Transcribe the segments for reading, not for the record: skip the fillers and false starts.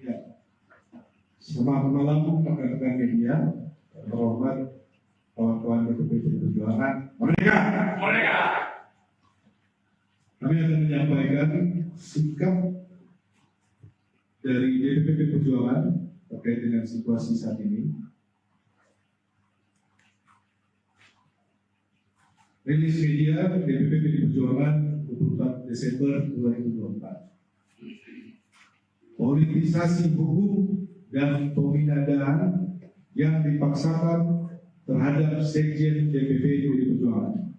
Ya. Selamat malam rekan-rekan media, terhormat kawan-kawan DPP Perjuangan. Merdeka! Merdeka! Kami akan menyampaikan sikap dari DPP Perjuangan terkait dengan situasi saat ini. Rilis media DPP Perjuangan 24 Desember 2024. Politisasi hukum dan pemindahan yang dipaksakan terhadap Sekjen DPP Perjuangan.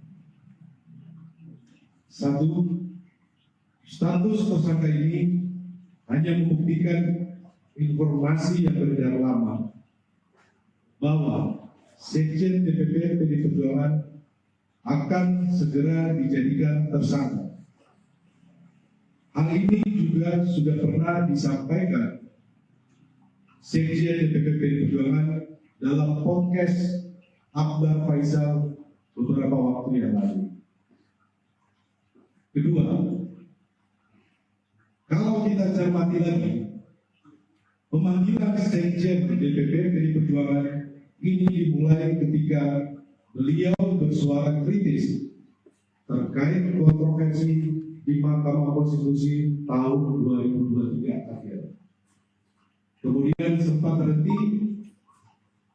1. Status tersangka ini hanya membuktikan informasi yang beredar lama bahwa Sekjen DPP Perjuangan akan segera dijadikan tersangka. Hal ini juga sudah pernah disampaikan Sekjen DPP Perjuangan dalam podcast Akbar Faisal beberapa waktu yang lalu. Kedua, kalau kita cermati lagi, pemanggilan Sekjen DPP Perjuangan ini dimulai ketika beliau bersuara kritis terkait kontroversi di Mahkamah Konstitusi tahun 2023 akhir. Kemudian sempat terhenti,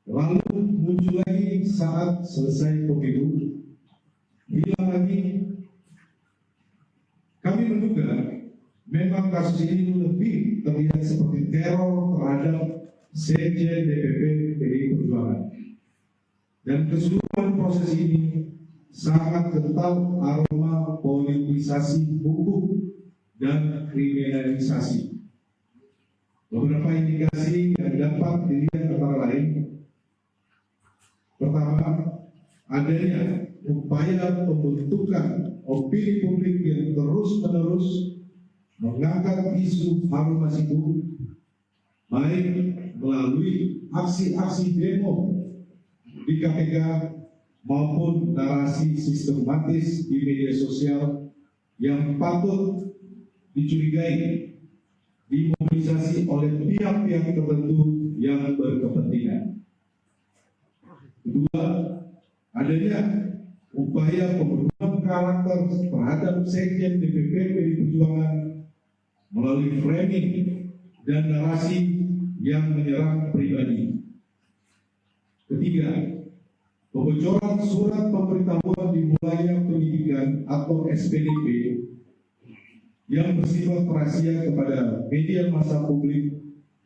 lalu muncul lagi saat selesai pemilu, hilang lagi. Kami menduga memang kasus ini lebih terlihat seperti teror terhadap Sekjen DPP PDI Perjuangan. Dan keseluruhan proses ini sangat kental aroma politisasi hukum dan kriminalisasi. Beberapa indikasi yang dapat dilihat antara lain: pertama, adanya upaya pembentukan opini publik yang terus-menerus mengangkat isu Harun Masiku, baik melalui aksi-aksi demo di KPK maupun narasi sistematis di media sosial yang patut dicurigai dimobilisasi oleh pihak-pihak tertentu yang berkepentingan. Kedua, adanya upaya pembunuhan karakter terhadap Sekjen DPP PDI Perjuangan melalui framing dan narasi yang menyerang pribadi. Ketiga, pembocoran surat pemberitahuan dimulainya penyidikan atau SPDP yang bersifat rahasia kepada media massa publik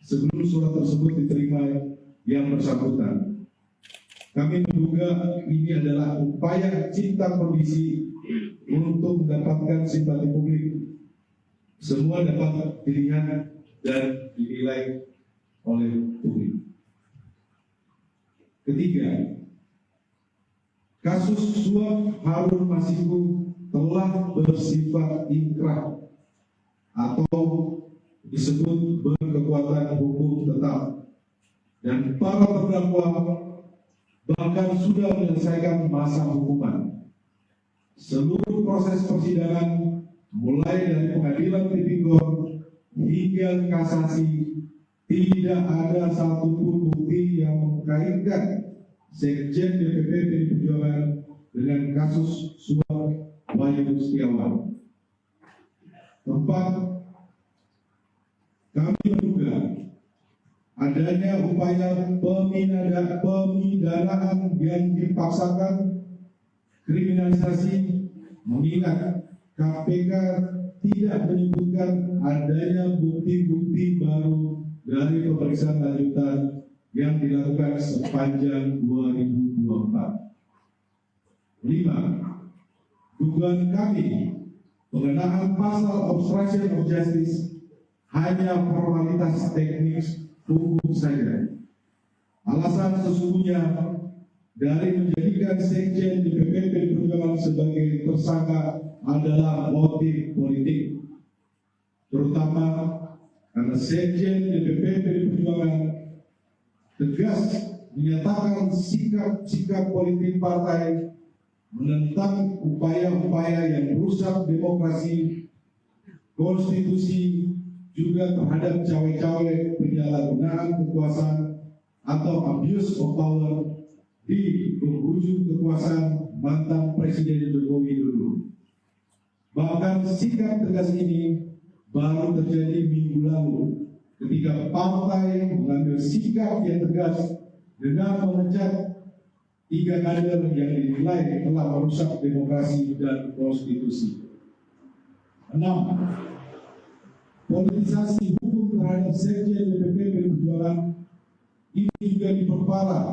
sebelum surat tersebut diterima yang bersangkutan. Kami menduga ini adalah upaya cipta kondisi untuk mendapatkan simpati publik. Semua dapat dilihat dan dinilai oleh publik. Ketiga, kasus suap Harun Masiku telah bersifat inkrah atau disebut berkekuatan hukum tetap, dan para terdakwa bahkan sudah menyelesaikan masa hukuman. Seluruh proses persidangan mulai dari pengadilan tipikor hingga kasasi tidak ada satupun bukti yang mengkaitkan Sekjen DPP PDI Perjuangan dengan kasus suap Wayu Setiawan. Keempat, kami menduga adanya upaya pemidanaan yang dipaksakan, kriminalisasi, mengingat KPK tidak menyebutkan adanya bukti-bukti baru dari pemeriksaan lanjutan yang dilakukan sepanjang 2024. 5. Dugaan kami pengenaan pasal obstruction of justice hanya formalitas teknis hukum saja. Alasan sesungguhnya dari menjadikan Sekjen DPP PDI Perjuangan sebagai tersangka adalah motif politik, terutama karena Sekjen DPP PDI Perjuangan tegas menyatakan sikap politik partai menentang upaya-upaya yang merusak demokrasi, konstitusi, juga terhadap cawe-cawe penyalahgunaan kekuasaan atau abuse of power di penghujung kekuasaan mantan Presiden Jokowi dulu. Bahkan sikap tegas ini baru terjadi minggu lalu ketika partai mengambil sikap yang tegas dengan memecat 3 kader yang dinilai telah merusak demokrasi dan konstitusi. 6. Politisasi hukum terhadap Sekjen DPP PDI Perjuangan ini juga diperparah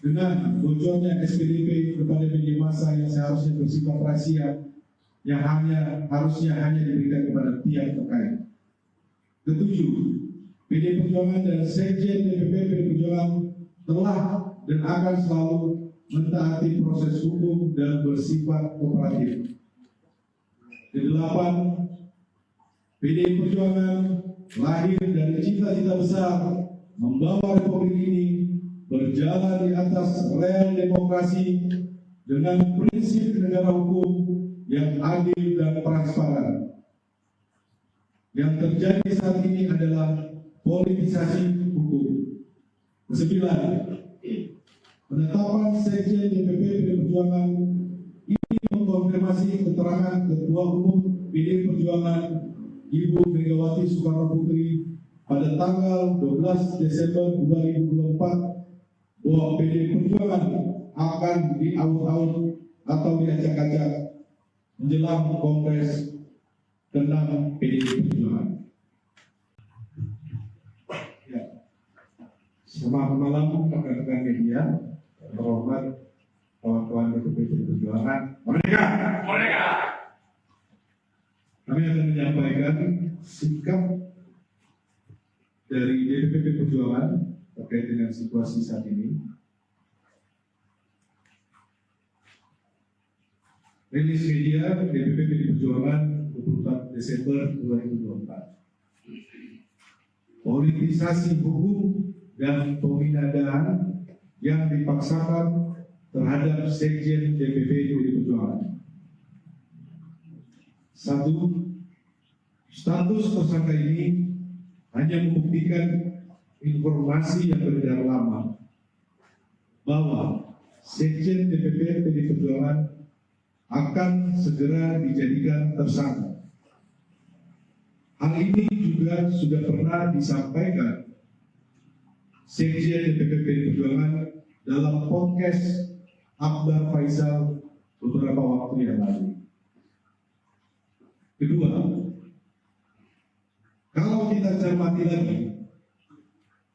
dengan bocornya SPDP kepada media massa yang seharusnya bersifat rahasia yang harusnya hanya diberikan kepada pihak terkait. 7. PDI Perjuangan dan Sekjen DPP PDI Perjuangan telah dan akan selalu mentaati proses hukum dan bersifat kooperatif. 8. PDI Perjuangan lahir dari cita-cita besar membawa Republik ini berjalan di atas rel demokrasi dengan prinsip negara hukum yang adil dan transparan. Yang terjadi saat ini adalah politisasi hukum. 9. Penetapan Sekjen DPP PDI Perjuangan ini mengkonfirmasi keterangan Ketua Umum PDI Perjuangan Ibu Megawati Soekarno Putri pada tanggal 12 Desember 2024 bahwa PDI Perjuangan akan diaut-aut atau diacak-acak menjelang Kongres ke-6 PDI Perjuangan. Ya. Selamat malam rekan-rekan media, terhormat kawan-kawan DPP PDI Perjuangan. Merdeka! Merdeka! Kami akan menyampaikan sikap dari DPP PDI Perjuangan terkait dengan situasi saat ini. Rilis media DPP PDI Perjuangan 24 Desember 2024. Politisasi hukum dan penghinaan yang dipaksakan terhadap Sekjen DPP PDI Perjuangan. 1. Status tersangka ini hanya membuktikan informasi yang beredar lama bahwa Sekjen DPP PDI Perjuangan akan segera dijadikan tersangka. Hal ini juga sudah pernah disampaikan Sekjen DPP PDI Perjuangan dalam podcast Akbar Faisal beberapa waktu yang lalu. Kedua, kalau kita cermati lagi,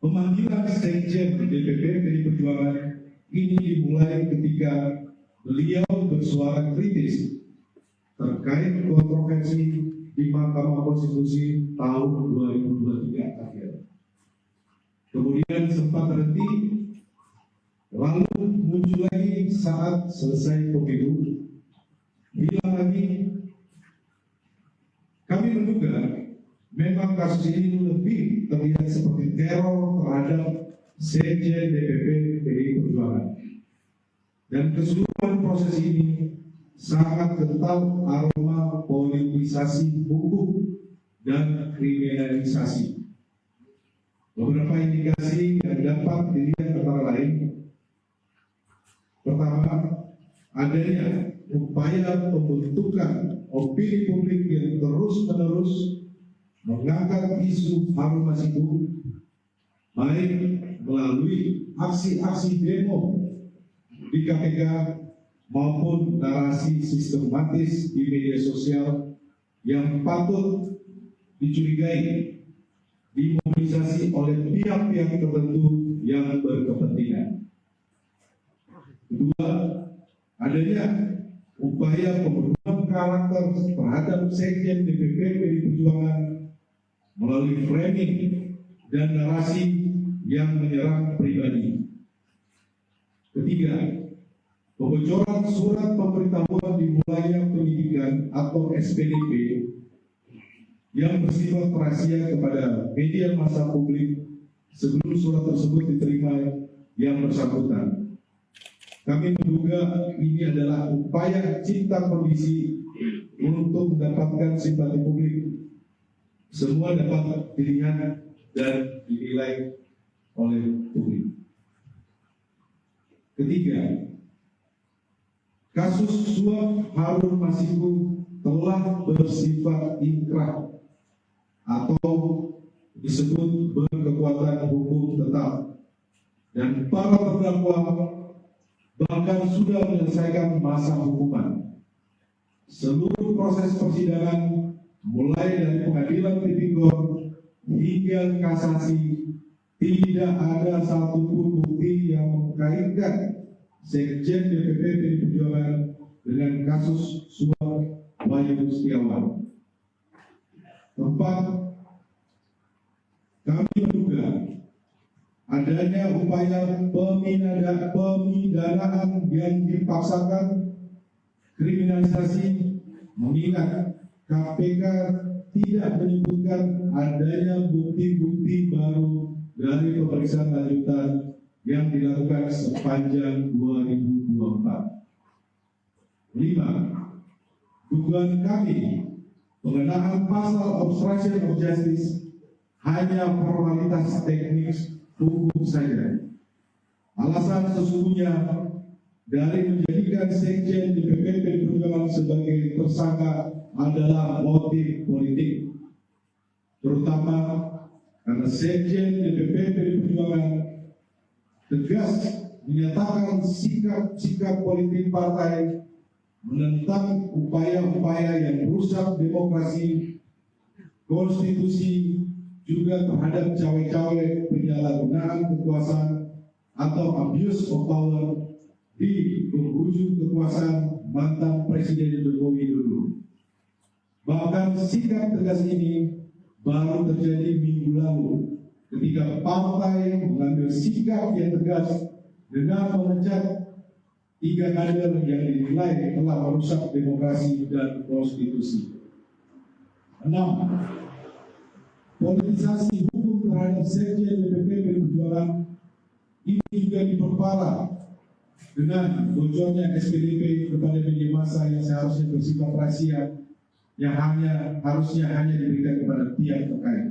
pemanggilan Sekjen DPP PDI Perjuangan ini dimulai ketika beliau bersuara kritis terkait kontroversi di Mahkamah Konstitusi tahun 2023 akhir. Kemudian sempat berhenti, lalu muncul lagi saat selesai pemilu. Hilang lagi. Kami menduga memang kasus ini lebih terlihat seperti teror terhadap Sekjen DPP PDI Perjuangan. Dan keseluruhan proses ini sangat kental aroma politisasi hukum dan kriminalisasi. Beberapa indikasi yang dapat dilihat antara lain: pertama, adanya upaya pembentukan opini publik yang terus-menerus mengangkat isu Harun Masiku, baik melalui aksi-aksi demo di KPK maupun narasi sistematis di media sosial yang patut dicurigai dimobilisasi oleh pihak-pihak tertentu yang berkepentingan. Kedua, adanya upaya pembunuhan karakter terhadap Sekjen DPP PDI Perjuangan melalui framing dan narasi yang menyerang pribadi. Ketiga, pembocoran surat pemberitahuan dimulainya penyidikan atau SPDP yang bersifat rahasia kepada media massa publik sebelum surat tersebut diterima yang bersangkutan. Kami menduga ini adalah upaya cipta kondisi untuk mendapatkan simpati publik semua dapat dilihat dan dinilai oleh publik. Ketiga, kasus suap Harun Masiku telah bersifat inkrah atau disebut berkekuatan hukum tetap, dan para terdakwa bahkan sudah menyelesaikan masa hukuman. Seluruh proses persidangan mulai dari pengadilan tipikor hingga kasasi tidak ada satupun bukti yang mengkaitkan Sekjen DPP PDI Perjuangan dengan kasus suap Wahyu Setiawan. Keempat, kami menduga adanya upaya pemidanaan yang dipaksakan, kriminalisasi, mengingat KPK tidak menyebutkan adanya bukti-bukti baru dari pemeriksaan lanjutan yang dilakukan sepanjang 2024. 5. Dugaan kami pengenaan pasal obstruction of justice hanya formalitas teknis hukum saja. Alasan sesungguhnya dari menjadikan Sekjen DPP PDI Perjuangan sebagai tersangka adalah motif politik, terutama karena Sekjen DPP PDI Perjuangan tegas menyatakan sikap politik partai menentang upaya-upaya yang merusak demokrasi, konstitusi, juga terhadap cawe-cawe penyalahgunaan kekuasaan atau abuse of power di penghujung kekuasaan mantan Presiden Joko Widodo. Bahkan sikap tegas ini baru terjadi minggu lalu ketika partai mengambil sikap yang tegas dengan memecat 3 kader yang dinilai telah merusak demokrasi dan konstitusi. 6. Politisasi hukum terhadap Sekjen DPP PDI Perjuangan ini juga diperparah dengan bocornya SPDP kepada media massa yang seharusnya bersifat rahasia, yang harusnya hanya diberikan kepada pihak terkait.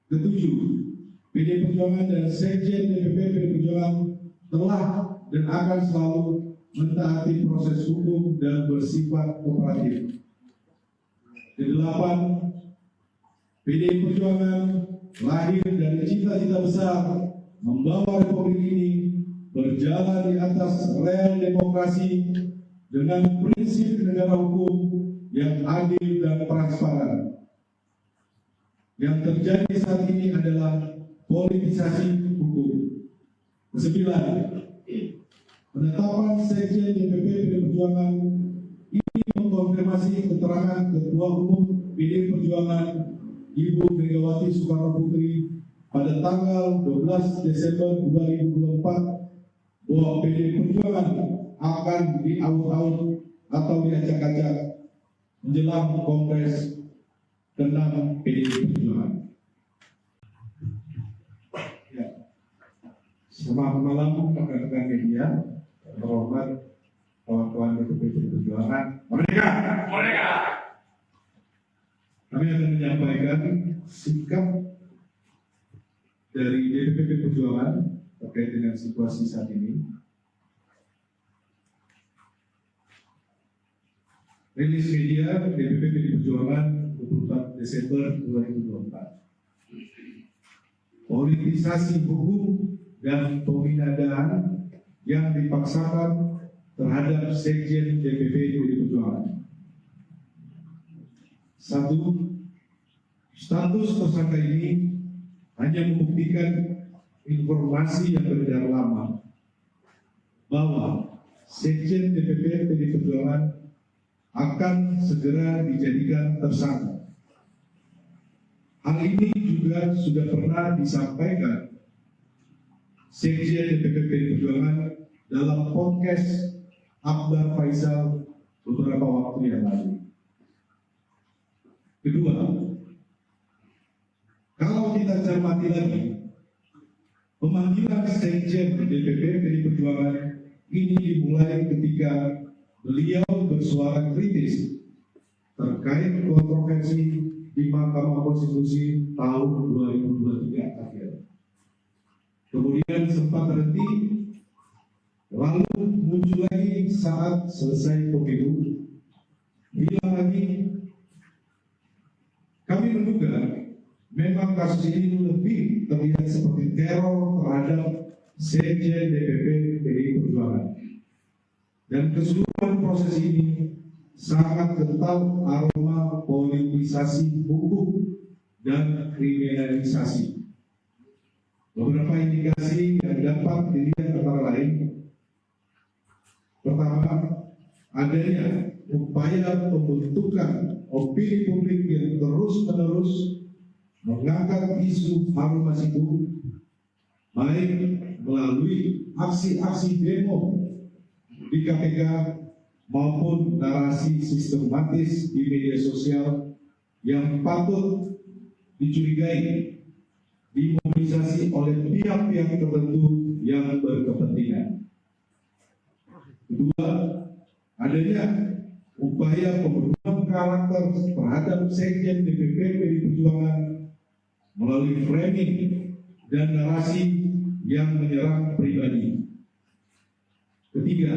7. PDI Perjuangan dan Sekjen DPP PDI Perjuangan telah dan akan selalu mentaati proses hukum dan bersifat kooperatif. 8. PDI Perjuangan lahir dari cita-cita besar membawa republik ini berjalan di atas rel demokrasi dengan prinsip negara hukum yang adil dan transparan. Yang terjadi saat ini adalah politisasi hukum. 9. Penetapan Sekjen DPP PDI Perjuangan ini mengkonfirmasi keterangan Ketua Umum PDI Perjuangan Ibu Megawati Soekarno Putri pada tanggal 12 Desember 2024 bahwa PDI Perjuangan akan diaut-aut atau diacak-acak menjelang Kongres ke-6 PDI Perjuangan. Ya. Selamat malam rekan-rekan media, terhormat kawan-kawan DPP PDI Perjuangan. Merdeka! Merdeka! Kami akan menyampaikan sikap dari DPP PDI Perjuangan terkait dengan situasi saat ini. Rilis media DPP PDI Perjuangan 24 Desember 2024. Politisasi hukum dan pembinaan yang dipaksakan terhadap Sekjen DPP PDI Perjuangan. 1. Status tersangka ini hanya membuktikan informasi yang beredar lama bahwa Sekjen DPP PDI Perjuangan akan segera dijadikan tersangka. Hal ini juga sudah pernah disampaikan Sekjen DPP PDI Perjuangan dalam podcast Akbar Faisal beberapa waktu yang lalu. Kedua, kalau kita cermati lagi, pemanggilan Sekjen DPP PDI Perjuangan ini dimulai ketika beliau bersuara kritis terkait kontroversi di Mahkamah Konstitusi tahun 2023 akhir. Kemudian sempat terhenti, lalu muncul lagi saat selesai pemilu. Hilang lagi. Kami menduga memang kasus ini lebih terlihat seperti teror terhadap Sekjen DPP PDI Perjuangan. Dan keseluruhan proses ini sangat kental aroma politisasi hukum dan kriminalisasi. Beberapa indikasi yang dapat dilihat antara lain: pertama, adanya upaya pembentukan opini publik yang terus-menerus mengangkat isu Harun Masiku, baik melalui aksi-aksi demo di KPK maupun narasi sistematis di media sosial yang patut dicurigai dimobilisasi oleh pihak-pihak tertentu yang berkepentingan. Kedua, adanya upaya pembunuhan karakter terhadap Sekjen DPP PDI Perjuangan melalui framing dan narasi yang menyerang pribadi. Ketiga,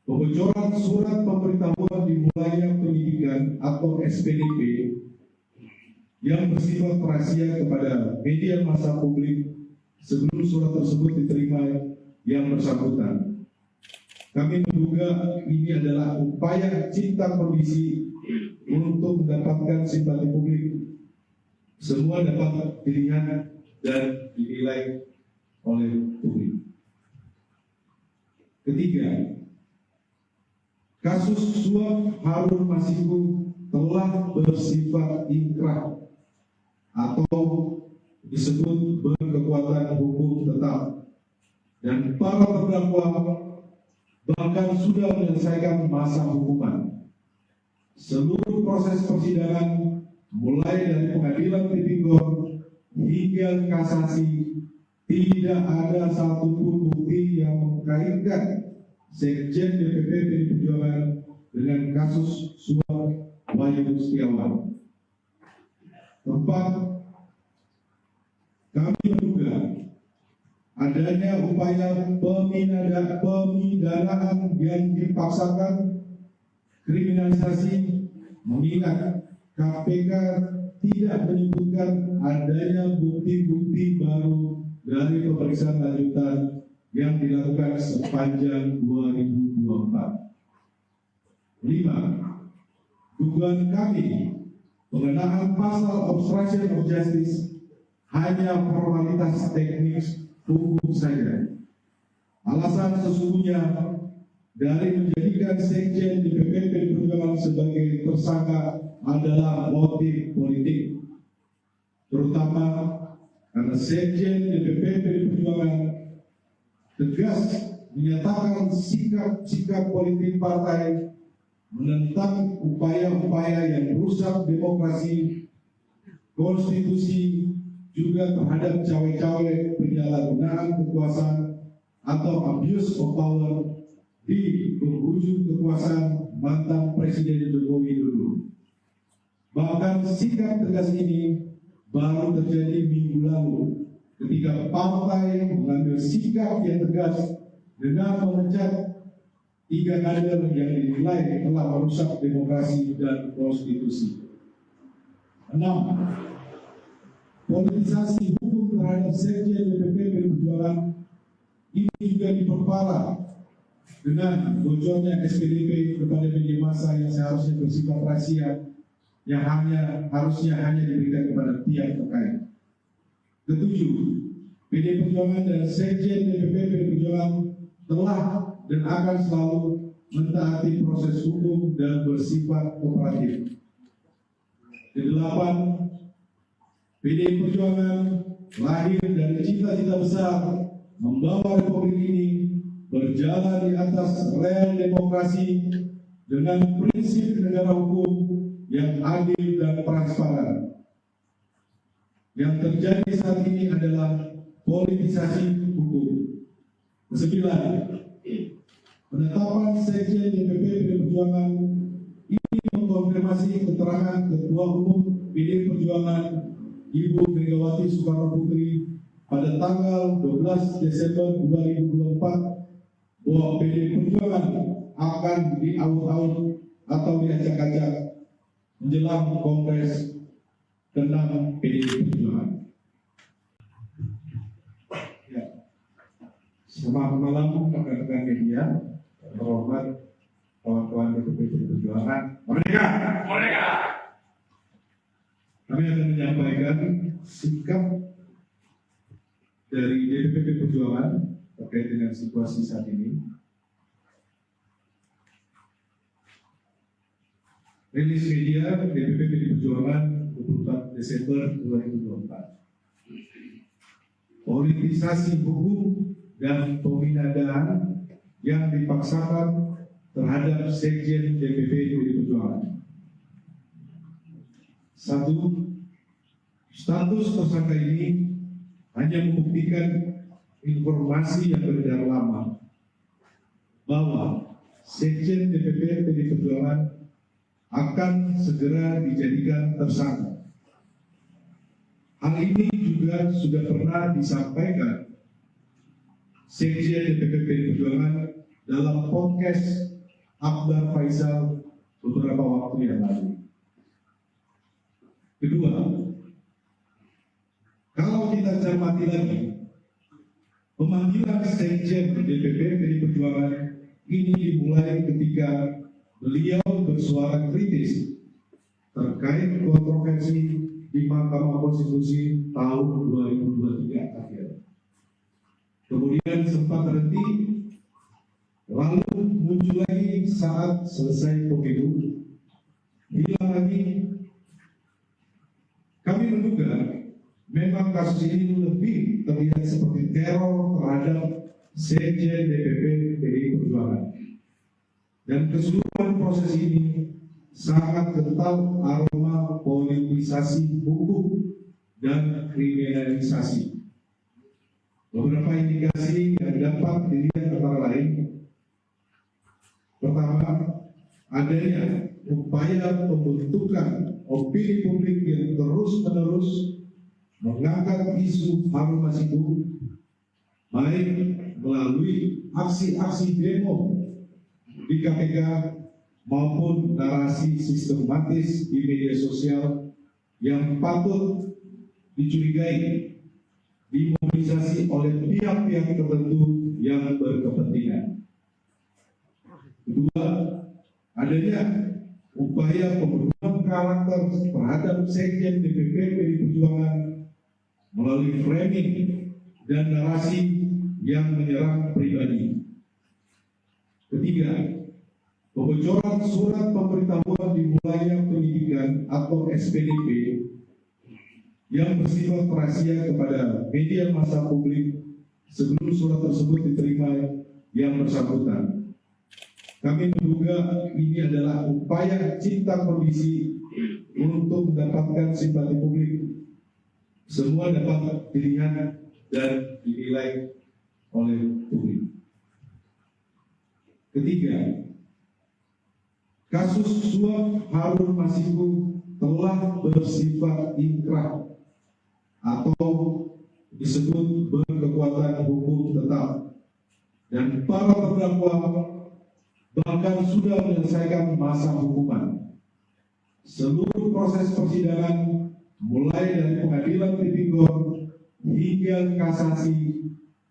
pembocoran surat pemberitahuan dimulainya penyidikan atau SPDP yang bersifat rahasia kepada media massa publik sebelum surat tersebut diterima yang bersangkutan. Kami menduga ini adalah upaya cipta kondisi untuk mendapatkan simpati publik. Semua dapat dilihat dan dinilai oleh publik. Ketiga, kasus suap Harun Masiku telah bersifat inkrah atau disebut berkekuatan hukum tetap, dan para terdakwa bahkan sudah menyelesaikan masa hukuman. Seluruh proses persidangan mulai dari pengadilan tipikor hingga kasasi tidak ada satupun bukti yang mengkaitkan Sekjen DPP PDI Perjuangan dengan kasus suap Wayu Setiawan. Keempat, kami menduga adanya upaya pemidanaan yang dipaksakan, kriminalisasi, mengingat KPK tidak menyebutkan adanya bukti-bukti baru dari pemeriksaan lanjutan yang dilakukan sepanjang 2024. 5. Dugaan kami pengenaan pasal obstruction of justice hanya formalitas teknis hukum saja. Alasan sesungguhnya dari menjadikan Sekjen DPP PDI Perjuangan sebagai tersangka adalah motif politik, terutama karena Sekjen DPP PDI Perjuangan tegas menyatakan sikap politik partai menentang upaya-upaya yang merusak demokrasi, konstitusi, juga terhadap cawe-cawe penyalahgunaan kekuasaan atau abuse of power di penghujung kekuasaan mantan Presiden Jokowi dulu. Bahkan sikap tegas ini baru terjadi minggu lalu ketika partai mengambil sikap yang tegas dengan memecat 3 kader yang dinilai telah merusak demokrasi dan konstitusi. 6. Politisasi hukum terhadap Sekjen DPP PDI Perjuangan ini juga diperparah dengan bocornya SPDP kepada media massa yang seharusnya bersifat rahasia, yang harusnya hanya diberikan kepada pihak terkait. Ketujuh, PDI Perjuangan dan Sekjen DPP PDI Perjuangan telah dan akan selalu mentaati proses hukum dan bersifat kooperatif. Kedelapan, PDI Perjuangan lahir dari cita-cita besar membawa republik ini berjalan di atas rel demokrasi dengan prinsip negara hukum yang adil dan transparan. Yang terjadi saat ini adalah politisasi hukum. Kesembilan, penetapan Sekjen DPP PDI Perjuangan ini mengkonfirmasi keterangan Ketua Umum PDI Perjuangan Ibu Megawati Soekarno Putri pada tanggal 12 Desember 2024 bahwa PDI Perjuangan akan diaut-aut atau diacak-acak menjelang Kongres ke-6 PDI Perjuangan. Ya. Selamat malam rekan-rekan media, terhormat kawan-kawan DPP PDI Perjuangan. Merdeka! Merdeka! Kami akan menyampaikan sikap dari DPP PDI Perjuangan terkait dengan situasi saat ini. Rilis media DPP PDI Perjuangan 24 Desember 2024. Politisasi hukum dan pemindahan yang dipaksakan terhadap Sekjen DPP PDI Perjuangan. 1. Status tersangka ini hanya membuktikan informasi yang beredar lama bahwa Sekjen DPP PDI Perjuangan akan segera dijadikan tersangka. Hal ini juga sudah pernah disampaikan Sekjen DPP PDI Perjuangan dalam podcast Akbar Faisal beberapa waktu yang lalu. Kedua, kalau kita cermati lagi, pemanggilan Sekjen DPP PDI Perjuangan ini dimulai ketika beliau bersuara kritis terkait kontroversi di Mahkamah Konstitusi tahun 2023 akhir. Kemudian sempat terhenti, lalu muncul lagi saat selesai pemilu, hilang lagi. Kami menduga memang kasus ini lebih terlihat seperti teror terhadap Sekjen DPP PDI Perjuangan. Dan keseluruhan proses ini sangat kental aroma politisasi hukum dan kriminalisasi. Beberapa indikasi yang dapat dilihat antara lain: pertama, adanya upaya pembentukan opini publik yang terus-menerus mengangkat isu Harun Masiku, baik melalui aksi-aksi demo di KPK maupun narasi sistematis di media sosial yang patut dicurigai dimobilisasi oleh pihak-pihak tertentu yang berkepentingan. Kedua, adanya upaya pembunuhan karakter terhadap Sekjen DPP PDI Perjuangan melalui framing dan narasi yang menyerang pribadi. Ketiga, pembocoran surat pemberitahuan dimulainya penyidikan atau SPDP yang bersifat rahasia kepada media massa publik sebelum surat tersebut diterima yang bersangkutan. Kami menduga ini adalah upaya cipta kondisi untuk mendapatkan simpati publik. Semua dapat dilihat dan dinilai oleh publik. Ketiga, kasus suap Harun Masiku telah bersifat inkrah atau disebut berkekuatan hukum tetap, dan para terdakwa bahkan sudah menyelesaikan masa hukuman. Seluruh proses persidangan mulai dari pengadilan tipikor hingga kasasi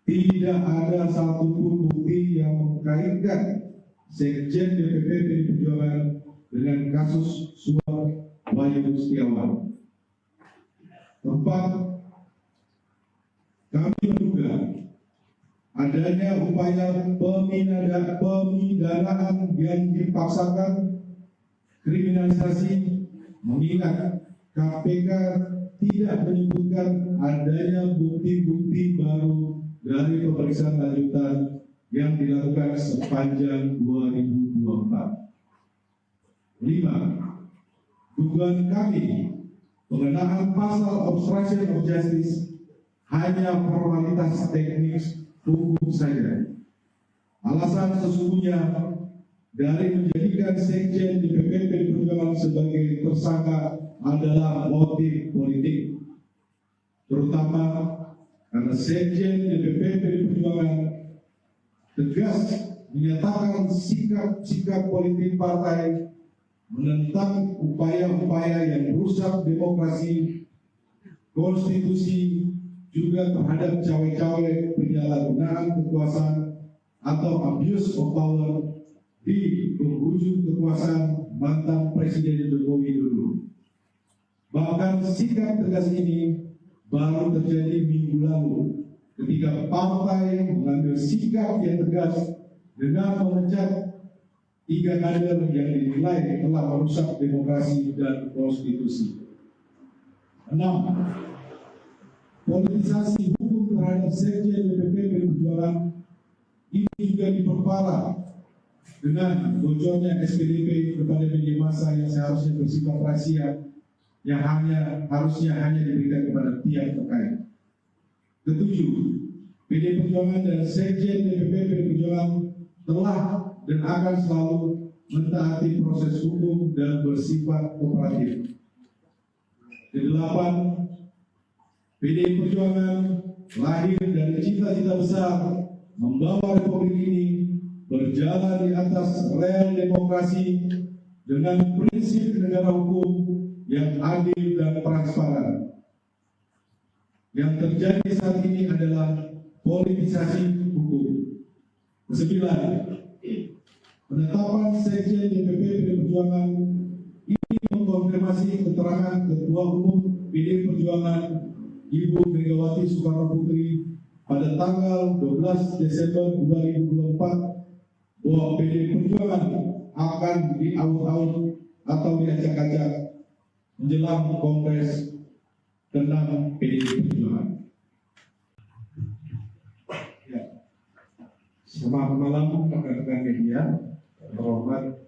tidak ada satupun bukti yang mengkaitkan Sekjen DPP PDI Perjuangan dengan kasus suap Wayu Setiawan. Keempat, kami menduga adanya upaya pemindanaan yang dipaksakan, kriminalisasi, mengingat KPK tidak menyebutkan adanya bukti-bukti baru dari pemeriksaan lanjutan yang dilakukan sepanjang 2024. 5. Dugaan kami pengenaan pasal obstruction of justice hanya formalitas teknis hukum saja. Alasan sesungguhnya dari menjadikan Sekjen DPP PDI Perjuangan sebagai tersangka adalah motif politik, terutama karena Sekjen DPP PDI Perjuangan tegas menyatakan sikap politik partai menentang upaya-upaya yang merusak demokrasi, konstitusi, juga terhadap cawe-cawe penyalahgunaan kekuasaan atau abuse of power di penghujung kekuasaan mantan Presiden Joko Widodo. Bahkan sikap tegas ini baru terjadi minggu lalu ketika partai mengambil sikap yang tegas dengan memecat 3 kader yang dinilai telah merusak demokrasi dan konstitusi. 6. Politisasi hukum terhadap Sekjen DPP PDI Perjuangan ini juga diperparah dengan bocornya SPDP kepada media massa yang seharusnya bersifat rahasia, yang harusnya hanya diberikan kepada pihak terkait. 7. PDI Perjuangan dan Sekjen DPP PDI Perjuangan telah dan akan selalu mentaati proses hukum dan bersifat kooperatif. 8. PDI Perjuangan lahir dari cita-cita besar membawa Republik ini berjalan di atas rel demokrasi dengan prinsip negara hukum yang adil dan transparan. Yang terjadi saat ini adalah politisasi hukum. 9. Penetapan Sekjen DPP PDI Perjuangan ini mengkonfirmasi keterangan Ketua Umum PDI Perjuangan Ibu Megawati Soekarno Putri pada tanggal 12 Desember 2024 bahwa PDI Perjuangan akan diaut-aut atau diacak-acak menjelang Kongres ke-6 PDI Perjuangan. Ya. Selamat malam rekan-rekan media, terhormat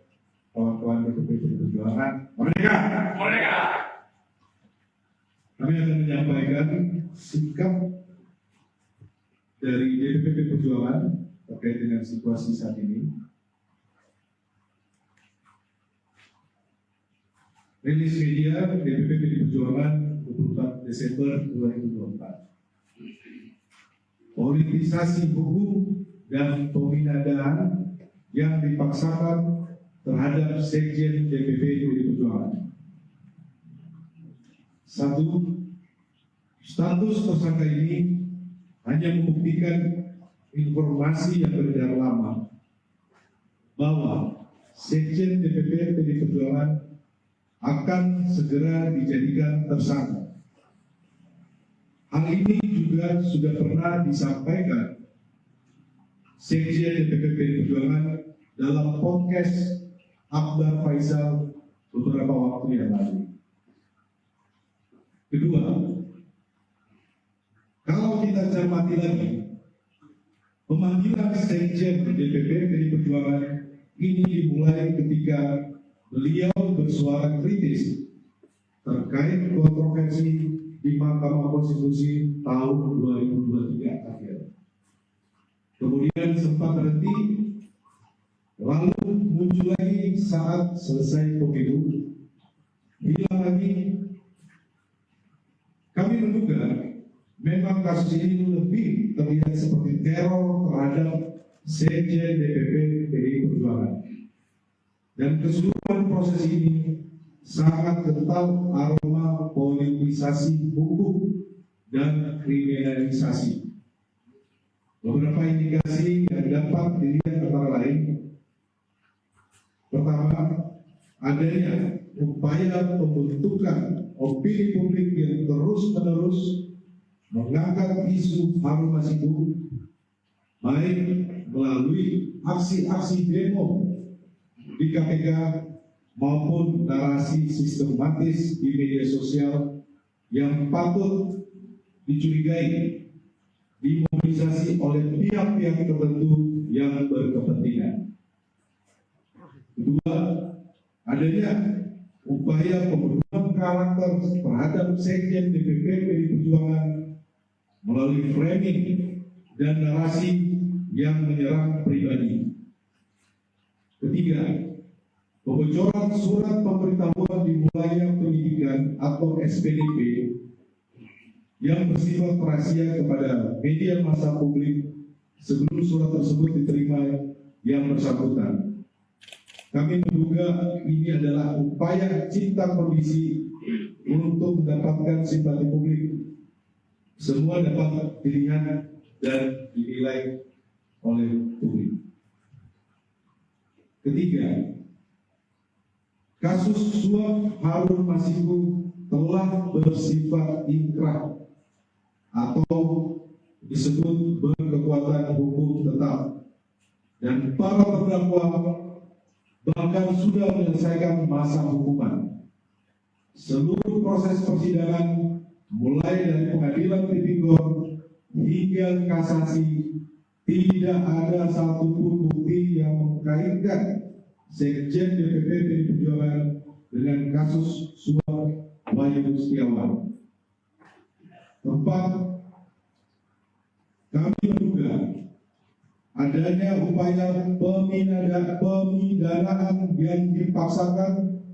kawan-kawan DPP PDI Perjuangan. Merdeka! Merdeka! Kami akan menyampaikan sikap dari DPP PDI Perjuangan terkait dengan situasi saat ini. Rilis media DPP PDI Perjuangan 24 Desember 2024. Politisasi hukum dan pemindahan yang dipaksakan terhadap Sekjen DPP PDI Perjuangan. 1. Status tersangka ini hanya membuktikan informasi yang beredar lama bahwa Sekjen DPP PDI Perjuangan akan segera dijadikan tersangka. Hal ini juga sudah pernah disampaikan Sekjen DPP PDI Perjuangan dalam podcast Akbar Faisal beberapa waktu yang lalu. Kedua, kalau kita cermati lagi, pemanggilan Sekjen DPP PDI Perjuangan ini dimulai ketika beliau bersuara kritis terkait kontroversi di Mahkamah Konstitusi tahun 2023 akhir. Kemudian sempat berhenti, lalu muncul lagi saat selesai pemilu, hilang lagi. Kami menduga memang kasus ini lebih terlihat seperti teror terhadap Sekjen DPP PDI Perjuangan. Dan keseluruhan proses ini sangat kental aroma politisasi hukum dan kriminalisasi. Beberapa indikasi yang dapat dilihat antara lain: pertama, adanya upaya pembentukan opini publik yang terus-menerus mengangkat isu Harun Masiku, baik melalui aksi-aksi demo di KPK maupun narasi sistematis di media sosial yang patut dicurigai dimobilisasi oleh pihak-pihak tertentu yang berkepentingan. Kedua, adanya upaya pembunuhan karakter terhadap Sekjen DPP PDI Perjuangan melalui framing dan narasi yang menyerang pribadi. Ketiga, pembocoran surat pemberitahuan dimulainya penyidikan atau SPDP yang bersifat rahasia kepada media massa publik sebelum surat tersebut diterima yang bersangkutan. Kami menduga ini adalah upaya cipta kondisi untuk mendapatkan simpati publik. Semua dapat dilihat dan dinilai oleh publik. Ketiga, kasus suap Harun Masiku telah bersifat inkrah atau disebut berkekuatan hukum tetap, dan para terdakwa bahkan sudah menyelesaikan masa hukuman. Seluruh proses persidangan mulai dari pengadilan tipikor hingga kasasi tidak ada satupun bukti yang mengkaitkan Sekjen DPP PDI Perjuangan dengan kasus suap Wahyu Setiawan. Keempat, kami menduga adanya upaya pemidanaan yang dipaksakan,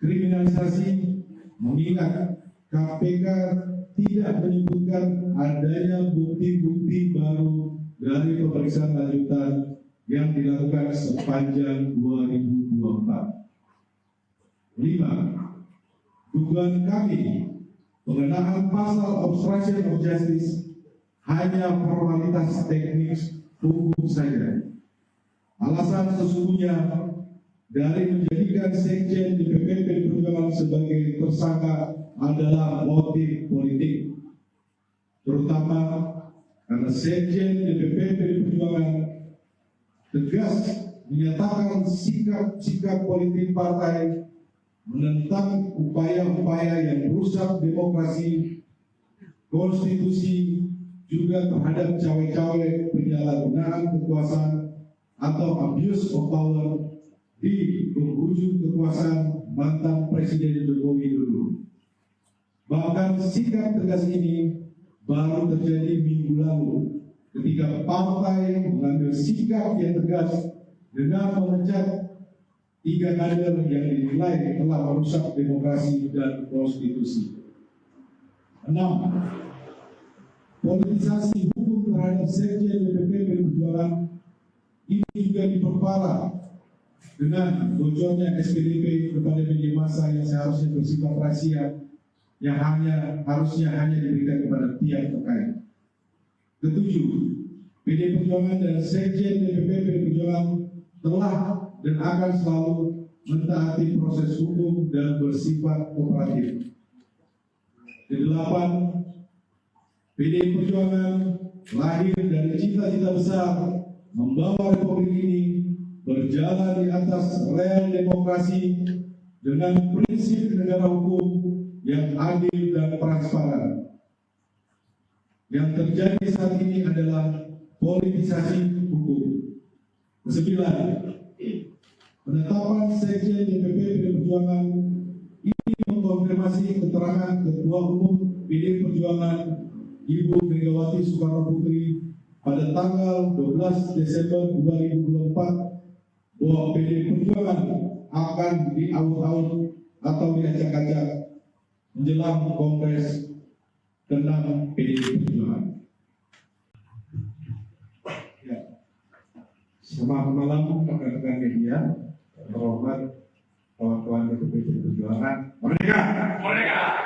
kriminalisasi, mengingat KPK tidak menyebutkan adanya bukti-bukti baru dari pemeriksaan lanjutan yang dilakukan sepanjang 2024. 5. Dugaan kami pengenaan pasal obstruction of justice hanya formalitas teknis hukum saja. Alasan sesungguhnya dari menjadikan Sekjen DPP PDI Perjuangan sebagai tersangka adalah motif politik, terutama karena Sekjen DPP PDI Perjuangan tegas menyatakan sikap politik partai menentang upaya-upaya yang merusak demokrasi, konstitusi, juga terhadap cawe-cawe penyalahgunaan kekuasaan atau abuse of power di penghujung kekuasaan mantan Presiden Jokowi dulu. Bahkan sikap tegas ini baru terjadi minggu lalu ketika partai mengambil sikap yang tegas dengan memecat 3 kader yang dinilai telah merusak demokrasi dan konstitusi. 6. Politisasi hukum terhadap Sekjen DPP PDI Perjuangan ini juga diperparah dengan bocornya SPDP kepada media massa yang seharusnya bersifat rahasia, yang harusnya hanya diberikan kepada pihak terkait. 7. PDI Perjuangan dan Sekjen DPP PDI Perjuangan telah dan akan selalu mentaati proses hukum dan bersifat kooperatif. 8. PDI Perjuangan lahir dari cita-cita besar membawa republik ini berjalan di atas rel demokrasi dengan prinsip negara hukum yang adil dan transparan. Yang terjadi saat ini adalah politisasi hukum. 9. Penetapan Sekjen DPP PDI Perjuangan ini mengkonfirmasi keterangan Ketua Umum PDI Perjuangan Ibu Megawati Soekarno Putri pada tanggal 12 Desember 2024 bahwa PDI Perjuangan akan diaut-aut atau diacak-acak menjelang Kongres ke-6 PDI Perjuangan. Ya. Selamat malam rekan-rekan media, terhormat kawan-kawan DPP PDI Perjuangan. Merdeka! Merdeka!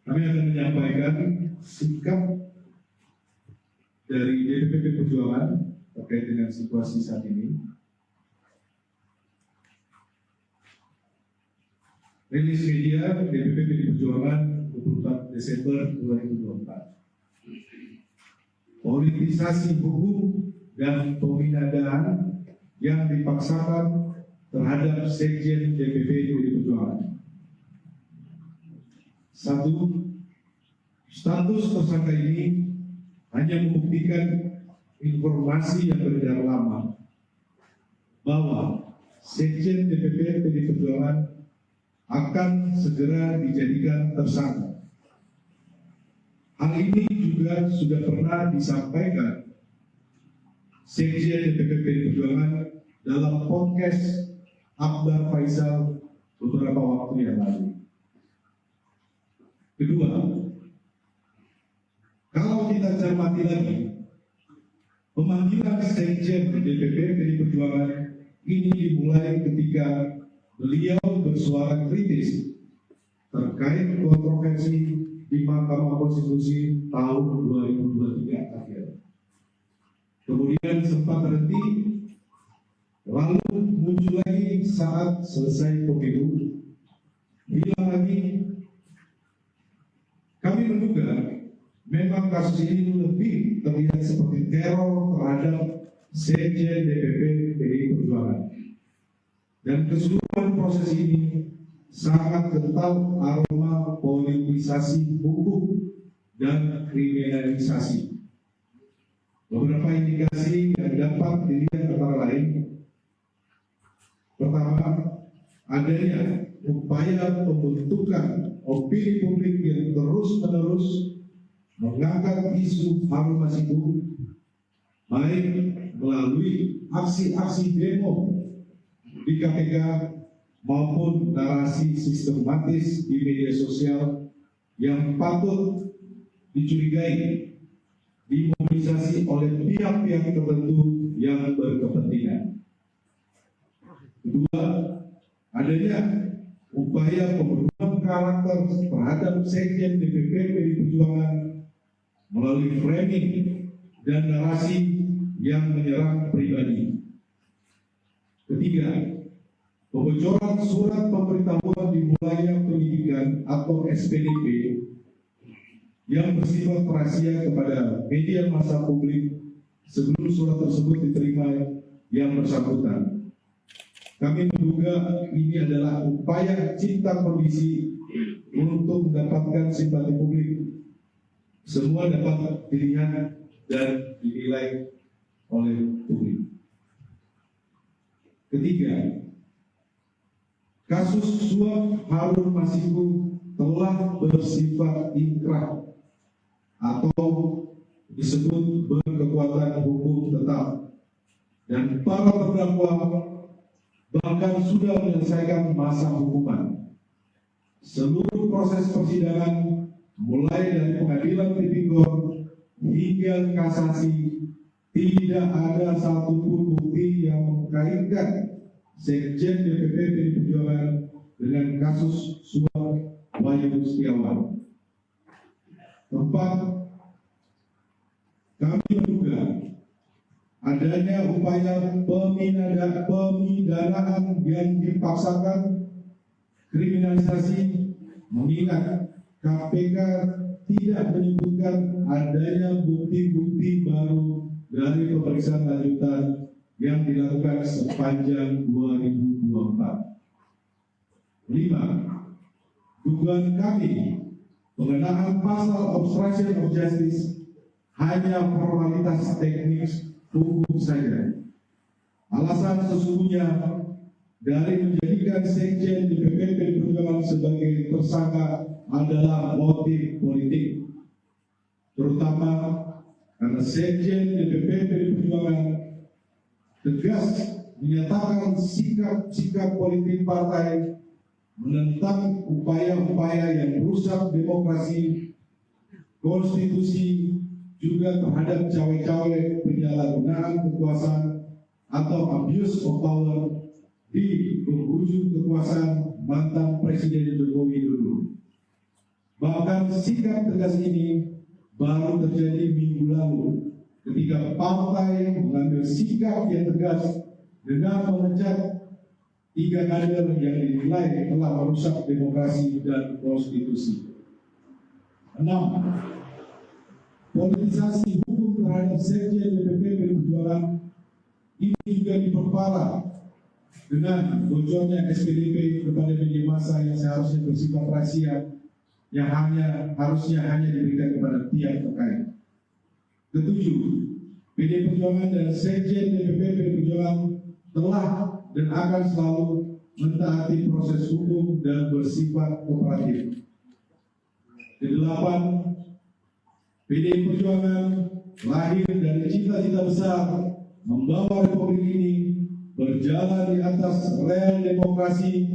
Kami akan menyampaikan sikap dari DPP PDI Perjuangan terkait dengan situasi saat ini. Rilis media DPP PDI Perjuangan 24 Desember 2024. Politisasi hukum dan pemindahan yang dipaksakan terhadap Sekjen DPP PDI Perjuangan. 1. Status tersangka ini hanya membuktikan informasi yang beredar lama bahwa Sekjen DPP PDI Perjuangan akan segera dijadikan tersangka. Hal ini juga sudah pernah disampaikan Sekjen DPP PDI Perjuangan dalam podcast Akbar Faisal beberapa waktu yang lalu. Kedua, kalau kita cermati lagi, pemanggilan Sekjen DPP PDI Perjuangan ini dimulai ketika beliau bersuara kritis terkait kontroversi di Mahkamah Konstitusi tahun 2023 akhir. Kemudian sempat berhenti, lalu muncul lagi saat selesai pemilu, hilang lagi. Kami menduga memang kasus ini lebih terlihat seperti teror terhadap Sekjen DPP PDI Perjuangan. Dan keseluruhan proses ini sangat kental aroma politisasi hukum dan kriminalisasi. Beberapa indikasi yang dapat dilihat antara lain: pertama, adanya upaya pembentukan opini publik yang terus-menerus mengangkat isu Harun Masiku, baik melalui aksi-aksi demo di KPK maupun narasi sistematis di media sosial yang patut dicurigai dimobilisasi oleh pihak-pihak tertentu yang berkepentingan. Kedua, adanya upaya pembunuhan karakter terhadap Sekjen DPP PDI Perjuangan melalui framing dan narasi yang menyerang pribadi. Ketiga, pembocoran surat pemberitahuan dimulainya penyidikan atau SPDP yang bersifat rahasia kepada media massa publik sebelum surat tersebut diterima yang bersangkutan. Kami menduga ini adalah upaya cipta kondisi untuk mendapatkan simpati publik. Semua dapat dilihat dan dinilai oleh publik. Ketiga, kasus suap Harun Masiku telah bersifat inkrah atau disebut berkekuatan hukum tetap, dan para terdakwa bahkan sudah menyelesaikan masa hukuman. Seluruh proses persidangan mulai dari pengadilan tipikor hingga kasasi tidak ada satupun bukti yang mengkaitkan Sekjen DPP PDI Perjuangan dengan kasus suap Wahyu Setiawan. Keempat, kami menduga adanya upaya pemidanaan yang dipaksakan, kriminalisasi, mengingat KPK tidak menyebutkan adanya bukti-bukti baru dari pemeriksaan lanjutan yang dilakukan sepanjang 2024. 5. Dugaan kami pengenaan pasal obstruction of justice hanya formalitas teknis hukum saja. Alasan sesungguhnya dari menjadikan Sekjen DPP PDI Perjuangan sebagai tersangka adalah motif politik, terutama karena Sekjen DPP PDI Perjuangan tegas menyatakan sikap politik partai menentang upaya-upaya yang merusak demokrasi, konstitusi, juga terhadap cawe-cawe penyalahgunaan kekuasaan atau abuse of power di penghujung kekuasaan mantan Presiden Joko Widodo. Bahkan sikap tegas ini baru terjadi minggu lalu ketika partai mengambil sikap yang tegas dengan memecat 3 kader yang dinilai telah merusak demokrasi dan konstitusi. 6. Politisasi hukum terhadap Sekjen DPP PDI Perjuangan ini juga diperparah dengan bocornya SPDP kepada media massa yang seharusnya bersifat rahasia, yang harusnya hanya diberikan kepada pihak terkait. 7. PDI Perjuangan dan Sekjen DPP PDI Perjuangan telah dan akan selalu mentaati proses hukum dan bersifat kooperatif. 8. PDI Perjuangan lahir dari cita-cita besar membawa republik ini berjalan di atas rel demokrasi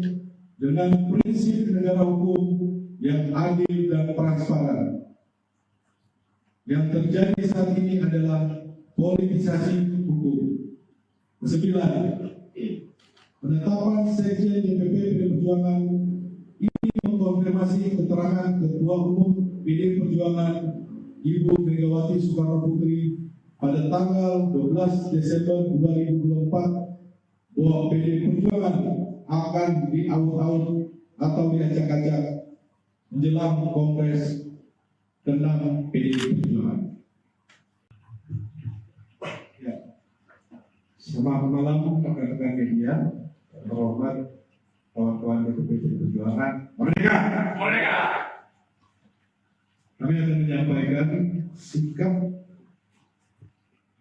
dengan prinsip negara hukum yang adil dan transparan. Yang terjadi saat ini adalah politisasi hukum. Kesembilan, penetapan Sekjen DPP PDI Perjuangan ini mengkonfirmasi keterangan Ketua Umum PDI Perjuangan Ibu Megawati Soekarno Putri pada tanggal 12 Desember 2024 bahwa PDI Perjuangan akan diaut-aut atau diacak-acak menjelang Kongres ke-6 PDI Perjuangan. Ya. Selamat malam rekan-rekan media, terhormat kawan-kawan DPP PDI Perjuangan. Merdeka! Merdeka! Kami akan menyampaikan sikap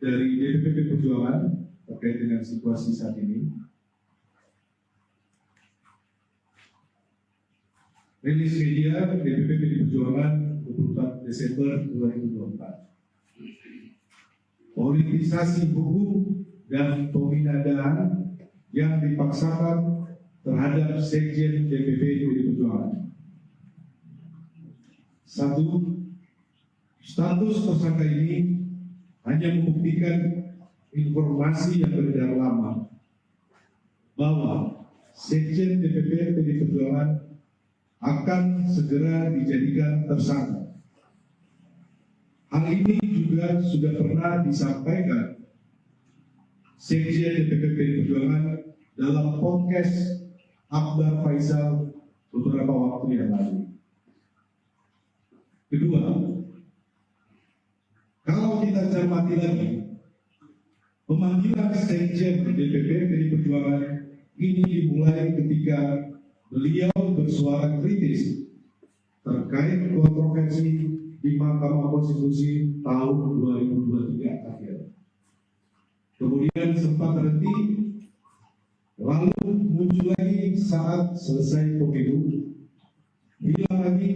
dari DPP PDI Perjuangan terkait dengan situasi saat ini. Rilis media DPP PDI Perjuangan 24 Desember 2024. Politisasi hukum dan pemindahan yang dipaksakan terhadap Sekjen DPP PDI Perjuangan. 1. Status tersangka ini hanya membuktikan informasi yang beredar lama bahwa Sekjen DPP PDI Perjuangan akan segera dijadikan tersangka. Hal ini juga sudah pernah disampaikan Sekjen DPP PDI Perjuangan dalam podcast Akbar Faisal beberapa waktu yang lalu. Kedua, kalau kita cermati lagi, pemanggilan Sekjen DPP PDI Perjuangan ini dimulai ketika beliau bersuara kritis terkait kontroversi di Mahkamah Konstitusi tahun 2023 akhir. Kemudian sempat berhenti, lalu muncul lagi saat selesai pemilu, hilang lagi.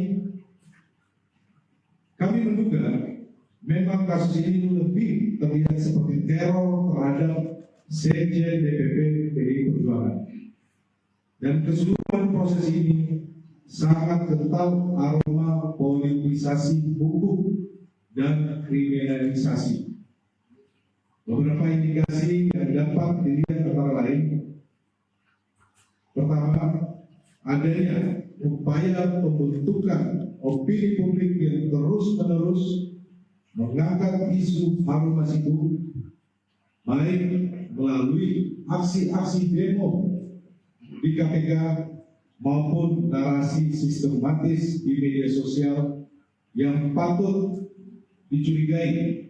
Kami menduga memang kasus ini lebih terlihat seperti teror terhadap Sekjen DPP PDI Perjuangan. Dan keseluruhan proses ini sangat kental aroma politisasi hukum dan kriminalisasi. Beberapa indikasi yang dapat dilihat antara lain: pertama, adanya upaya pembentukan opini publik yang terus-menerus mengangkat isu Harun Masiku, baik melalui aksi-aksi demo di KPK maupun narasi sistematis di media sosial yang patut dicurigai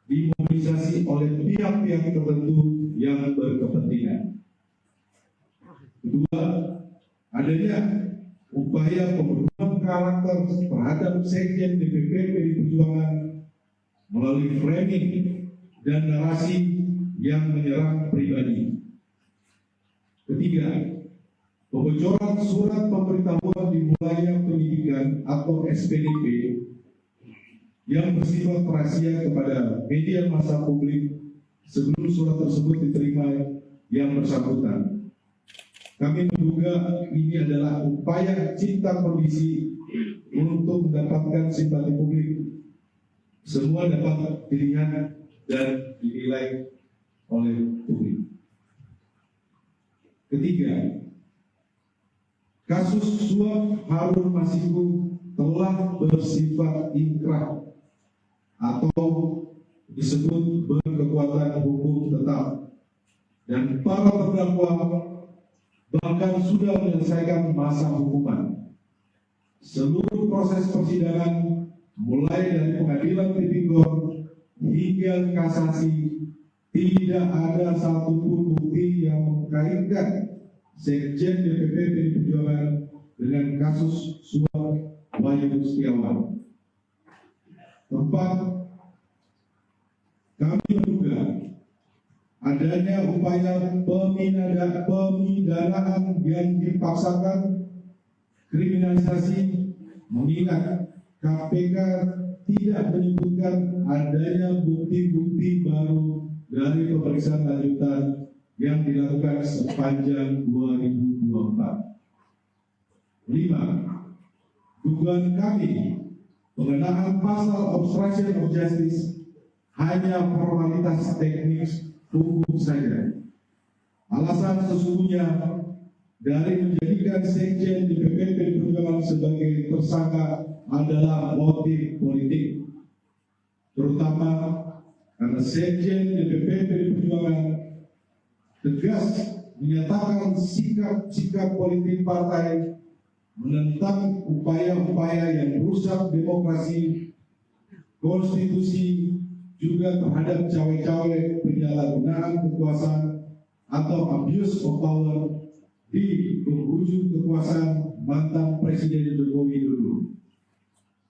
dimobilisasi oleh pihak-pihak tertentu yang berkepentingan. Kedua, adanya upaya pembunuhan karakter terhadap Sekjen DPP PDI Perjuangan melalui framing dan narasi yang menyerang pribadi. Ketiga, pembocoran surat pemberitahuan dimulainya penyidikan atau SPDP yang bersifat rahasia kepada media massa publik sebelum surat tersebut diterima yang bersangkutan. Kami menduga ini adalah upaya cipta kondisi untuk mendapatkan simpati publik. Semua dapat dilihat dan dinilai oleh publik. Ketiga, kasus suap Harun Masiku telah bersifat inkrah atau disebut berkekuatan hukum tetap, dan para terdakwa bahkan sudah menyelesaikan masa hukuman. Seluruh proses persidangan mulai dari pengadilan tipikor hingga kasasi tidak ada satupun bukti yang mengkaitkan Sekjen DPP PDI Perjuangan dengan kasus suap Wahyu Setiawan. Keempat, kami menduga adanya upaya pemidanaan yang dipaksakan, kriminalisasi, mengingat KPK tidak menyebutkan adanya bukti-bukti baru dari pemeriksaan lanjutan yang dilakukan sepanjang 2024. 5. Dugaan kami pengenaan pasal obstruction of justice hanya formalitas teknis hukum saja. Alasan sesungguhnya dari menjadikan Sekjen DPP PDI Perjuangan sebagai tersangka adalah motif politik, terutama karena Sekjen DPP PDI Perjuangan tegas menyatakan sikap politik partai menentang upaya-upaya yang merusak demokrasi, konstitusi, juga terhadap cawe-cawe penyalahgunaan kekuasaan atau abuse of power di penghujung kekuasaan mantan Presiden Jokowi dulu.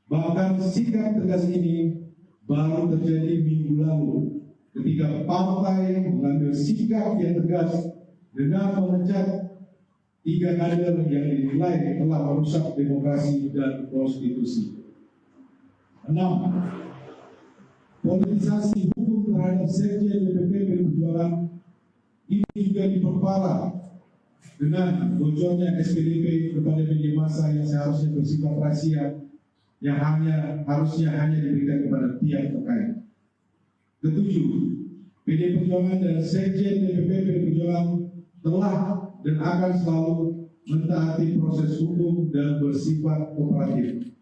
Bahkan sikap tegas ini baru terjadi minggu lalu ketika partai mengambil sikap yang tegas dengan memecat 3 kader yang dinilai telah merusak demokrasi dan konstitusi. 6. Politisasi hukum terhadap Sekjen DPP PDI Perjuangan ini juga diperparah dengan bocornya SPDP kepada media massa yang seharusnya bersifat rahasia, yang harusnya hanya diberikan kepada pihak terkait. 7. PDI Perjuangan dan Sekjen DPP PDI Perjuangan telah dan akan selalu mentaati proses hukum dan bersifat kooperatif.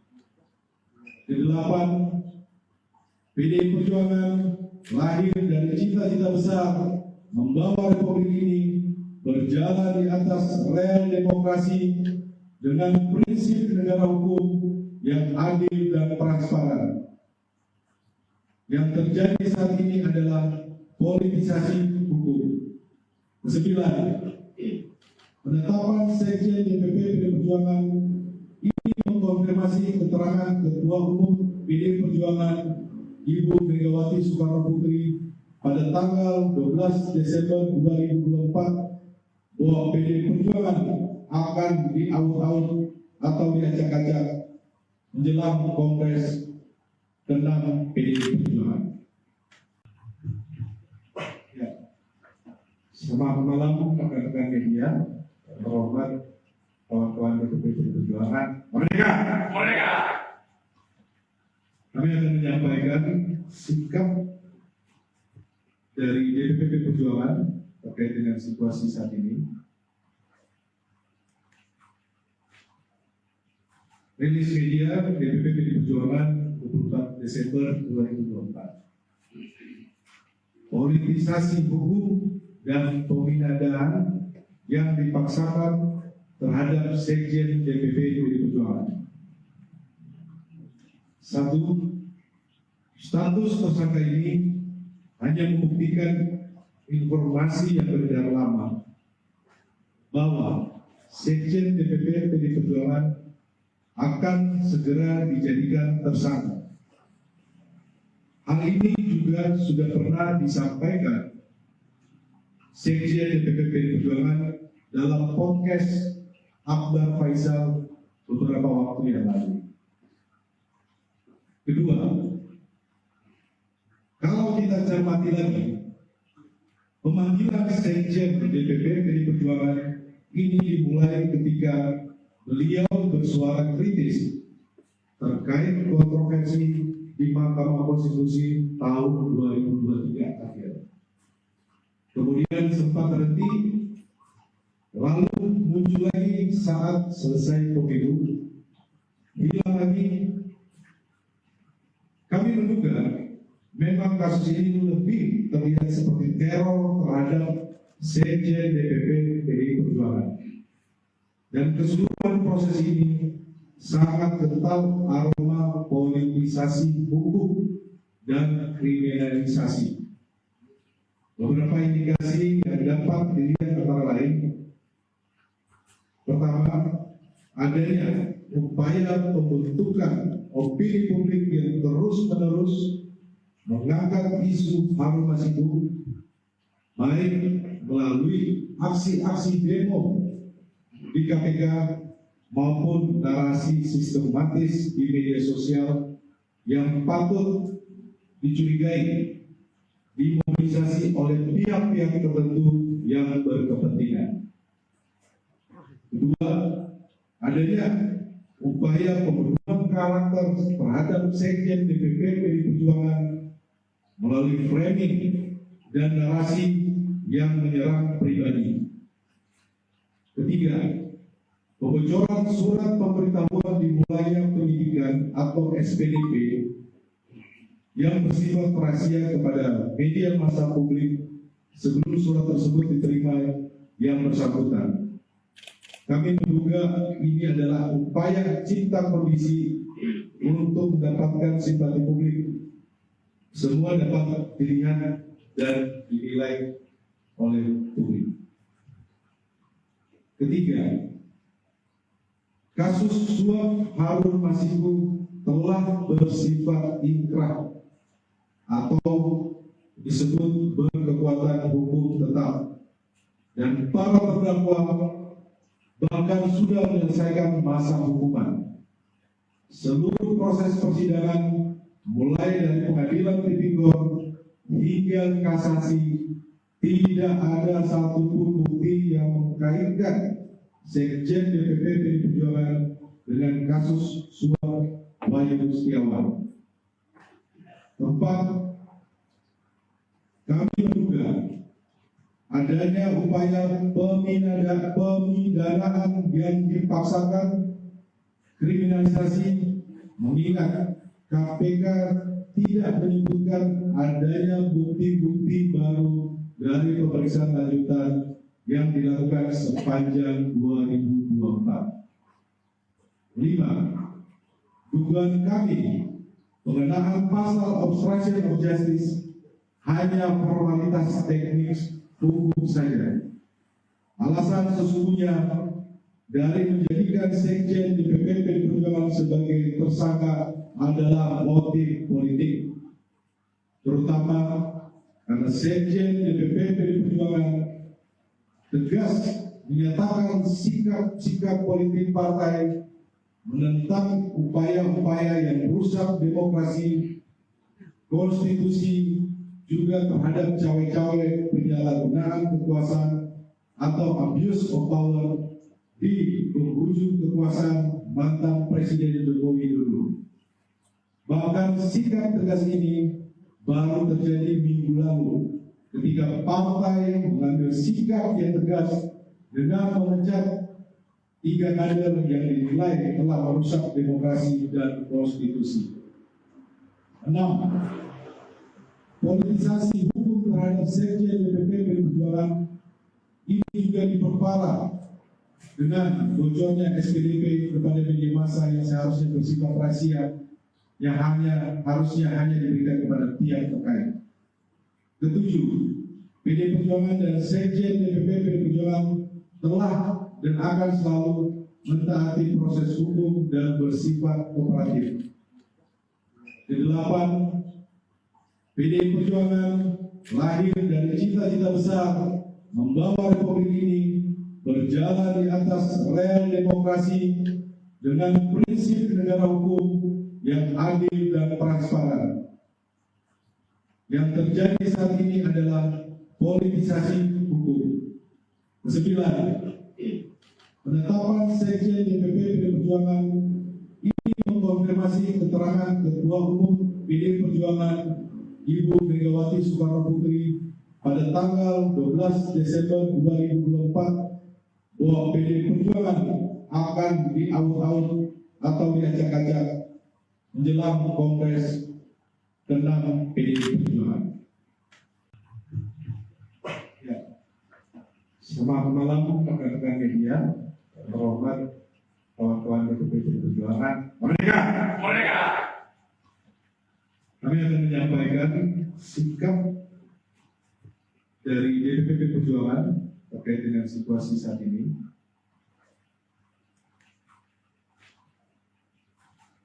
8. PDI Perjuangan lahir dari cita-cita besar membawa Republik ini berjalan di atas rel demokrasi dengan prinsip negara hukum yang adil dan transparan. Yang terjadi saat ini adalah politisasi hukum. 9. Penetapan Sekjen DPP PDI Perjuangan ini mengkonfirmasi keterangan Ketua Umum PDI Perjuangan Ibu Megawati Soekarno Putri pada tanggal 12 Desember 2024 bahwa PDI Perjuangan akan diaut-aut atau diacak-acak menjelang Kongres ke-6 PDI Perjuangan. Ya. Selamat malam rekan-rekan media. Terhormat kawan-kawan DPP PDI Perjuangan. Merdeka! Merdeka! Kami akan menyampaikan sikap dari DPP PDI Perjuangan terkait dengan situasi saat ini. Rilis media DPP PDI Perjuangan 24 Desember 2024. Politisasi hukum dan pemindahan yang dipaksakan terhadap Sekjen DPP PDI Perjuangan. 1. Status tersangka ini hanya membuktikan informasi yang beredar lama bahwa Sekjen DPP PDI Perjuangan akan segera dijadikan tersangka. Hal ini juga sudah pernah disampaikan Sekjen DPP PDI Perjuangan dalam podcast Akbar Faisal beberapa waktu yang lalu. Kedua, kalau kita cermati lagi, pemanggilan Sekjen DPP PDI Perjuangan ini dimulai ketika beliau bersuara kritis terkait kontroversi di Mahkamah Konstitusi tahun 2023 akhir. Kemudian sempat terhenti, lalu muncul lagi saat selesai pemilu, hilang lagi. Kami menduga memang kasus ini lebih terlihat seperti teror terhadap Sekjen DPP PDI Perjuangan. Dan keseluruhan proses ini sangat kental aroma politisasi hukum dan kriminalisasi. Beberapa indikasi yang dapat dilihat antara lain: pertama, adanya upaya pembentukan opini publik yang terus-menerus mengangkat isu HAM Masiku, baik melalui aksi-aksi demo di KPK maupun narasi sistematis di media sosial yang patut dicurigai dimobilisasi oleh pihak-pihak tertentu yang berkepentingan. Kedua, adanya upaya pembunuhan karakter terhadap Sekjen DPP PDI Perjuangan melalui framing dan narasi yang menyerang pribadi. Ketiga, pembocoran surat pemberitahuan dimulainya penyidikan atau SPDP yang bersifat rahasia kepada media massa publik sebelum surat tersebut diterima yang bersangkutan. Kami menduga ini adalah upaya cipta kondisi untuk mendapatkan simpati publik. Semua dapat dilihat dan dinilai oleh publik. Ketiga, kasus suap Harun Masiku telah bersifat inkrah atau disebut berkekuatan hukum tetap, dan para terdakwa bahkan sudah menyelesaikan masa hukuman. Seluruh proses persidangan mulai dari pengadilan tipikor hingga kasasi tidak ada satupun bukti yang mengkaitkan Sekjen DPP PDI Perjuangan dengan kasus suap Wayu Setiawan. Keempat, kami menduga adanya upaya pemidanaan yang dipaksakan, kriminalisasi, mengingat KPK tidak menyebutkan adanya bukti-bukti baru dari pemeriksaan lanjutan yang dilakukan sepanjang 2024. 5. Dugaan kami pengenaan pasal obstruction of justice hanya formalitas teknis hukum saja. Alasan sesungguhnya dari menjadikan Sekjen DPP PDI Perjuangan sebagai tersangka adalah motif politik, terutama karena Sekjen DPP PDI Perjuangan tegas menyatakan sikap politik partai menentang upaya-upaya yang merusak demokrasi, konstitusi, juga terhadap cawe-cawe penyalahgunaan kekuasaan atau abuse of power di penghujung kekuasaan mantan Presiden Joko Widodo. Bahkan sikap tegas ini baru terjadi minggu lalu ketika partai mengambil sikap yang tegas dengan memecat 3 kader yang dinilai telah merusak demokrasi dan konstitusi. 6. Politisasi hukum terhadap Sekjen DPP PDI Perjuangan ini juga diperparah dengan bocornya SPDP kepada media massa yang seharusnya bersifat rahasia, yang harusnya hanya diberikan kepada pihak terkait. Ketujuh, PDI Perjuangan dan Sekjen DPP PDI Perjuangan telah dan akan selalu mentaati proses hukum dan bersifat kooperatif. Kedelapan, PDI Perjuangan lahir dari cita-cita besar membawa republik ini berjalan di atas rel demokrasi dengan prinsip negara hukum yang adil dan transparan. Yang terjadi saat ini adalah politisasi hukum. Kesembilan, penetapan Sekjen DPP PDI Perjuangan ini mengkonfirmasi keterangan Ketua Umum PDI Perjuangan Ibu Megawati Soekarno Putri pada tanggal 12 Desember 2024 bahwa PDI Perjuangan akan diaut-aut atau diacak-acak menjelang Kongres ke-6 PDI Perjuangan. Ya. Selamat malam rekan-rekan media, terhormat kawan-kawan DPP PDI Perjuangan. Merdeka! Merdeka! Kami akan menyampaikan sikap dari DPP PDI Perjuangan terkait dengan situasi saat ini.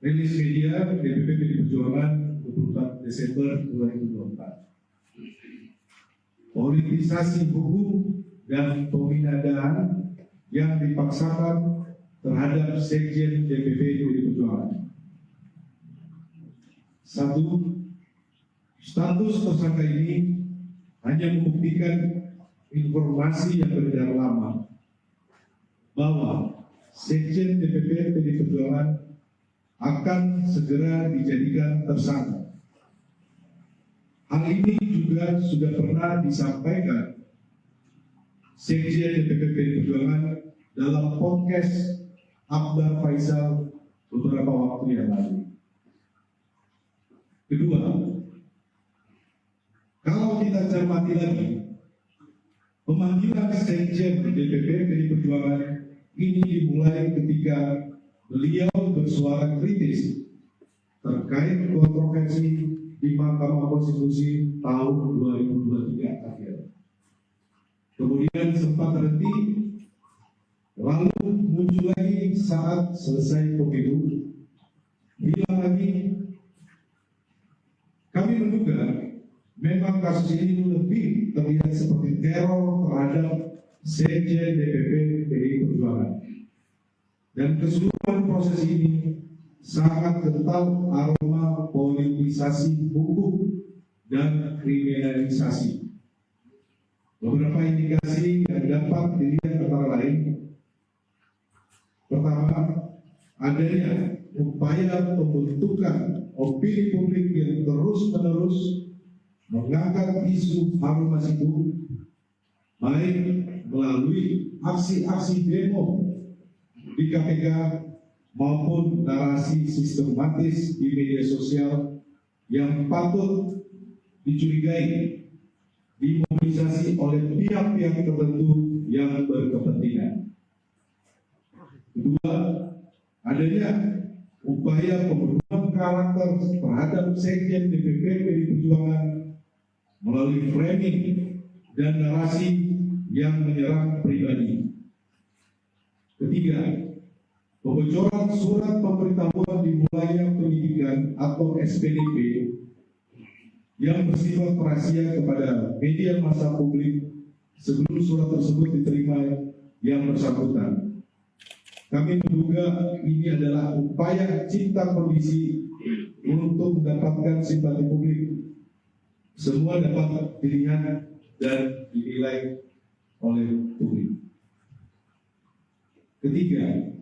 Rilis media DPP PDI Perjuangan 24 Desember 2024. Politisasi hukum dan pemindahan yang dipaksakan terhadap Sekjen DPP PDI Perjuangan. 1. Status tersangka ini hanya membuktikan informasi yang beredar lama bahwa Sekjen DPP PDI Perjuangan akan segera dijadikan tersangka. Hal ini juga sudah pernah disampaikan Sekjen DPP PDI Perjuangan dalam podcast Akbar Faisal beberapa waktu yang lalu. Kedua, kalau kita cermati lagi, pemanggilan Sekjen DPP PDI Perjuangan ini dimulai ketika beliau bersuara kritis terkait kontroversi di Mahkamah Konstitusi tahun 2023 akhir. Kemudian sempat terhenti, lalu muncul lagi saat selesai pemilu, hilang lagi. Kami menduga memang kasus ini lebih terlihat seperti teror terhadap Sekjen DPP PDI Perjuangan. Dan keseluruhan proses ini sangat kental aroma politisasi hukum dan kriminalisasi. Beberapa indikasi yang dapat dilihat antara lain: pertama, adanya upaya pembentukan opini publik yang terus-menerus mengangkat isu Harun Masiku, baik melalui aksi-aksi demo di KPK maupun narasi sistematis di media sosial yang patut dicurigai dimobilisasi oleh pihak-pihak tertentu yang berkepentingan. Kedua, adanya upaya pembunuhan karakter terhadap Sekjen DPP PDI Perjuangan melalui framing dan narasi yang menyerang pribadi. Ketiga, pembocoran surat pemberitahuan dimulainya penyidikan atau SPDP yang bersifat rahasia kepada media massa publik sebelum surat tersebut diterima yang bersangkutan. Kami menduga ini adalah upaya cipta kondisi untuk mendapatkan simpati publik. Semua dapat dilihat dan dinilai oleh publik. Ketiga,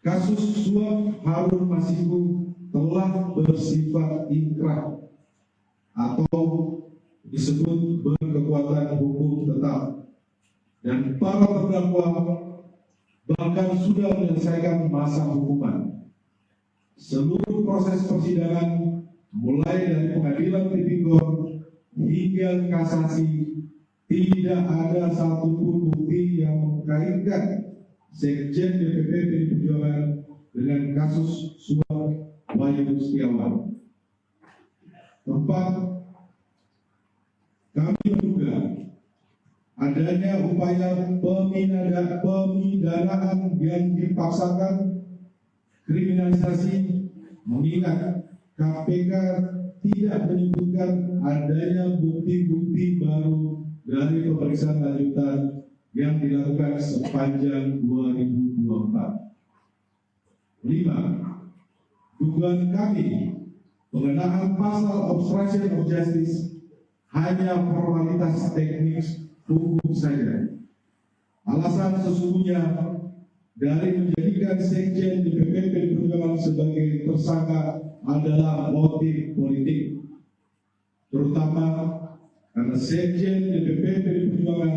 kasus suap Harun Masiku telah bersifat inkrah atau disebut berkekuatan hukum tetap, dan para terdakwa bahkan sudah menyelesaikan masa hukuman. Seluruh proses persidangan mulai dari pengadilan tipikor hingga kasasi tidak ada satupun bukti yang mengkaitkan Sekjen DPP PDI Perjuangan dengan kasus suap Wahyu Setiawan. Keempat, kami menduga adanya upaya pemidanaan yang dipaksakan, kriminalisasi, mengingat KPK tidak menyebutkan adanya bukti-bukti baru dari pemeriksaan lanjutan yang dilakukan sepanjang 2024. 5. Dugaan kami pengenaan pasal obstruction of justice hanya formalitas teknis hukum saja. Alasan sesungguhnya dari menjadikan Sekjen DPP PDI Perjuangan sebagai tersangka adalah motif politik, terutama karena Sekjen DPP PDI Perjuangan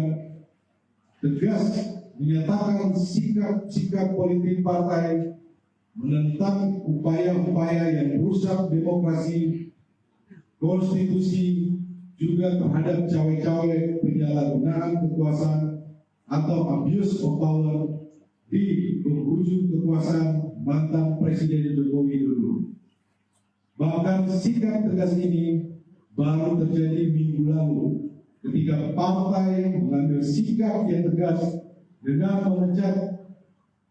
tegas menyatakan sikap politik partai menentang upaya-upaya yang merusak demokrasi, konstitusi, juga terhadap cawe-cawe penyalahgunaan kekuasaan atau abuse of power di penghujung kekuasaan mantan Presiden Joko Widodo. Bahkan sikap tegas ini baru terjadi minggu lalu ketika partai mengambil sikap yang tegas dengan memecat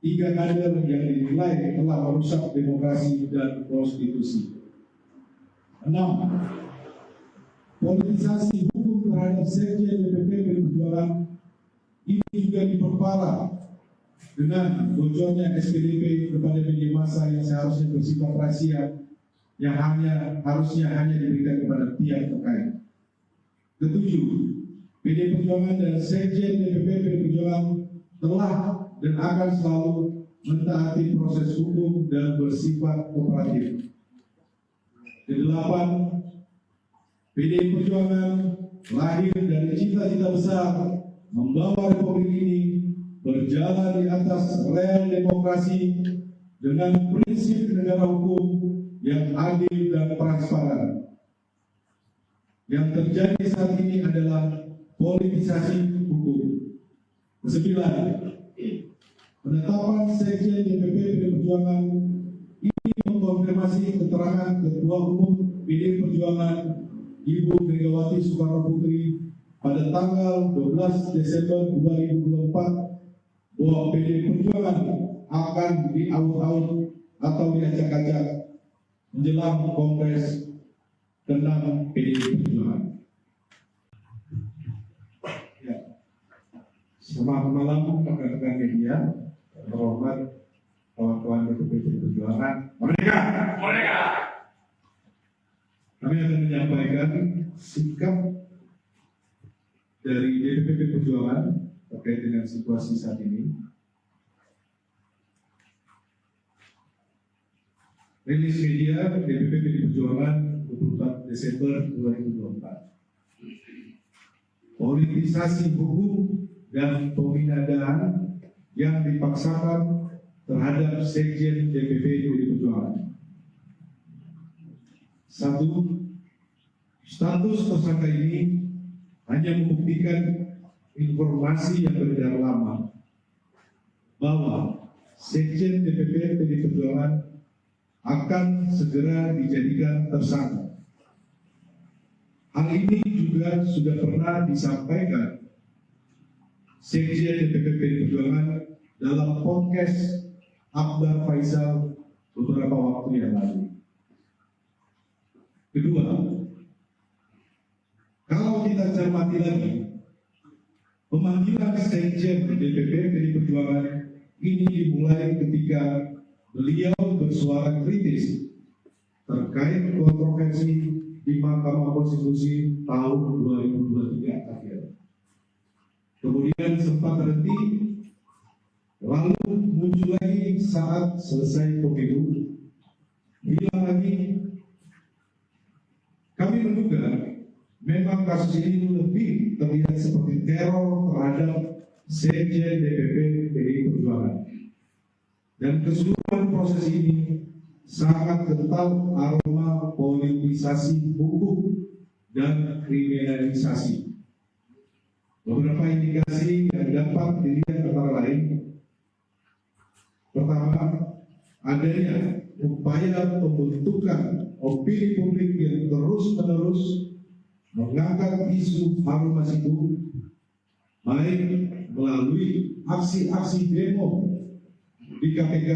3 kader yang dinilai telah merusak demokrasi dan konstitusi. 6. Politisasi hukum terhadap Sekjen DPP PDI Perjuangan ini juga diperparah dengan bocornya SPDP kepada media massa yang seharusnya bersifat rahasia, yang harusnya hanya diberikan kepada pihak terkait. 7. PD Perjuangan dan Sekjen DPP PD Perjuangan telah dan akan selalu mentaati proses hukum dan bersifat kooperatif. Kedelapan, PD Perjuangan lahir dari cita-cita besar membawa Republik ini berjalan di atas rel demokrasi dengan prinsip negara hukum yang adil dan transparan. Yang terjadi saat ini adalah politisasi hukum. Kesembilan, penetapan Sekjen DPP PD Perjuangan ini mengkonfirmasi keterangan Ketua Umum PD Perjuangan Ibu Megawati Soekarno Putri pada tanggal 12 Desember 2024 bahwa PD Perjuangan akan diaut-aut atau diacak-acak menjelang Kongres ke-6 PD Perjuangan. Ya. Selamat malam rekan-rekan media, terhormat kawan-kawan DPP PD Perjuangan. Merdeka! Merdeka! Kami akan menyampaikan sikap dari DPP PD Perjuangan terkait dengan situasi saat ini. Rilis media DPP PD Perjuangan 24 Desember 2024. Politisasi hukum dan pemindahan yang dipaksakan terhadap Sekjen DPP PD Perjuangan. 1. Status tersangka ini hanya membuktikan informasi yang beredar lama bahwa Sekjen DPP PD Perjuangan akan segera dijadikan tersangka. Hal ini juga sudah pernah disampaikan Sekjen DPP PD Perjuangan dalam podcast Akbar Faisal beberapa waktu yang lalu. Kedua, kalau kita cermati lagi, pemanggilan Sekjen DPP PD Perjuangan ini dimulai ketika beliau bersuara kritis terkait kontroversi di Mahkamah Konstitusi tahun 2023 akhir. Kemudian sempat terhenti, lalu muncul lagi saat selesai pemilu, hilang lagi. Kami menduga memang kasus ini lebih terlihat seperti teror terhadap Sekjen DPP PD Perjuangan. Dan keseluruhan proses ini sangat kental aroma politisasi hukum dan kriminalisasi. Beberapa indikasi yang dapat dilihat antara lain: pertama, adanya upaya pembentukan opini publik yang terus-menerus mengangkat isu Harun Masiku, baik melalui aksi-aksi demo di KPK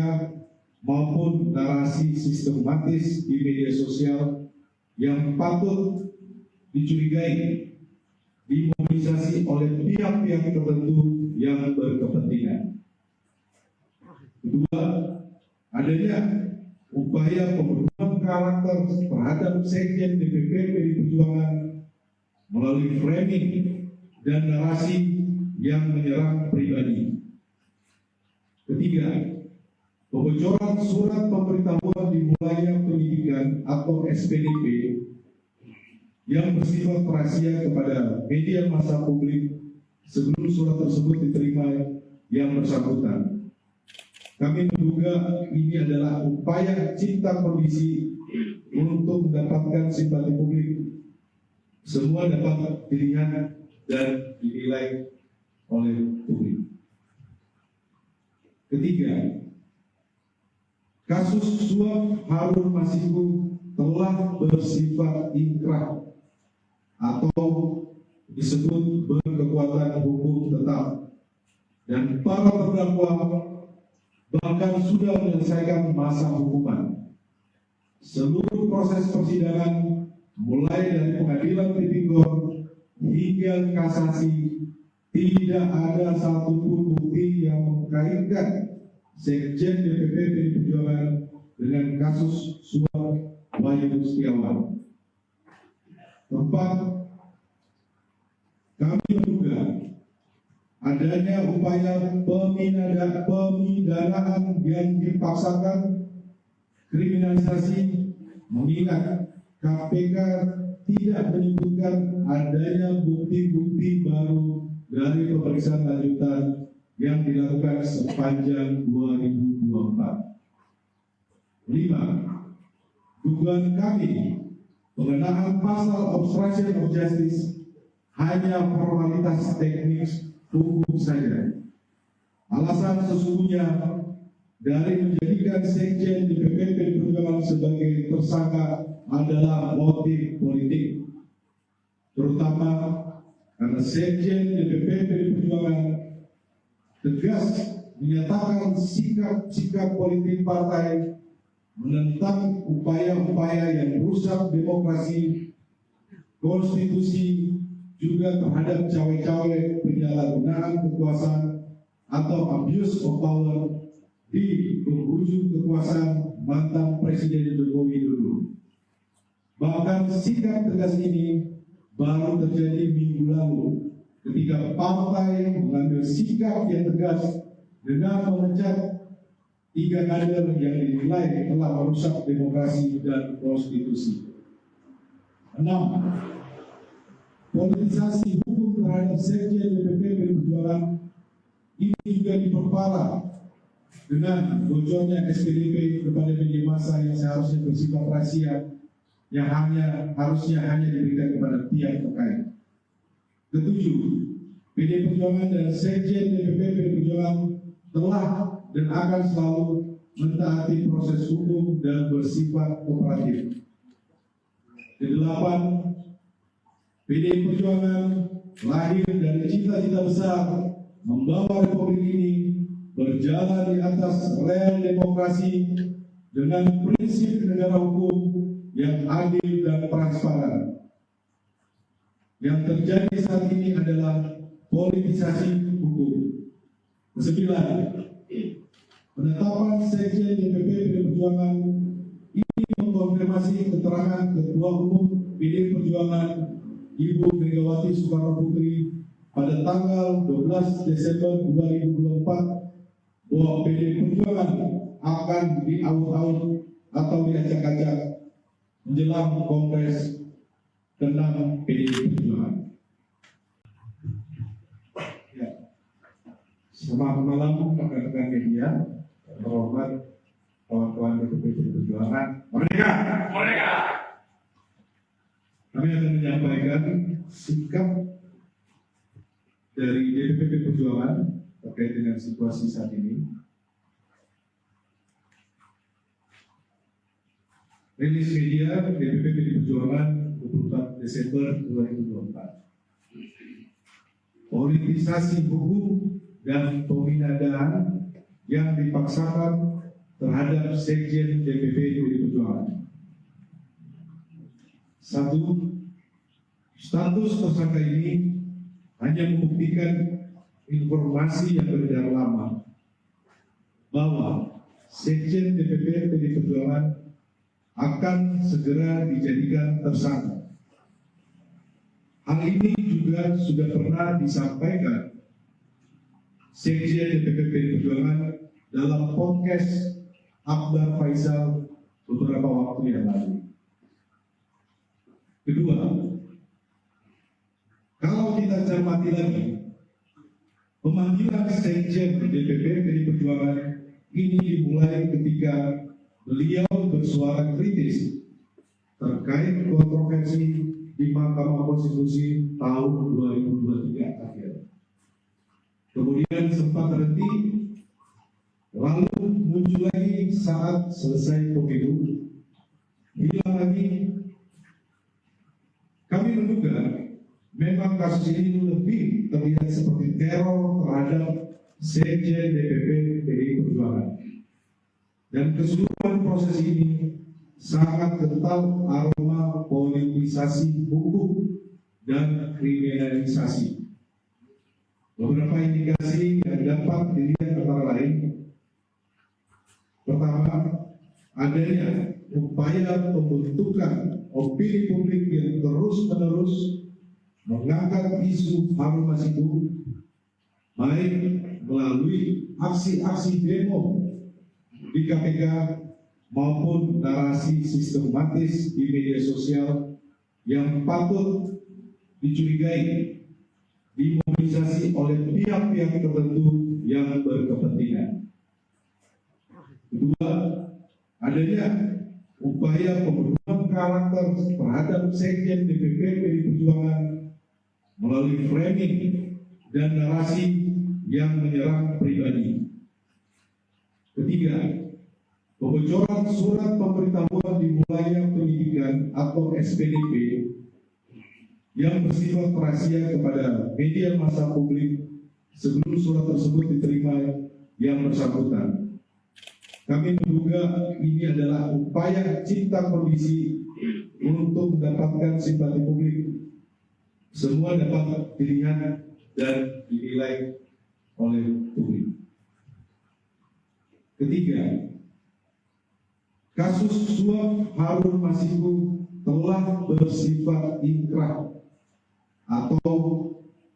maupun narasi sistematis di media sosial yang patut dicurigai dimobilisasi oleh pihak-pihak tertentu yang berkepentingan. Kedua, adanya upaya pembunuhan karakter terhadap Sekjen DPP PD Perjuangan melalui framing dan narasi yang menyerang pribadi. Ketiga, pembocoran surat pemberitahuan dimulainya penyidikan atau SPDP yang bersifat rahasia kepada media massa publik sebelum surat tersebut diterima yang bersangkutan. Kami menduga ini adalah upaya cipta kondisi untuk mendapatkan simpati publik. Semua dapat dilihat dan dinilai oleh publik. Ketiga, kasus suap Harun Masiku telah bersifat inkrah atau disebut berkekuatan hukum tetap, dan para terdakwa bahkan sudah menyelesaikan masa hukuman. Seluruh proses persidangan mulai dari pengadilan tipikor hingga kasasi tidak ada satupun bukti yang mengkaitkan Sekjen DPP PD Perjuangan dengan kasus suap Wayu Setiawan. Keempat, kami menduga adanya upaya pemidanaan yang dipaksakan, kriminalisasi, mengingat KPK tidak menyebutkan adanya bukti-bukti baru dari pemeriksaan lanjutan yang dilakukan sepanjang 2024. 5. Dugaan kami pengenaan pasal obstruction of justice hanya formalitas teknis hukum saja. Alasan sesungguhnya dari menjadikan Sekjen DPP PDI Perjuangan sebagai tersangka adalah motif politik, terutama karena Sekjen DPP PDI Perjuangan tegas menyatakan sikap politik partai menentang upaya-upaya yang merusak demokrasi, konstitusi, juga terhadap cawe-cawe penyalahgunaan kekuasaan atau abuse of power di penghujung kekuasaan mantan Presiden Joko Widodo. Bahkan sikap tegas ini baru terjadi minggu lalu ketika partai mengambil sikap yang tegas dengan memecat 3 kader yang dinilai telah merusak demokrasi dan konstitusi. 6. Politisasi hukum terhadap Sekjen DPP PDI Perjuangan ini juga diperparah dengan bocornya SPDP kepada media massa yang seharusnya bersifat rahasia, yang harusnya hanya diberikan kepada pihak terkait. 7. PDI Perjuangan dan Sekjen DPP PDI Perjuangan telah dan akan selalu mentaati proses hukum dan bersifat kooperatif. 8. PDI Perjuangan lahir dari cita-cita besar membawa republik ini berjalan di atas rel demokrasi dengan prinsip negara hukum yang adil dan transparan. Yang terjadi saat ini adalah politisasi hukum. 9. Penetapan Sekjen DPP PDI Perjuangan ini mengkonfirmasi keterangan Ketua Umum PDI Perjuangan Ibu Megawati Soekarno Putri pada tanggal 12 Desember 2024 bahwa PDI Perjuangan akan diaut-aut atau diacak-acak menjelang Kongres ke-6 PDI Perjuangan. Ya. Selamat malam rekan-rekan media, terhormat kawan-kawan DPP PDI Perjuangan. Merdeka! Merdeka! Kami akan menyampaikan sikap dari DPP PDI Perjuangan terkait dengan situasi saat ini. Rilis media DPP PDI Perjuangan 24 Desember 2024. Politisasi hukum dan pemindahan yang dipaksakan terhadap Sekjen DPP PDI Perjuangan. 1. Status tersangka ini hanya membuktikan informasi yang beredar lama bahwa Sekjen DPP PDI Perjuangan akan segera dijadikan tersangka. Hal ini juga sudah pernah disampaikan Sekjen DPP PDI Perjuangan dalam podcast Akbar Faisal beberapa waktu yang lalu. Kedua, kalau kita cermati lagi, pemanggilan Sekjen DPP PDI Perjuangan ini dimulai ketika beliau bersuara kritis terkait kontroversi di Mahkamah Konstitusi tahun 2023 akhir. Kemudian sempat terhenti, lalu muncul lagi saat selesai pemilu, hilang lagi. Kami menduga memang kasus ini lebih terlihat seperti teror terhadap Sekjen DPP PDI Perjuangan. Dan keseluruhan proses ini sangat kental aroma politisasi hukum dan kriminalisasi. Beberapa indikasi yang dapat dilihat antara lain: pertama, adanya upaya pembentukan opini publik yang terus-menerus mengangkat isu Harun Masiku baik melalui aksi-aksi demo di KPK maupun narasi sistematis di media sosial yang patut dicurigai dimobilisasi oleh pihak-pihak tertentu yang berkepentingan. Kedua, adanya upaya pembunuhan karakter terhadap Sekjen DPP PDI Perjuangan melalui framing dan narasi yang menyerang pribadi. Ketiga, pembocoran surat pemberitahuan dimulainya penyidikan atau SPDP yang bersifat rahasia kepada media massa publik sebelum surat tersebut diterima yang bersangkutan. Kami menduga ini adalah upaya cipta kondisi untuk mendapatkan simpati publik. Semua dapat dilihat dan dinilai oleh publik. Ketiga, kasus suap Harun Masiku telah bersifat inkrah atau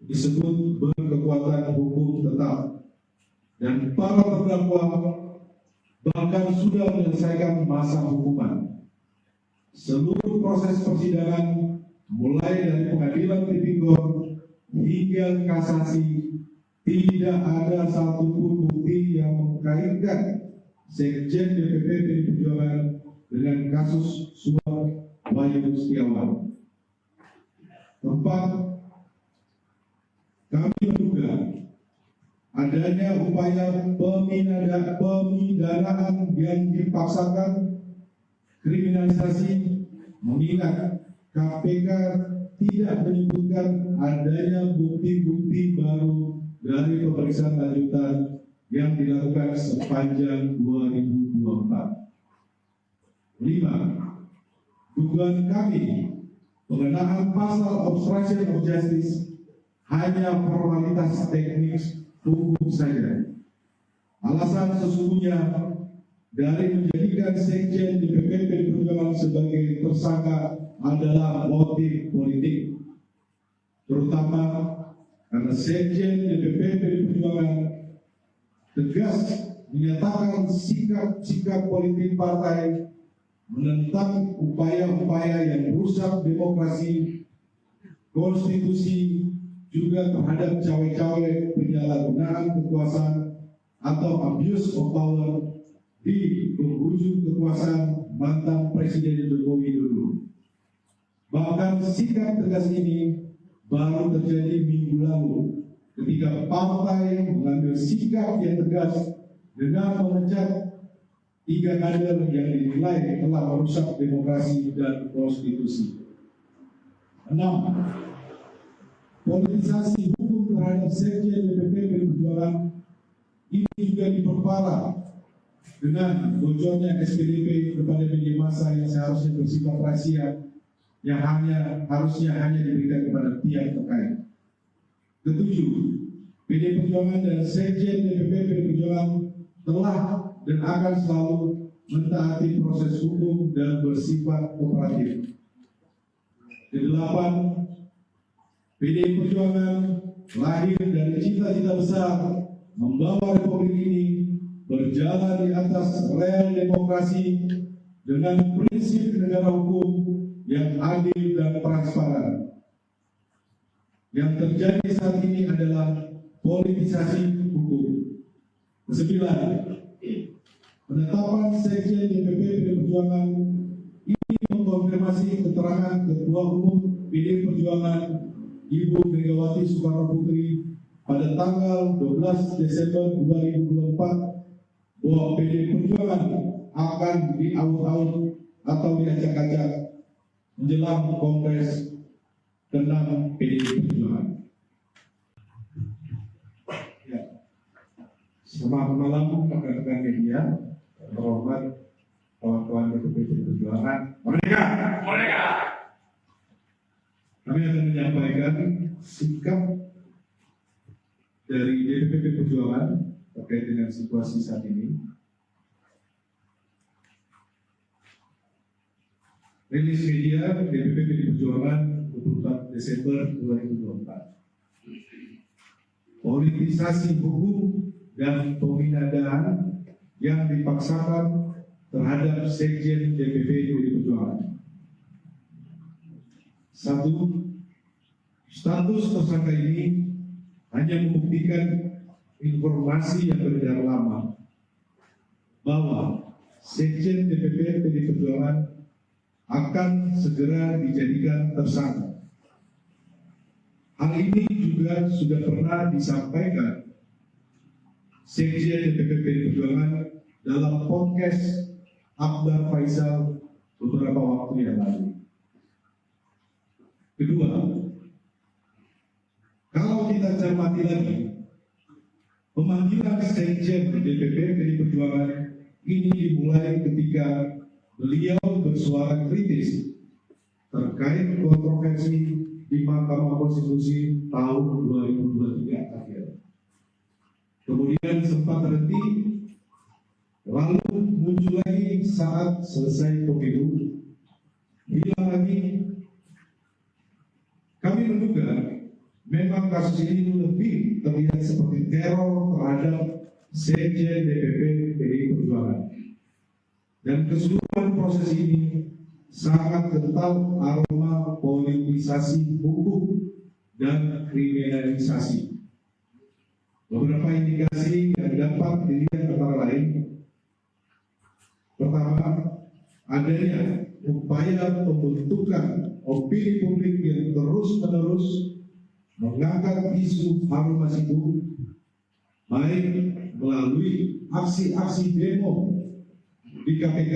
disebut berkekuatan hukum tetap, dan para terdakwa bahkan sudah menyelesaikan masa hukuman. Seluruh proses persidangan mulai dari pengadilan tipikor hingga kasasi tidak ada satupun bukti yang mengkaitkan Sekjen DPP PDI Perjuangan dengan kasus suap Wayu Setiawan. Keempat, kami menduga adanya upaya pemindanaan yang dipaksakan, kriminalisasi, mengingat KPK tidak menyebutkan adanya bukti-bukti baru dari pemeriksaan lanjutan yang dilakukan sepanjang 2024. 5. Dugaan kami pengenaan pasal obstruction of justice hanya formalitas teknis hukum saja. Alasan sesungguhnya dari menjadikan Sekjen DPP PDI Perjuangan sebagai tersangka adalah motif politik, terutama karena Sekjen DPP PDI Perjuangan tegas menyatakan sikap politik partai menentang upaya-upaya yang merusak demokrasi, konstitusi, juga terhadap cawe-cawe penyalahgunaan kekuasaan atau abuse of power di penghujung kekuasaan mantan Presiden Joko Widodo. Bahkan sikap tegas ini baru terjadi minggu lalu ketika partai mengambil sikap yang tegas dengan memecat 3 kader yang dinilai telah merusak demokrasi dan konstitusi. 6. Politisasi hukum terhadap Sekjen DPP PDI Perjuangan ini juga diperparah dengan bocornya SPDP kepada media massa yang seharusnya bersifat rahasia, yang harusnya hanya diberikan kepada pihak terkait. Ketujuh, PDI Perjuangan dan Sekjen DPP PDI Perjuangan telah dan akan selalu mentaati proses hukum dan bersifat kooperatif. Kedelapan, PDI Perjuangan lahir dari cita-cita besar membawa republik ini berjalan di atas rel demokrasi dengan prinsip negara hukum yang adil dan transparan. Yang terjadi saat ini adalah politisasi hukum. Kesembilan, penetapan Sekjen DPP PDI Perjuangan ini mengkonfirmasi keterangan Ketua Umum PDI Perjuangan Ibu Megawati Soekarno Putri pada tanggal 12 Desember 2024 bahwa PDI Perjuangan akan diaut-aut atau diacak-acak menjelang Kongres ke-6 PDI Perjuangan. Selamat malam rekan-rekan media, terhormat kawan-kawan DPP PDI Perjuangan. Merdeka! Merdeka! Kami akan menyampaikan sikap dari DPP PDI Perjuangan terkait dengan situasi saat ini. Rilis media DPP PDI Perjuangan 24 Desember 2024. Politisasi hukum dan pemindahan yang dipaksakan terhadap Sekjen DPP PDI Perjuangan. 1. Status tersangka ini hanya membuktikan informasi yang beredar lama bahwa Sekjen DPP PDI Perjuangan akan segera dijadikan tersangka. Hal ini juga sudah pernah disampaikan Sekjen DPP PDI Perjuangan dalam podcast Akbar Faisal beberapa waktu yang lalu. Kedua, kalau kita cermati lagi, pemanggilan Sekjen DPP PDI Perjuangan ini dimulai ketika beliau bersuara kritis terkait kontroversi di Mahkamah Konstitusi tahun 2023 akhir. Kemudian sempat terhenti, lalu muncul lagi saat selesai pemilu, hilang lagi. Kami menduga memang kasus ini lebih terlihat seperti teror terhadap Sekjen DPP PDI Perjuangan. Dan keseluruhan proses ini sangat kental aroma politisasi hukum dan kriminalisasi. Beberapa indikasi yang dapat dilihat antara lain: pertama, adanya upaya pembentukan opini publik yang terus-menerus mengangkat isu Harun Masiku, baik melalui aksi-aksi demo di KPK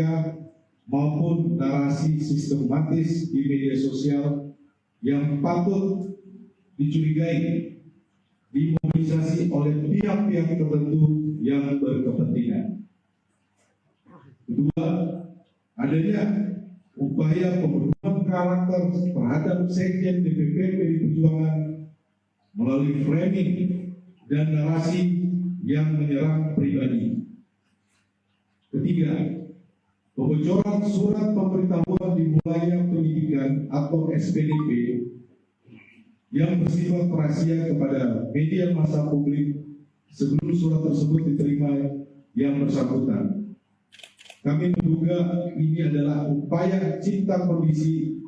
maupun narasi sistematis di media sosial yang patut dicurigai dimobilisasi oleh pihak-pihak tertentu yang berkepentingan. Kedua, adanya upaya pembunuhan karakter terhadap Sekjen DPP PDI Perjuangan melalui framing dan narasi yang menyerang pribadi. Ketiga, pembocoran surat pemberitahuan dimulainya penyidikan atau SPDP yang bersifat rahasia kepada media massa publik sebelum surat tersebut diterima yang bersangkutan. Kami menduga ini adalah upaya cipta kondisi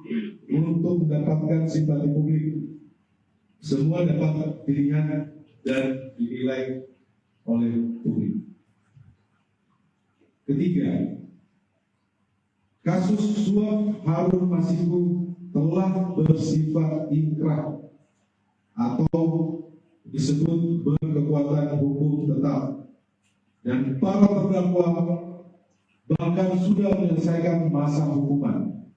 untuk mendapatkan simpati publik. Semua dapat dilihat dan dinilai oleh publik. Ketiga, kasus suap Harun Masiku telah bersifat inkrah atau disebut berkekuatan hukum tetap, dan para terdakwa bahkan sudah menyelesaikan masa hukuman.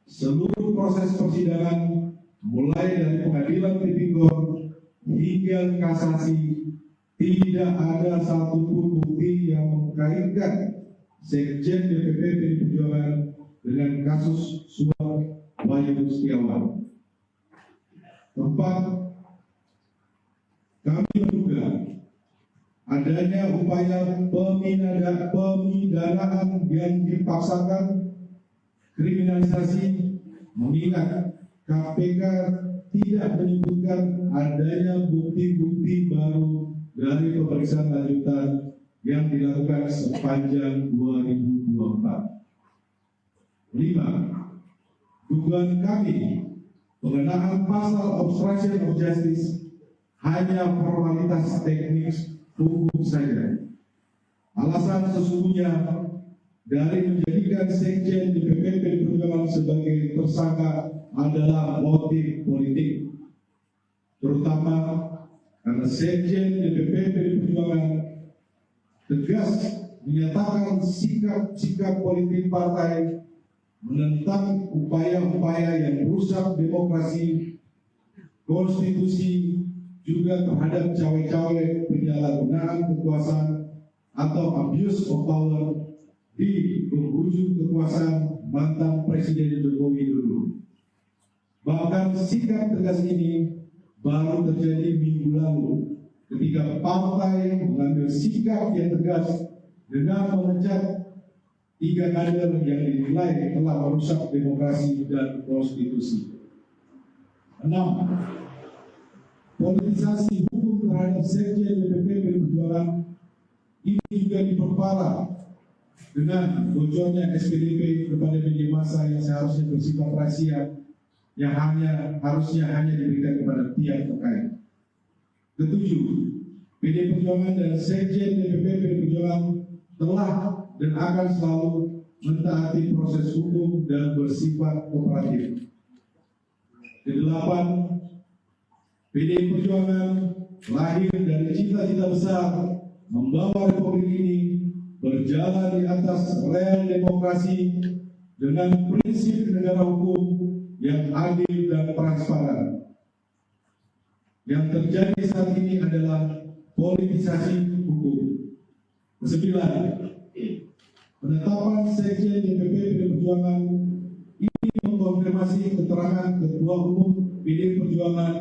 Seluruh proses persidangan mulai dari pengadilan tipikor hingga kasasi tidak ada satupun bukti yang mengkaitkan Sekjen DPP PDI Perjuangan dengan kasus suap Wayu Setiawan. Keempat, kami menduga adanya upaya pemindanaan yang dipaksakan, kriminalisasi, mengingat KPK tidak menyebutkan adanya bukti-bukti baru dari pemeriksaan lanjutan yang dilakukan sepanjang 2024. 5. Dugaan kami pengenaan pasal obstruction of justice hanya formalitas teknis hukum saja. Alasan sesungguhnya dari menjadikan Sekjen DPP PDI Perjuangan sebagai tersangka adalah motif politik, terutama karena Sekjen DPP PDI Perjuangan tegas menyatakan sikap politik partai menentang upaya-upaya yang merusak demokrasi, konstitusi, juga terhadap cawe-cawe penyalahgunaan kekuasaan atau abuse of power di penghujung kekuasaan mantan Presiden Jokowi dulu. Bahkan sikap tegas ini baru terjadi minggu lalu ketika partai mengambil sikap yang tegas dengan memecat 3 kader yang dinilai telah merusak demokrasi dan konstitusi. 6. Politisasi hukum terhadap Sekjen DPP PDI Perjuangan ini juga diperparah dengan bocornya SPDP kepada media massa yang seharusnya bersifat rahasia, yang harusnya hanya diberikan kepada pihak terkait. Ketujuh, PDI Perjuangan dan Sekjen DPP PDI Perjuangan telah dan akan selalu mentaati proses hukum dan bersifat kooperatif. Kedelapan, PDI Perjuangan lahir dari cita-cita besar membawa Republik ini berjalan di atas rel demokrasi dengan prinsip negara hukum yang adil dan transparan. Yang terjadi saat ini adalah politisasi hukum. Kesembilan, penetapan Sekjen DPP PDI Perjuangan ini mengkonfirmasi keterangan Ketua Umum PDI Perjuangan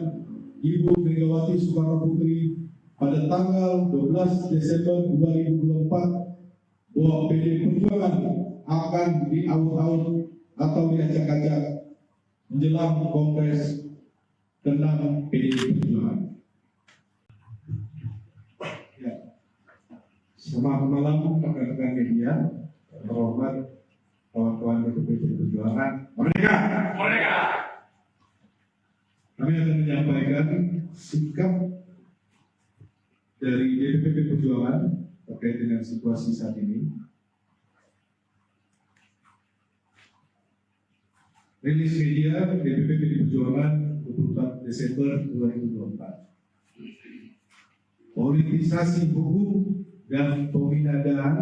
Ibu Megawati Soekarno Putri pada tanggal 12 Desember 2024 bahwa PDI Perjuangan akan diaut-aut atau diacak-acak menjelang Kongres ke-6 PDI Perjuangan. Ya. Selamat malam rekan-rekan media, terhormat kawan-kawan DPP Perjuangan. Merdeka! Merdeka! Kami akan menyampaikan sikap dari DPP Perjuangan terkait dengan situasi saat ini. Rilis media DPP PDI Perjuangan 24 Desember 2024. Politisasi hukum dan pemindahan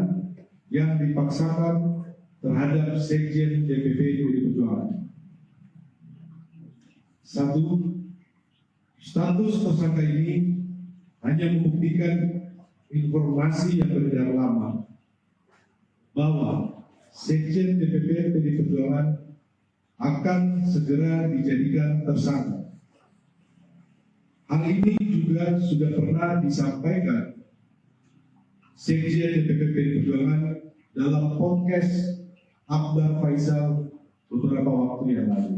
yang dipaksakan terhadap Sekjen DPP PDI Perjuangan. 1. Status tersangka ini hanya membuktikan informasi yang beredar lama bahwa Sekjen DPP PDI Perjuangan akan segera dijadikan tersangka. Hal ini juga sudah pernah disampaikan Sekjen DPP PDI Perjuangan dalam podcast Akbar Faisal beberapa waktu yang lalu.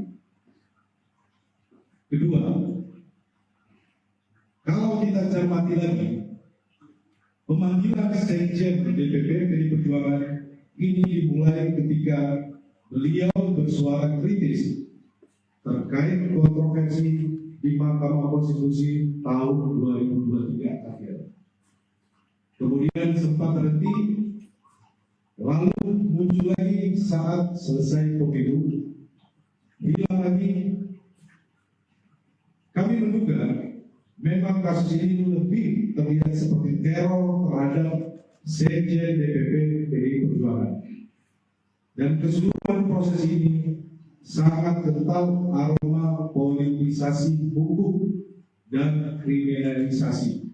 Kedua, kalau kita cermati lagi, pemanggilan Sekjen DPP PDI Perjuangan ini dimulai ketika beliau bersuara kritis terkait kontroversi di Mahkamah Konstitusi tahun 2023 akhir. Kemudian sempat terhenti, lalu muncul lagi saat selesai pemilu, hilang lagi. Kami menduga memang kasus ini lebih terlihat seperti teror terhadap Sekjen DPP PDI Perjuangan. Dan keseluruhan proses ini sangat kental aroma politisasi hukum dan kriminalisasi.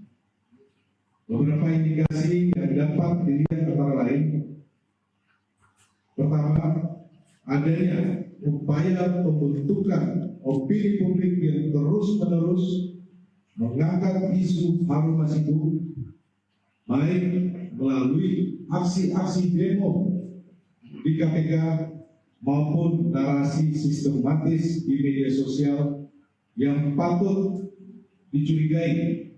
Beberapa indikasi yang dapat dilihat antara lain: pertama, adanya upaya pembentukan opini publik yang terus-menerus mengangkat isu Harun Masiku, baik melalui aksi-aksi demo di KPK maupun narasi sistematis di media sosial yang patut dicurigai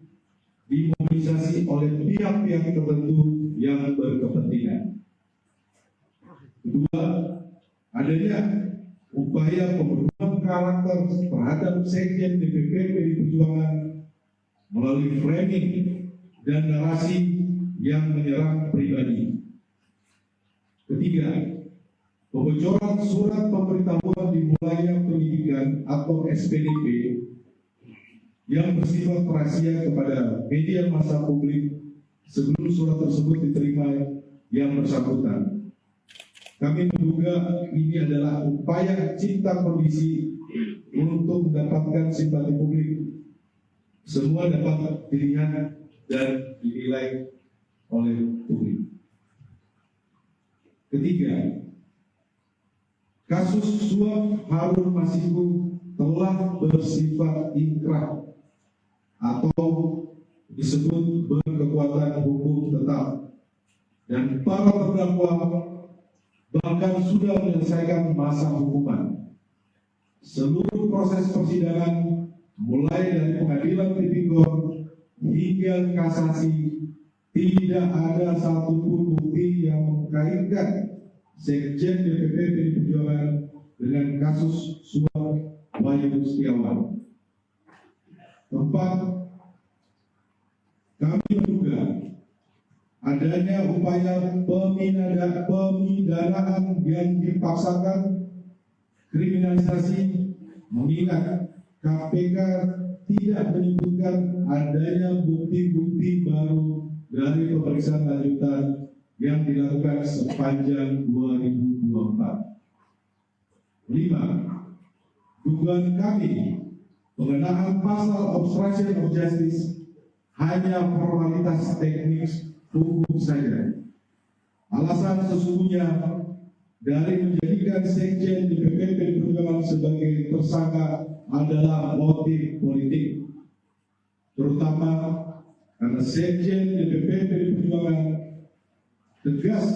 dimobilisasi oleh pihak-pihak tertentu yang berkepentingan. Kedua, adanya upaya pembunuhan karakter terhadap Sekjen DPP PDI Perjuangan melalui framing dan narasi yang menyerang pribadi. Ketiga, pembocoran surat pemberitahuan dimulainya penyidikan atau SPDP yang bersifat rahasia kepada media massa publik sebelum surat tersebut diterima yang bersangkutan. Kami menduga ini adalah upaya cipta kondisi untuk mendapatkan simpati publik. Semua dapat dilihat dan dinilai oleh publik. Ketiga, kasus suap Harun Masiku telah bersifat inkrah atau disebut berkekuatan hukum tetap, dan para terdakwa bahkan sudah menyelesaikan masa hukuman. Seluruh proses persidangan mulai dari pengadilan tipikor hingga kasasi, tidak ada satupun bukti yang mengkaitkan Sekjen DPP PDI Perjuangan dengan kasus suap Wahyu Setiawan. Keempat, kami menduga adanya upaya pemidanaan yang dipaksakan, kriminalisasi, mengingat KPK tidak menyebutkan adanya bukti-bukti baru dari pemeriksaan lanjutan yang dilakukan sepanjang 2024. 5. Dugaan kami pengenaan pasal obstruction of justice hanya formalitas teknis hukum saja. Alasan sesungguhnya dari menjadikan Sekjen DPP PDI Perjuangan sebagai tersangka adalah motif politik, terutama karena Sekjen DPP PDI Perjuangan tegas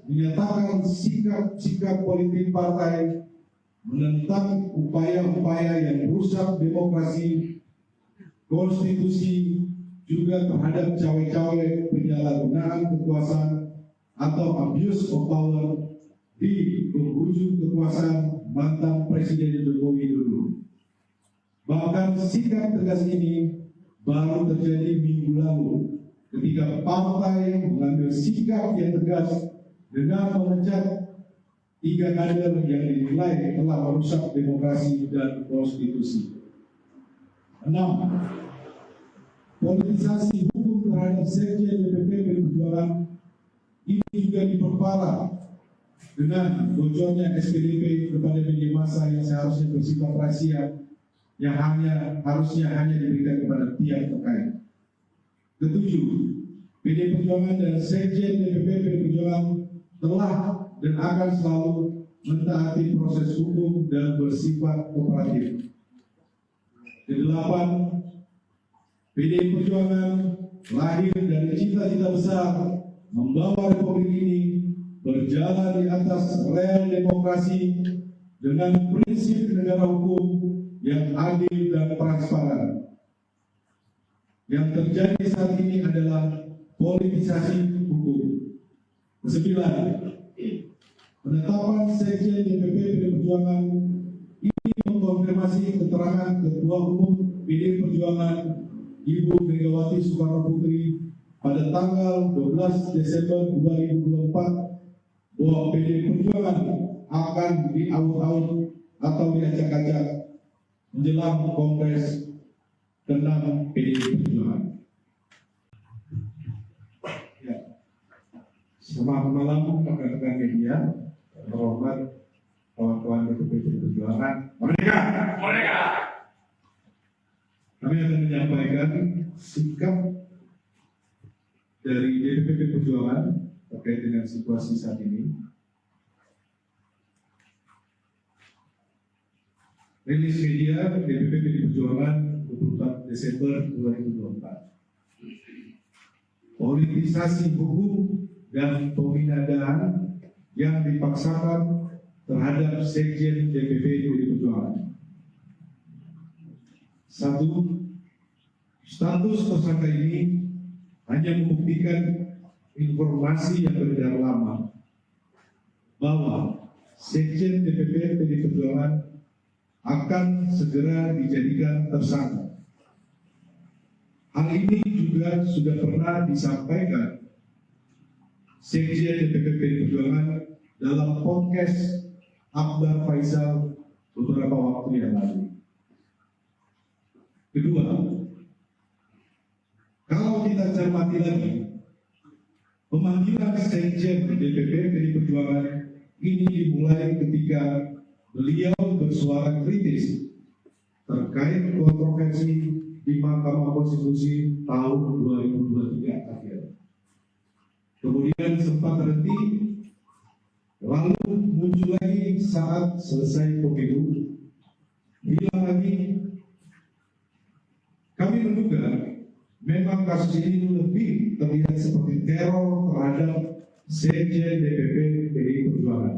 menyatakan sikap politik partai menentang upaya-upaya yang merusak demokrasi, konstitusi, juga terhadap cawe-cawe penyalahgunaan kekuasaan atau abuse of power di penghujung kekuasaan mantan Presiden Joko Widodo. Bahkan sikap tegas ini baru terjadi minggu lalu ketika partai mengambil sikap yang tegas dengan memecat 3 kader yang dinilai telah merusak demokrasi dan konstitusi. 6. Politisasi hukum terhadap Sekjen DPP PDI Perjuangan ini juga diperparah dengan bocornya SPDP kepada media massa yang seharusnya bersifat rahasia, yang harusnya hanya diberikan kepada pihak terkait. 7. PDI Perjuangan dan Sekjen DPP PDI Perjuangan telah dan akan selalu mentaati proses hukum dan bersifat kooperatif. 8. PDI Perjuangan lahir dari cita-cita besar membawa republik ini berjalan di atas rel demokrasi dengan prinsip negara hukum yang adil dan transparan. Yang terjadi saat ini adalah politisasi hukum. 9. Penetapan Sekjen DPP PDI Perjuangan ini mengkonfirmasi keterangan Ketua Umum PDI Perjuangan Ibu Megawati Soekarno Putri pada tanggal 12 Desember 2024 bahwa PDI Perjuangan akan diaut-aut atau diacak-acak menjelang Kongres ke-6 PDI Perjuangan. Ya. Selamat malam rekan-rekan media, terhormat kawan-kawan DPP PDI Perjuangan. Merdeka! Merdeka! Kami akan menyampaikan sikap dari DPP PDI Perjuangan terkait dengan situasi saat ini. Rilis media DPP PDI Perjuangan 24 Desember 2024. Politisasi hukum dan pemindahan yang dipaksakan terhadap Sekjen DPP PDI Perjuangan. 1. Status tersangka ini hanya membuktikan informasi yang beredar lama bahwa Sekjen DPP PDI Perjuangan akan segera dijadikan tersangka. Hal ini juga sudah pernah disampaikan Sekjen DPP PDI Perjuangan dalam podcast Akbar Faisal beberapa waktu yang lalu. Kedua, kalau kita cermati lagi, pemanggilan Sekjen DPP PDI Perjuangan ini dimulai ketika beliau bersuara kritis terkait kontroversi di Mahkamah Konstitusi tahun 2023 akhir. Kemudian sempat terhenti, lalu muncul lagi saat selesai pemilu, hilang lagi. Kami menduga memang kasus ini lebih terlihat seperti teror terhadap Sekjen DPP PDI Perjuangan.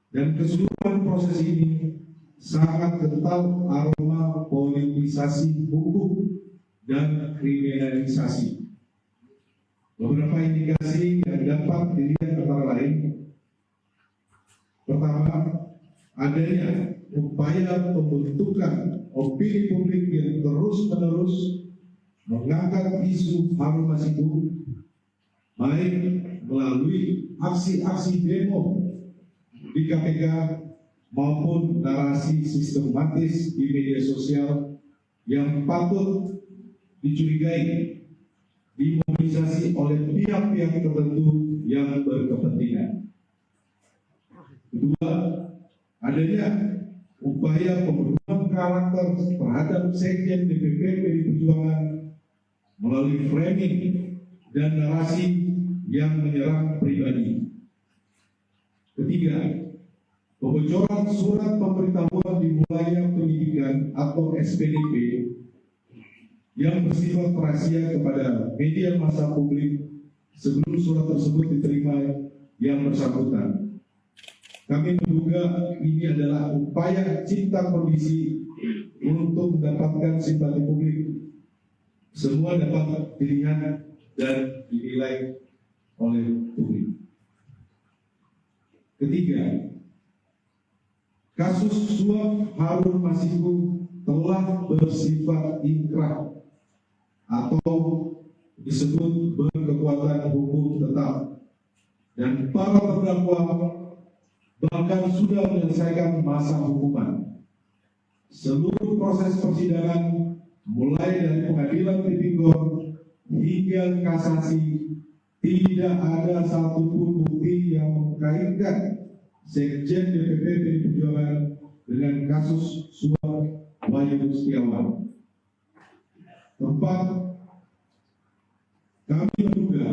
Dan keseluruhan proses ini sangat kental aroma politisasi hukum dan kriminalisasi. Beberapa indikasi yang dapat dilihat antara lain: pertama, adanya upaya pembentukan opini publik yang terus-menerus mengangkat isu Harun Masiku, baik melalui aksi-aksi demo di KPK maupun narasi sistematis di media sosial yang patut dicurigai dimobilisasi oleh pihak-pihak tertentu yang berkepentingan. Kedua, adanya upaya pembunuhan karakter terhadap Sekjen DPP PDI Perjuangan melalui framing dan narasi yang menyerang pribadi. Ketiga, pembocoran surat pemberitahuan dimulainya penyidikan atau SPDP yang bersifat rahasia kepada media massa publik sebelum surat tersebut diterima yang bersangkutan. Kami menduga ini adalah upaya cipta kondisi untuk mendapatkan simpati publik. Semua dapat dilihat dan dinilai oleh publik. Ketiga, kasus suap Harun Masiku telah bersifat inkrah atau disebut berkekuatan hukum tetap, dan para terdakwa bahkan sudah menyelesaikan masa hukuman. Seluruh proses persidangan mulai dari pengadilan tipikor hingga kasasi tidak ada satupun bukti yang mengkaitkan Sekjen DPP PDI Perjuangan dengan kasus suap Wahyu Setiawan. Keempat, kami menduga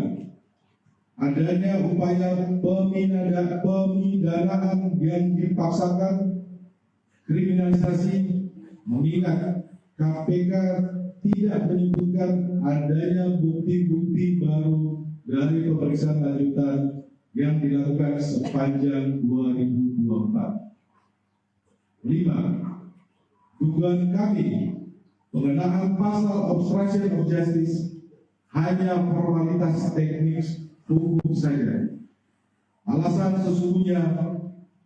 adanya upaya pemidanaan yang dipaksakan, kriminalisasi, mengingat KPK tidak menyebutkan adanya bukti-bukti baru dari pemeriksaan lanjutan yang dilakukan sepanjang 2024. 5. Dugaan kami pengenaan pasal obstruction of justice hanya formalitas teknis hukum saja. Alasan sesungguhnya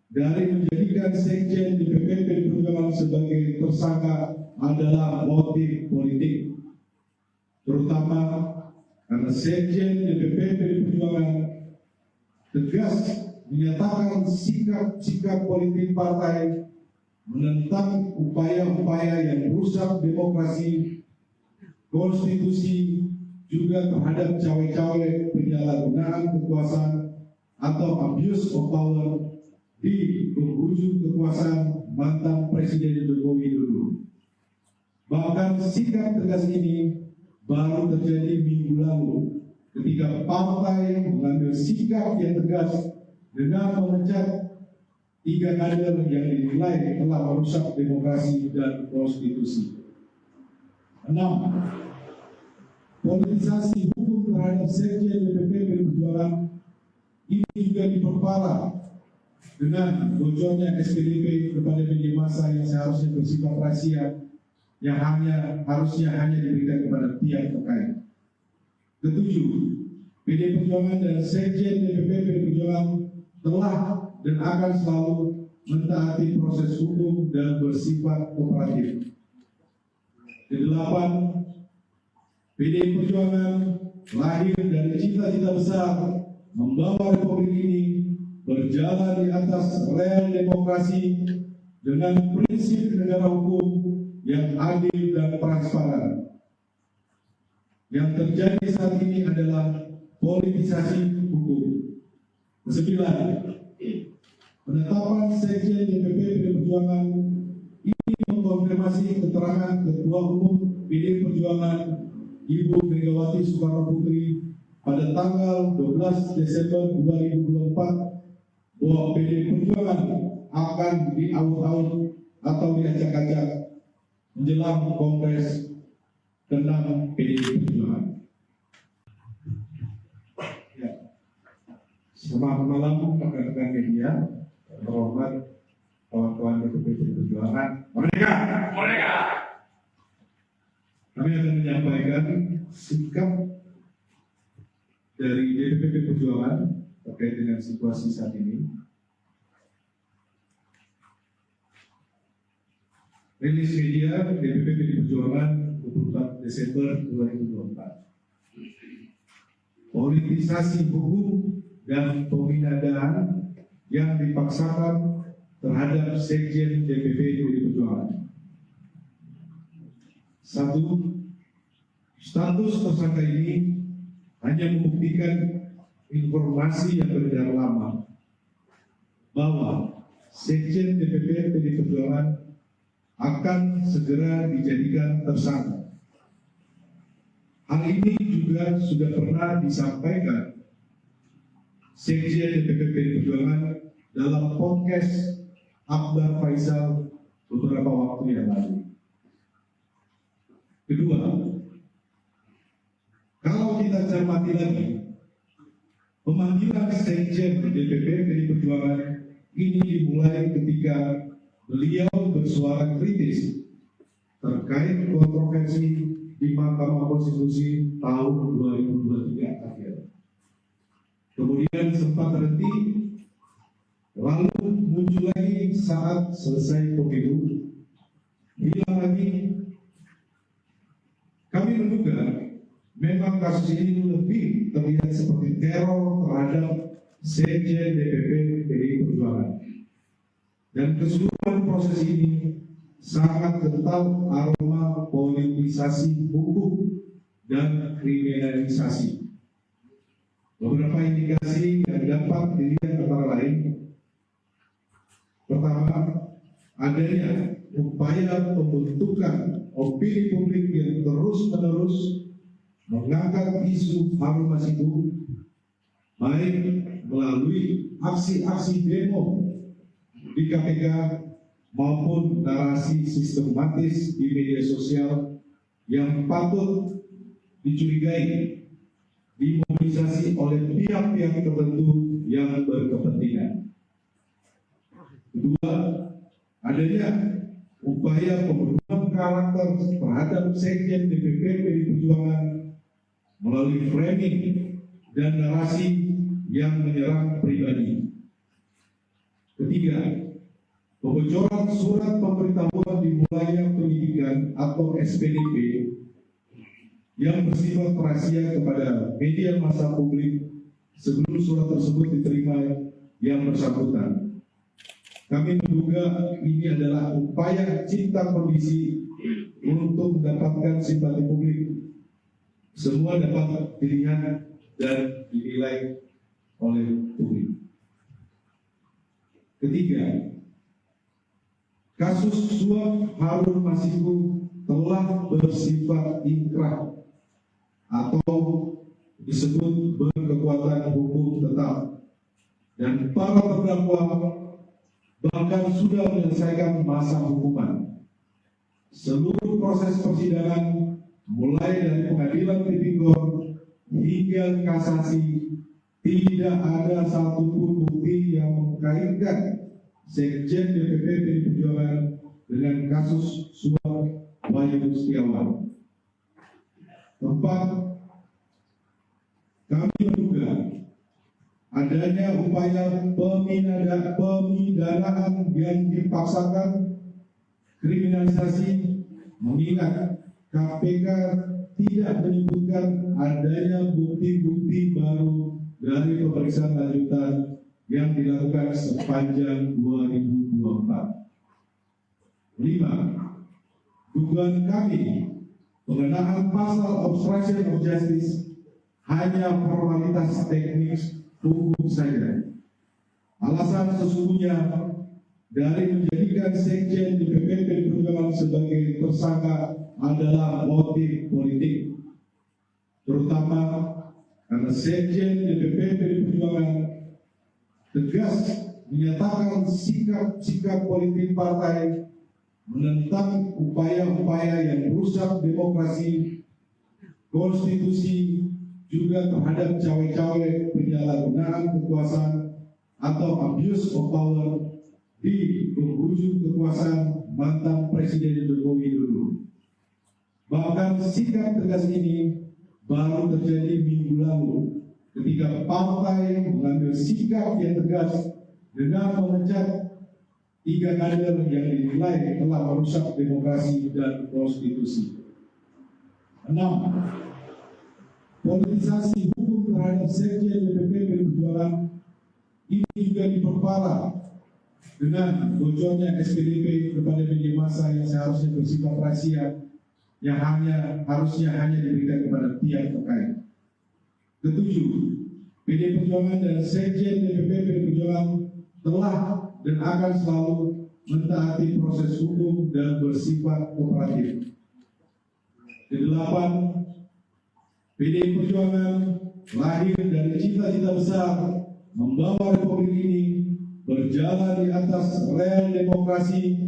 dari menjadikan Sekjen DPP PDI Perjuangan sebagai tersangka adalah motif politik, terutama karena Sekjen DPP PDI Perjuangan tegas menyatakan sikap politik partai menentang upaya-upaya yang merusak demokrasi, konstitusi, juga terhadap cawe-cawe penyalahgunaan kekuasaan atau abuse of power di penghujung kekuasaan mantan Presiden Joko Widodo. Bahkan sikap tegas ini baru terjadi minggu lalu ketika partai mengambil sikap yang tegas dengan memecat 3 kader yang dinilai telah merusak demokrasi dan konstitusi. 6. Politisasi hukum terhadap Sekjen DPP PDI Perjuangan ini juga diperparah dengan bocornya SPDP kepada media massa yang seharusnya bersifat rahasia, yang harusnya hanya diberikan kepada pihak terkait. Ketujuh, PDI Perjuangan dan Sekjen DPP PDI Perjuangan telah dan akan selalu mentaati proses hukum dan bersifat kooperatif. Kedelapan, PDI Perjuangan lahir dari cita-cita besar membawa republik ini berjalan di atas rel demokrasi dengan prinsip negara hukum yang adil dan transparan. Yang terjadi saat ini adalah politisasi hukum. Kesembilan, penetapan Sekjen DPP PDI Perjuangan ini mengkonfirmasi keterangan Ketua Umum PDI Perjuangan Ibu Megawati Soekarno Putri pada tanggal 12 Desember 2024 bahwa PDI Perjuangan akan diaut-aut atau diacak-acak menjelang Kongres ke-6 PDI Perjuangan. Selamat malam rekan-rekan media, terhormat kawan-kawan DPP Perjuangan. Merdeka! Merdeka! Kami akan menyampaikan sikap dari DPP Perjuangan terkait dengan situasi saat ini. Rilis media DPP Perjuangan 24 Desember 2024. Politisasi hukum dan pemindahan yang dipaksakan terhadap Sekjen DPP Perjuangan. 1. Status tersangka ini hanya membuktikan informasi yang beredar lama bahwa Sekjen DPP Perjuangan akan segera dijadikan tersangka. Hal ini juga sudah pernah disampaikan Sekjen DPP Perjuangan dalam podcast Akbar Faisal beberapa waktu yang lalu. Kedua, kalau kita cermati lagi, pemanggilan Sekjen DPP Perjuangan ini dimulai ketika beliau bersuara kritis terkait kontroversi di Mahkamah Konstitusi tahun 2023 akhir. Kemudian sempat terhenti, lalu muncul lagi saat selesai pemilu, hilang lagi. Kami menduga memang kasus ini lebih terlihat seperti teror terhadap Sekjen DPP PDI Perjuangan. Dan keseluruhan proses ini sangat kental aroma politisasi hukum dan kriminalisasi. Beberapa indikasi yang dapat dilihat antara lain: pertama, adanya upaya pembentukan opini publik yang terus-menerus mengangkat isu Harun Masiku, baik melalui aksi-aksi demo di KPK maupun narasi sistematis di media sosial yang patut dicurigai dimobilisasi oleh pihak-pihak tertentu yang berkepentingan. Kedua, adanya upaya pembunuhan karakter terhadap Sekjen DPP PDI Perjuangan melalui framing dan narasi yang menyerang pribadi. Ketiga, pembocoran surat pemberitahuan dimulainya penyidikan atau SPDP yang bersifat rahasia kepada media massa publik sebelum surat tersebut diterima yang bersangkutan. Kami menduga ini adalah upaya cipta kondisi untuk mendapatkan simpati publik. Semua dapat dilihat dan dinilai oleh publik. Ketiga, kasus suap Harun Masiku telah bersifat inkrah atau disebut berkekuatan hukum tetap, dan para terdakwa bahkan sudah menyelesaikan masa hukuman. Seluruh proses persidangan mulai dari pengadilan tipikor hingga kasasi tidak ada satupun bukti yang mengkaitkan Sekjen DPP PDI Perjuangan dengan kasus suap Wahyu Setiawan. Keempat, kami menduga adanya upaya pemidanaan yang dipaksakan, kriminalisasi, mengingat KPK tidak menyebutkan adanya bukti-bukti baru dari pemeriksaan lanjutan yang dilakukan sepanjang 2024. 5. Dugaan kami pengenaan pasal obstruction of justice hanya formalitas teknis hukum saja. Alasan sesungguhnya dari menjadikan Sekjen DPP PDI Perjuangan sebagai tersangka adalah motif politik, terutama karena Sekjen DPP PDI Perjuangan tegas menyatakan sikap politik partai menentang upaya-upaya yang merusak demokrasi, konstitusi, juga terhadap cawe-cawe penyalahgunaan kekuasaan atau abuse of power di penghujung kekuasaan mantan Presiden Jokowi dulu. Bahkan sikap tegas ini baru terjadi minggu lalu ketika partai mengambil sikap yang tegas dengan memecat 3 kader yang dinilai telah merusak demokrasi dan konstitusi. 6. Politisasi hukum terhadap Sekjen DPP PDI Perjuangan ini juga diperparah dengan bocornya SPDP kepada media massa yang seharusnya bersifat rahasia, yang harusnya hanya diberikan kepada pihak terkait. 7. PDI Perjuangan dan Sekjen DPP PDI Perjuangan telah dan akan selalu mentaati proses hukum dan bersifat kooperatif. 8. PDI Perjuangan lahir dari cita-cita besar membawa republik ini berjalan di atas rel demokrasi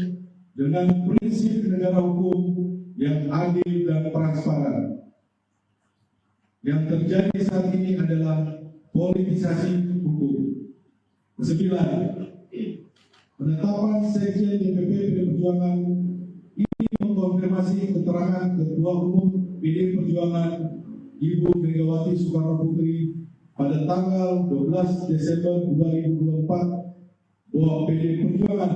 dengan prinsip negara hukum yang adil dan transparan. Yang terjadi saat ini adalah politisasi hukum. 9. Penetapan Sekjen DPP PDI Perjuangan ini mengkonfirmasi keterangan Ketua Umum PDI Perjuangan Ibu Megawati Soekarno Putri pada tanggal 12 Desember 2024 bahwa PDI Perjuangan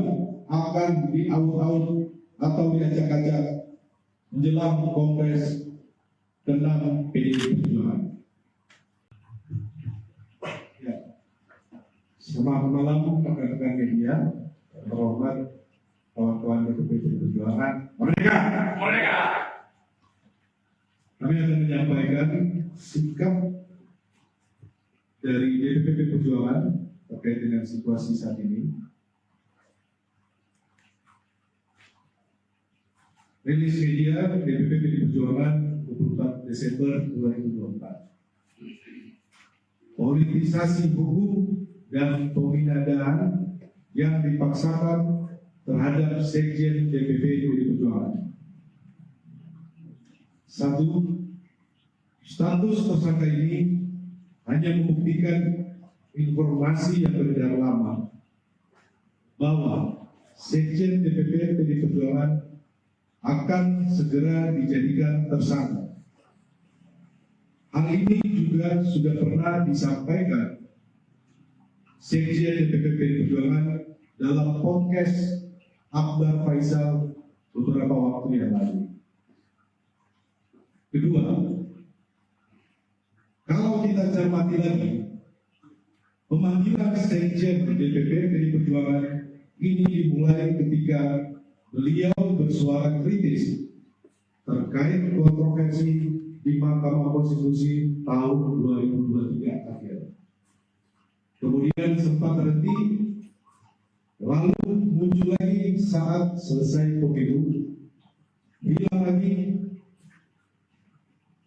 akan diaut-aut atau diacak-acak menjelang Kongres ke-6 PDI Perjuangan. Ya. Selamat malam rekan-rekan media. Terhormat kawan-kawan DPP PDI Perjuangan. Merdeka! Merdeka! Kami akan menyampaikan sikap dari DPP PDI Perjuangan terkait dengan situasi saat ini. Rilis media DPP PDI Perjuangan 24 Desember 2024. Politisasi hukum dan penghinaan yang dipaksakan terhadap Sekjen DPP PDI Perjuangan. 1. Status tersangka ini hanya membuktikan informasi yang beredar lama bahwa Sekjen DPP PDI Perjuangan akan segera dijadikan tersangka. Hal ini juga sudah pernah disampaikan Sekjen DPP PDI Perjuangan dalam podcast Akbar Faisal beberapa waktu yang lalu. Kedua, kalau kita cermati lagi, pemanggilan Sekjen DPP PDI Perjuangan ini dimulai ketika beliau bersuara kritis terkait kontroversi di Mahkamah Konstitusi tahun 2023 akhir. Kemudian sempat terhenti, lalu muncul lagi saat selesai pemilu. Bilang lagi,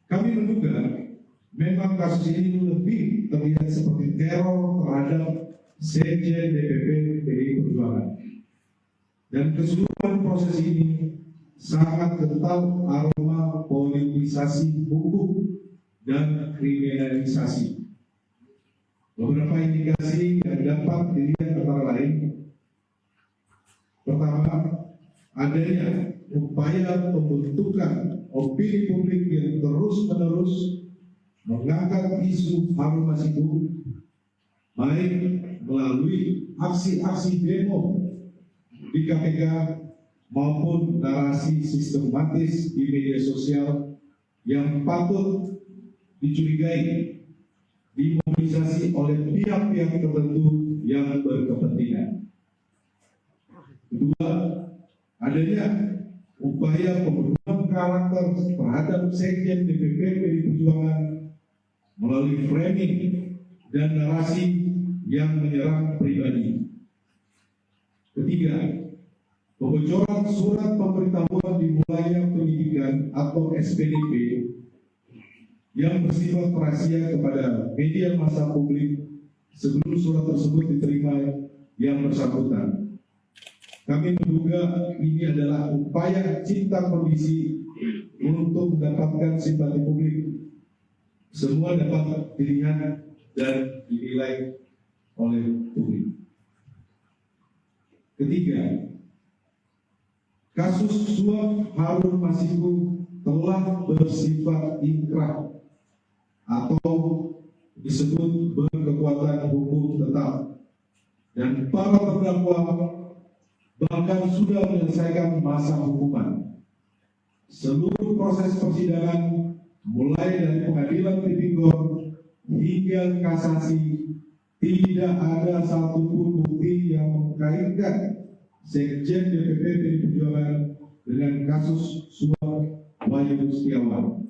kami menduga memang kasus ini lebih terlihat seperti teror terhadap Sekjen DPP PDI Perjuangan. Dan keseluruhan proses ini sangat kental aroma politisasi hukum dan kriminalisasi. Beberapa indikasi yang dapat dilihat antara lain: pertama, adanya upaya pembentukan opini publik yang terus-menerus mengangkat isu Harun Masiku, baik melalui aksi-aksi demo di KPK maupun narasi sistematis di media sosial yang patut dicurigai dimobilisasi oleh pihak-pihak tertentu yang berkepentingan. Kedua, adanya upaya pembunuhan karakter terhadap Sekjen DPP PDI Perjuangan melalui framing dan narasi yang menyerang pribadi. Ketiga, pembocoran surat pemberitahuan dimulainya penyidikan atau SPDP yang bersifat rahasia kepada media massa publik sebelum surat tersebut diterima yang bersangkutan. Kami menduga ini adalah upaya cipta kondisi untuk mendapatkan simpati publik. Semua dapat dilihat dan dinilai oleh publik. Ketiga, kasus suap Harun Masiku telah bersifat inkrah atau disebut berkekuatan hukum tetap, dan para terdakwa bahkan sudah menyelesaikan masa hukuman. Seluruh proses persidangan mulai dari pengadilan tipikor hingga kasasi tidak ada satupun bukti yang mengkaitkan Sekjen DPP PDI Perjuangan dengan kasus suap Wahyu Setiawan.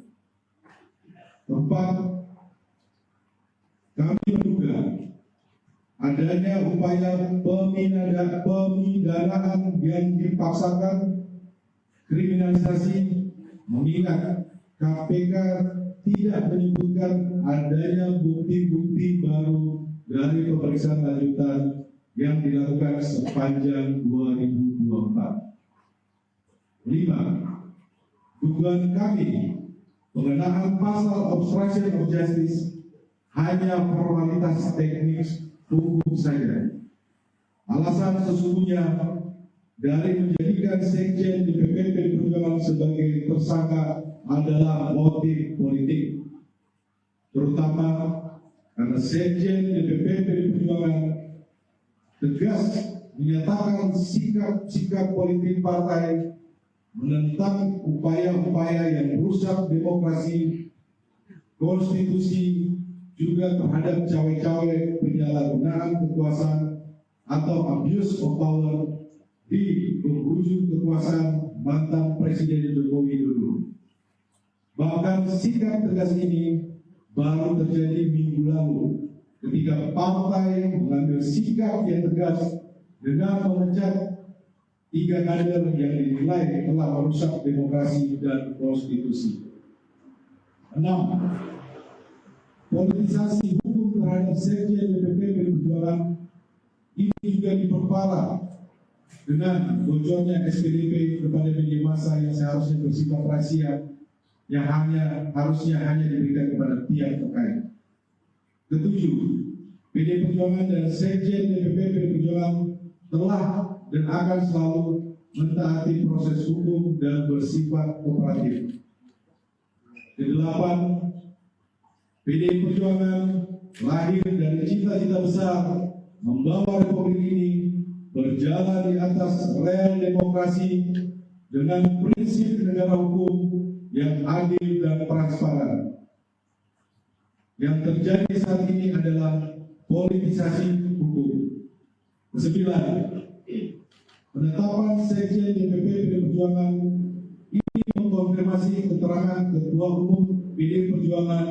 Keempat, kami menduga adanya upaya pemindanaan yang dipaksakan, kriminalisasi, mengingat KPK tidak menyebutkan adanya bukti-bukti baru dari pemeriksaan lanjutan yang dilakukan sepanjang 2024. 5. Dugaan kami pengenaan pasal obstruction of justice hanya formalitas teknis hukum saja. Alasan sesungguhnya dari menjadikan Sekjen DPP PDI Perjuangan sebagai tersangka adalah motif politik, terutama karena Sekjen DPP PDI Perjuangan tegas menyatakan sikap politik partai menentang upaya-upaya yang merusak demokrasi, konstitusi, juga terhadap cawe-cawe penyalahgunaan kekuasaan atau abuse of power di penghujung kekuasaan mantan Presiden Joko Widodo. Bahkan sikap tegas ini baru terjadi minggu lalu ketika partai mengambil sikap yang tegas dengan memecat 3 kader yang dinilai telah merusak demokrasi dan konstitusi. 6. Politisasi hukum terhadap Sekjen DPP PDI Perjuangan ini juga diperparah dengan bocornya SPDP kepada media massa yang seharusnya bersifat rahasia, yang harusnya hanya diberikan kepada pihak terkait. 7. PDI Perjuangan dan Sekjen DPP PDI Perjuangan telah dan akan selalu mentaati proses hukum dan bersifat kooperatif. 8. PDI Perjuangan lahir dari cita-cita besar membawa republik ini berjalan di atas rel demokrasi dengan prinsip negara hukum yang adil dan transparan. Yang terjadi saat ini adalah politisasi hukum. 9. Penetapan Sekjen DPP PDI Perjuangan ini mengkonfirmasi keterangan Ketua Umum PDI Perjuangan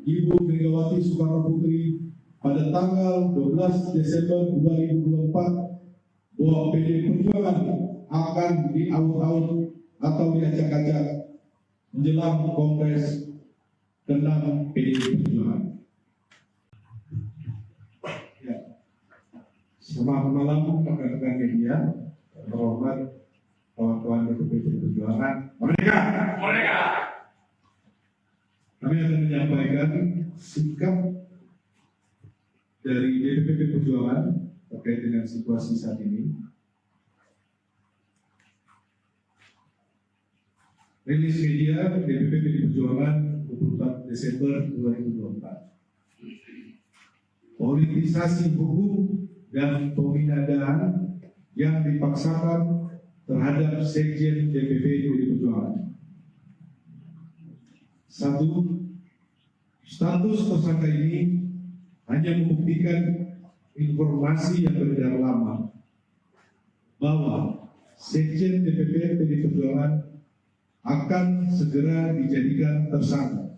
Ibu Megawati Soekarno Putri pada tanggal 12 Desember 2024 bahwa PDI Perjuangan akan diaut-aut atau diacak-acak menjelang Kongres ke-6 PDI Perjuangan. Ya. Selamat malam rekan-rekan media, terhormat kawan-kawan DPP PDI Perjuangan. Merdeka! Merdeka! Kami akan menyampaikan sikap dari DPP PDI Perjuangan terkait dengan situasi saat ini. Rilis media DPP PDI Perjuangan 24 Desember 2024. Politisasi hukum dan pemindahan yang dipaksakan terhadap Sekjen DPP PDI Perjuangan. 1. Status tersangka ini hanya membuktikan informasi yang beredar lama bahwa Sekjen DPP PDI Perjuangan akan segera dijadikan tersangka.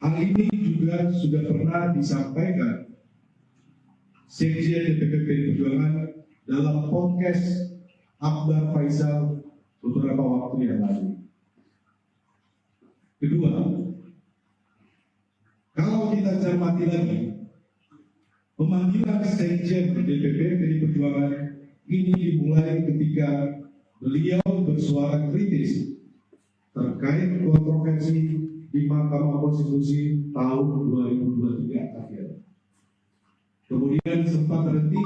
Hal ini juga sudah pernah disampaikan Sekjen DPP PDI Perjuangan dalam podcast Akbar Faisal beberapa waktu yang lalu. Kedua, kalau kita cermati lagi, pemanggilan Sekjen DPP PDI Perjuangan ini dimulai ketika beliau bersuara kritis terkait kontroversi di Mahkamah Konstitusi tahun 2023 akhir. Kemudian sempat berhenti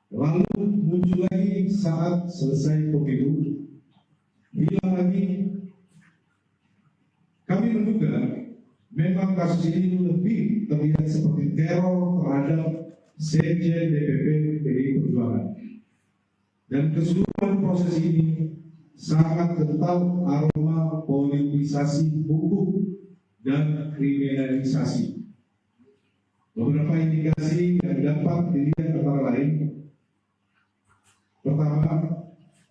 lalu muncul lagi saat selesai pemilu, hilang lagi. Kami menduga memang kasus ini lebih terlihat seperti teror terhadap Sekjen DPP PDI Perjuangan. Dan keseluruhan proses ini sangat kental aroma politisasi hukum dan kriminalisasi. Beberapa indikasi yang dapat dilihat antara lain: pertama,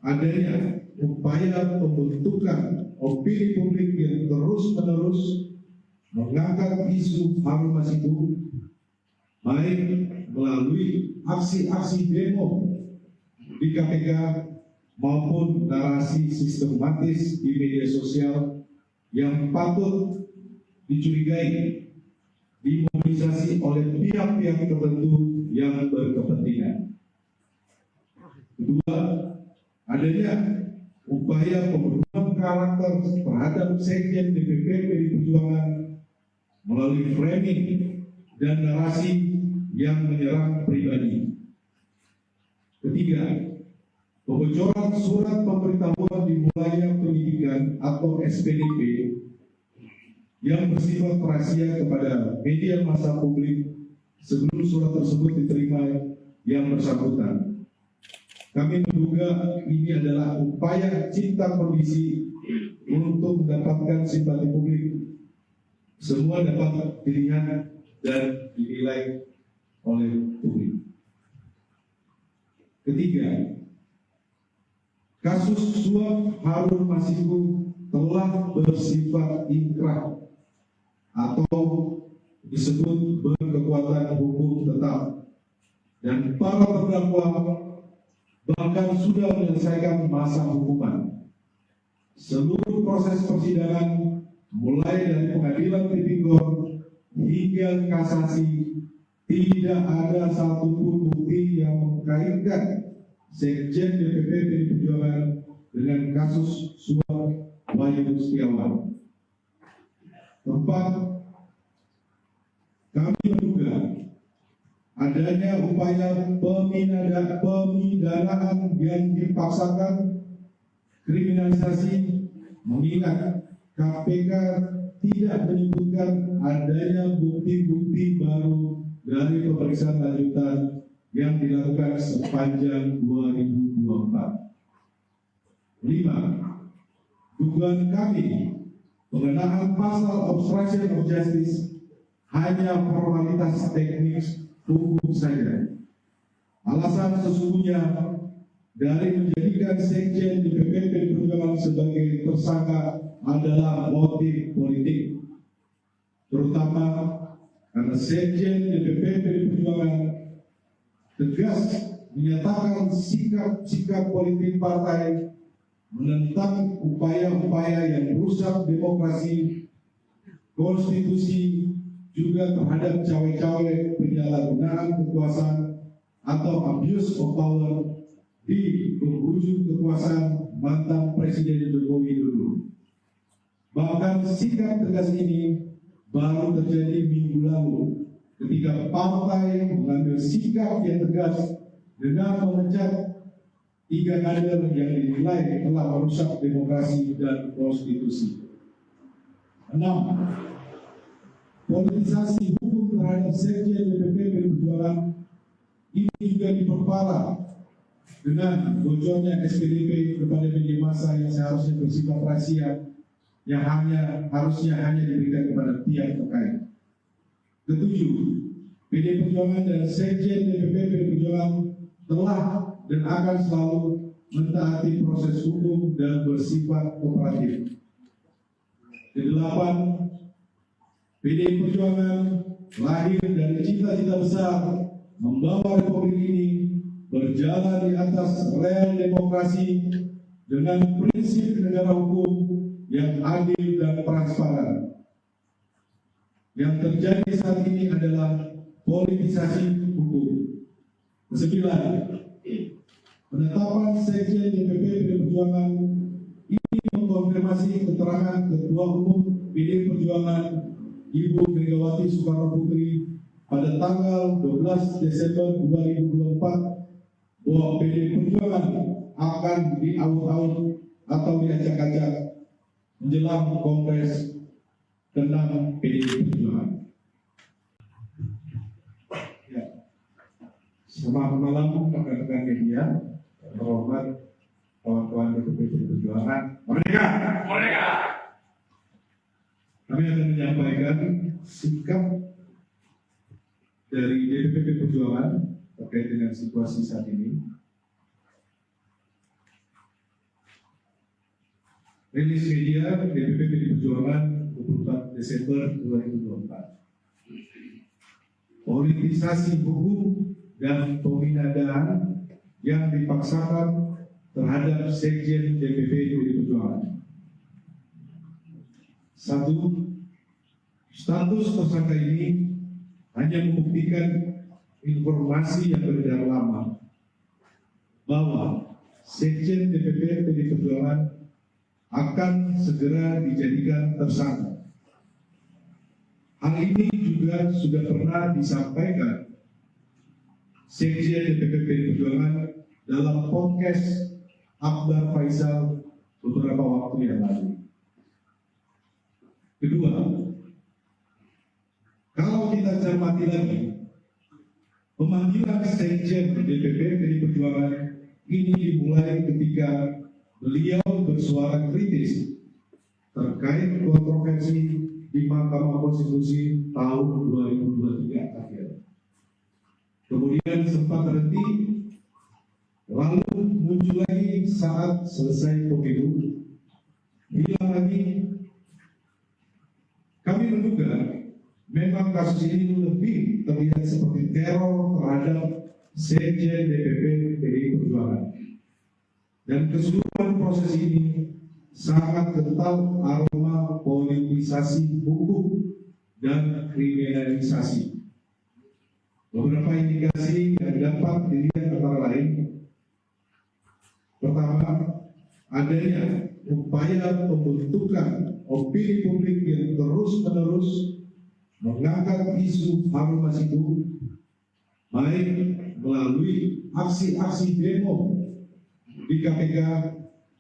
adanya upaya pembentukan opini publik yang terus-menerus mengangkat isu Harun Masiku, baik melalui aksi-aksi demo di KPK maupun narasi sistematis di media sosial yang patut dicurigai dimobilisasi oleh pihak-pihak tertentu yang berkepentingan. Kedua, adanya upaya pembunuhan karakter terhadap Sekjen DPP PDI Perjuangan melalui framing dan narasi yang menyerang pribadi. Ketiga, pembocoran surat pemberitahuan dimulainya penyidikan atau SPDP yang bersifat rahasia kepada media massa publik sebelum surat tersebut diterima yang bersangkutan. Kami menduga ini adalah upaya cipta kondisi untuk mendapatkan simpati publik. Semua dapat dilihat dan dinilai oleh publik. Ketiga, kasus suap Harun Masiku telah bersifat inkrah atau disebut berkekuatan hukum tetap, dan para terdakwa bahkan sudah menyelesaikan masa hukuman. Seluruh proses persidangan mulai dari pengadilan tipikor hingga kasasi tidak ada satupun bukti yang mengkaitkan Sekjen DPP PDI Perjuangan dengan kasus suap Wayu Setiawan. Keempat, kami menduga adanya upaya pemidanaan yang dipaksakan, kriminalisasi, mengingat KPK tidak menyebutkan adanya bukti-bukti baru dari pemeriksaan lanjutan yang dilakukan sepanjang 2024. 5. Dugaan kami pengenaan pasal obstruction of justice hanya formalitas teknis hukum saja. Alasan sesungguhnya dari menjadikan Sekjen DPP PDI Perjuangan sebagai tersangka adalah motif politik, terutama karena Sekjen DPP PDI Perjuangan tegas menyatakan sikap politik partai menentang upaya-upaya yang merusak demokrasi, konstitusi, juga terhadap cawe-cawe penyalahgunaan kekuasaan atau abuse of power di penghujung kekuasaan mantan Presiden Jokowi dulu. Bahkan sikap tegas ini baru terjadi minggu lalu ketika partai mengambil sikap yang tegas dengan memecat 3 kader yang dinilai telah merusak demokrasi dan konstitusi. 6. Politisasi hukum terhadap Sekjen DPP PDI Perjuangan ini juga diperparah dengan bocornya SPDP kepada media massa yang seharusnya bersifat rahasia, yang harusnya hanya diberikan kepada pihak terkait. 7. PDI Perjuangan dan Sekjen DPP PDI Perjuangan telah dan akan selalu mentaati proses hukum dan bersifat kooperatif. 8. PDI Perjuangan lahir dari cita-cita besar membawa republik ini berjalan di atas rel demokrasi dengan prinsip negara hukum yang adil dan transparan. Yang terjadi saat ini adalah politisasi hukum. 9. Penetapan Sekjen DPP PDI Perjuangan ini mengkonfirmasi keterangan Ketua Umum PDI Perjuangan Ibu Megawati Soekarno Putri pada tanggal 12 Desember 2024 bahwa PDI Perjuangan akan diaut-aut atau diacak-acak menjelang Kongres ke-6 PDI Perjuangan. Ya. Selamat malam rekan-rekan media, terhormat kawan-kawan DPP PDI Perjuangan. Merdeka! Merdeka! Kami akan menyampaikan sikap dari DPP PDI Perjuangan terkait dengan situasi saat ini. Rilis media DPP PDI Perjuangan 24 Desember 2024. Politisasi hukum dan pemindahan yang dipaksakan terhadap Sekjen DPP PDI Perjuangan. 1. Status tersangka ini hanya membuktikan informasi yang beredar lama bahwa Sekjen DPP PDI Perjuangan akan segera dijadikan tersangka. Hal ini juga sudah pernah disampaikan Sekjen DPP PDI Perjuangan dalam podcast Akbar Faisal beberapa waktu yang lalu. Kedua, kalau kita cermati lagi, pemanggilan Sekjen DPP PDI Perjuangan ini dimulai ketika beliau bersuara kritis terkait kontroversi di Mahkamah Konstitusi tahun 2023 akhir. Kemudian sempat terhenti, lalu muncul lagi saat selesai pemilu, hilang lagi. Kami menduga memang kasus ini lebih terlihat seperti teror terhadap Sekjen DPP PDI Perjuangan. Dan keseluruhan proses ini sangat kental aroma politisasi hukum dan kriminalisasi. Beberapa indikasi yang dapat dilihat antara lain: pertama, adanya upaya pembentukan opini publik yang terus-menerus mengangkat isu Harun Masiku, baik melalui aksi-aksi demo di KPK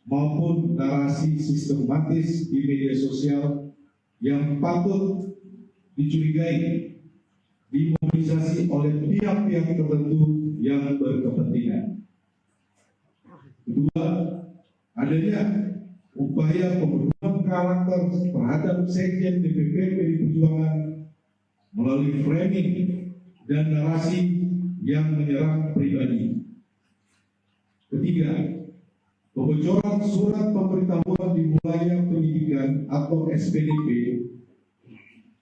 maupun narasi sistematis di media sosial yang patut dicurigai dimobilisasi oleh pihak-pihak tertentu yang berkepentingan. Kedua, adanya upaya pembunuhan karakter terhadap Sekjen DPP PDI Perjuangan melalui framing dan narasi yang menyerang pribadi. Ketiga, pembocoran surat pemberitahuan dimulainya penyidikan atau SPDP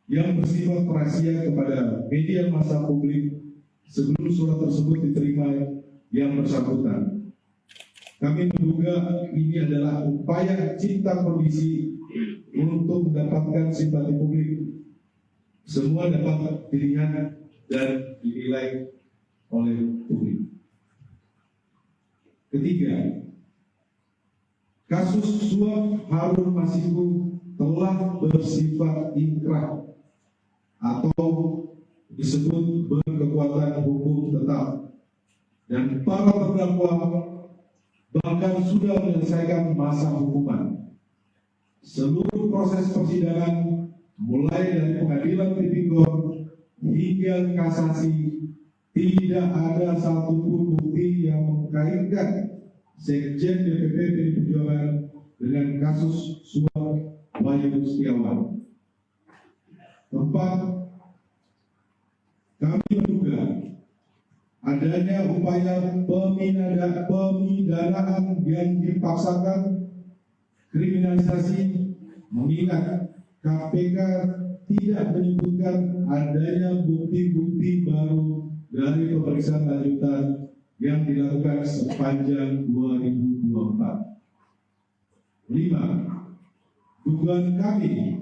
yang bersifat rahasia kepada media massa publik sebelum surat tersebut diterima yang bersangkutan. Kami menduga ini adalah upaya cipta kondisi untuk mendapatkan simpati publik. Semua dapat dilihat dan dinilai oleh publik. Ketiga, kasus suap Harun Masiku telah bersifat inkrah atau disebut berkekuatan hukum tetap, dan para terdakwa bahkan sudah menyelesaikan masa hukuman. Seluruh proses persidangan mulai dari pengadilan tipikor hingga kasasi tidak ada satupun bukti yang mengkaitkan Sekjen DPP PDI Perjuangan dengan kasus suap Wayu Setiawan. Keempat, kami menduga adanya upaya pemindanaan yang dipaksakan, kriminalisasi, mengingat KPK tidak menyebutkan adanya bukti-bukti baru dari pemeriksaan lanjutan yang dilakukan sepanjang 2024. 5. Dugaan kami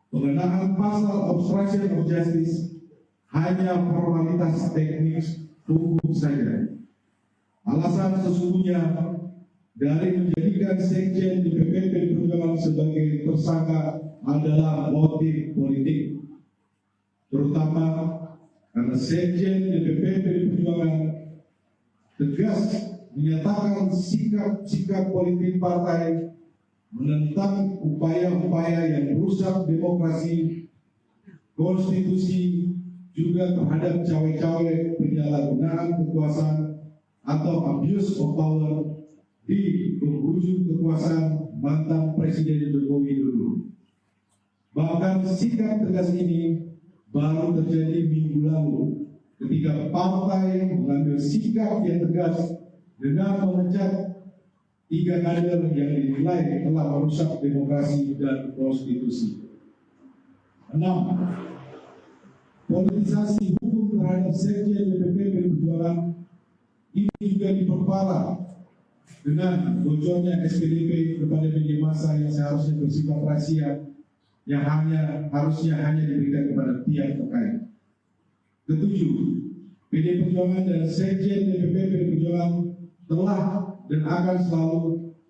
pengenaan pasal obstruction of justice hanya formalitas teknis hukum saja. Alasan sesungguhnya dari menjadikan Sekjen DPP PDI Perjuangan sebagai tersangka adalah motif politik, terutama karena Sekjen DPP PDI Perjuangan tegas tegas menyatakan sikap politik partai menentang upaya-upaya yang merusak demokrasi, konstitusi, juga terhadap cawe-cawe penyalahgunaan kekuasaan atau abuse of power di penghujung kekuasaan mantan Presiden Joko Widodo. Bahkan sikap tegas ini baru terjadi minggu lalu ketika partai mengambil sikap yang tegas dengan memecat 3 kader yang dinilai telah merusak demokrasi dan konstitusi. 6. Politisasi hukum terhadap Sekjen DPP PDI Perjuangan ini juga diperparah dengan bocornya SPDP kepada media massa yang seharusnya bersifat rahasia, yang harusnya hanya diberikan kepada pihak terkait. 7. PDI Perjuangan dan Sekjen DPP PDI Perjuangan telah dan akan selalu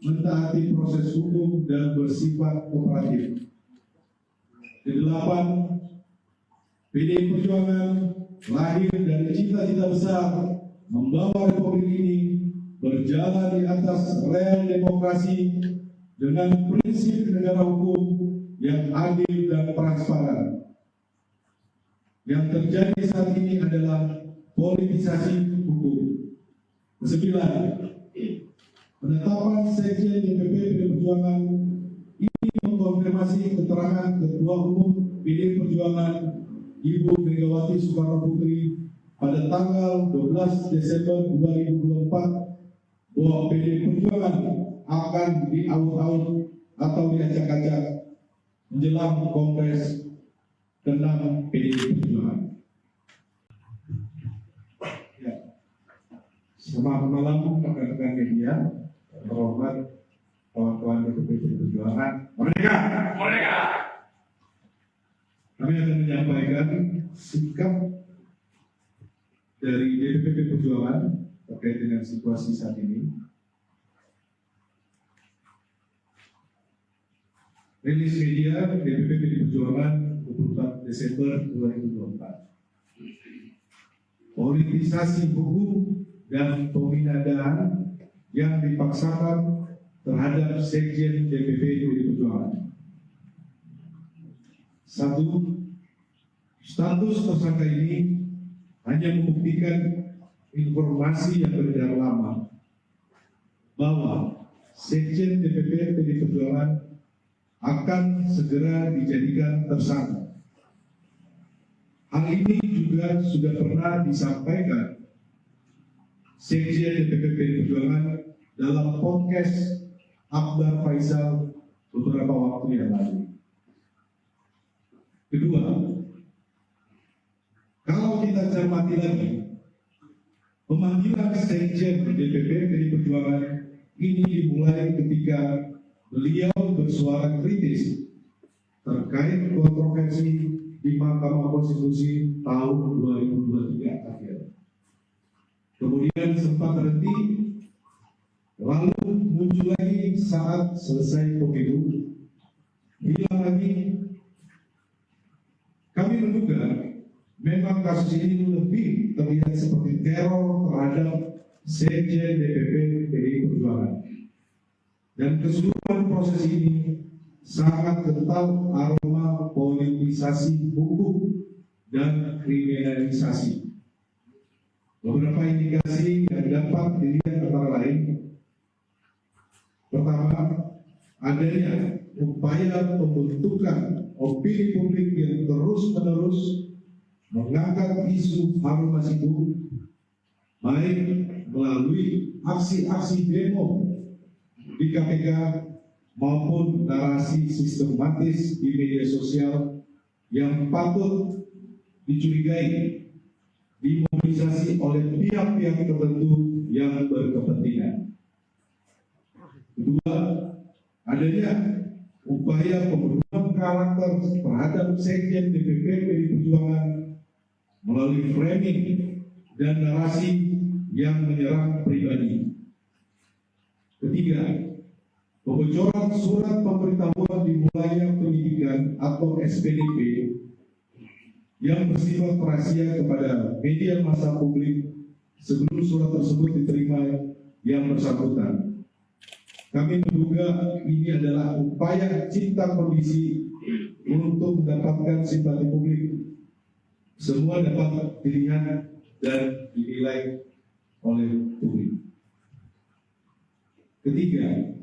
mentaati proses hukum dan bersifat kooperatif. 8. PDI Perjuangan lahir dari cita-cita besar membawa Republik ini berjalan di atas rel demokrasi dengan prinsip negara hukum yang adil dan transparan. Yang terjadi saat ini adalah politisasi hukum. 9. Penetapan Sekjen DPP PDI Perjuangan ini mengkonfirmasi keterangan Ketua Umum PDI Perjuangan Ibu Megawati Soekarno Putri pada tanggal 12 Desember 2024 bahwa PDI Perjuangan akan diaut-aut atau diacak-acak menjelang Kongres ke-6 PDI Perjuangan. Ya. Selamat malam rekan-rekan media, terhormat kawan-kawan DPP PDI Perjuangan. Merdeka! Merdeka! Kami akan menyampaikan sikap dari DPP PDI Perjuangan terkait dengan situasi saat ini. Rilis media DPP PDI Perjuangan 24 Desember 2024. Politisasi hukum dan pemindahan yang dipaksakan terhadap Sekjen DPP PDI Perjuangan. 1. Status tersangka ini hanya membuktikan informasi yang beredar lama bahwa Sekjen DPP PDI Perjuangan akan segera dijadikan tersangka. Hal ini juga sudah pernah disampaikan Sekjen DPP PDI Perjuangan dalam podcast Akbar Faisal beberapa waktu yang lalu. Kedua, kalau kita cermati lagi, pemanggilan Sekjen DPP PDI Perjuangan ini dimulai ketika beliau bersuara kritis terkait kontroversi di Mahkamah Konstitusi tahun 2023 akhir. Kemudian sempat terhenti, lalu muncul lagi saat selesai pemilu, hilang lagi. Kami menduga memang kasus ini lebih terlihat seperti teror terhadap Sekjen DPP PDI Perjuangan. Dan keseluruhan proses ini sangat kental aroma politisasi hukum dan kriminalisasi. Beberapa indikasi yang dapat dilihat antara lain: pertama, adanya upaya pembentukan opini publik yang terus-menerus mengangkat isu Harun Masiku, baik melalui aksi-aksi demo di KPK maupun narasi sistematis di media sosial yang patut dicurigai dimobilisasi oleh pihak-pihak tertentu yang berkepentingan. Kedua, adanya upaya pembunuhan karakter terhadap Sekjen DPP PDI Perjuangan melalui framing dan narasi yang menyerang pribadi. Ketiga, Kebocoran surat pemberitahuan dimulainya penyidikan atau SPDP yang bersifat rahasia kepada media massa publik sebelum surat tersebut diterima yang bersangkutan. Kami menduga ini adalah upaya cipta kondisi untuk mendapatkan simpati publik. Semua dapat dilihat dan dinilai oleh publik. Ketiga,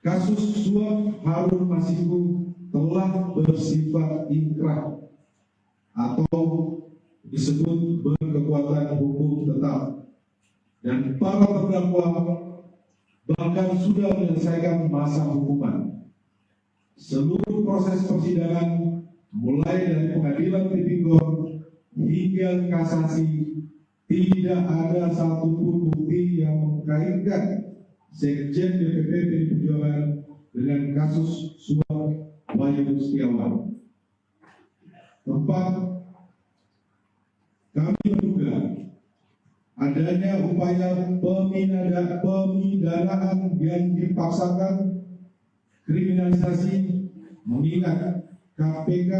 kasus suap Harun Masiku telah bersifat inkrah atau disebut berkekuatan hukum tetap, dan para terdakwa bahkan sudah menyelesaikan masa hukuman. Seluruh proses persidangan mulai dari pengadilan tipikor hingga kasasi tidak ada satupun bukti yang mengkaitkan Sekjen DPP PDI Perjuangan dengan kasus suap Wayu Setiawan. Keempat, kami menduga adanya upaya pemindanaan yang dipaksakan, kriminalisasi, mengingat KPK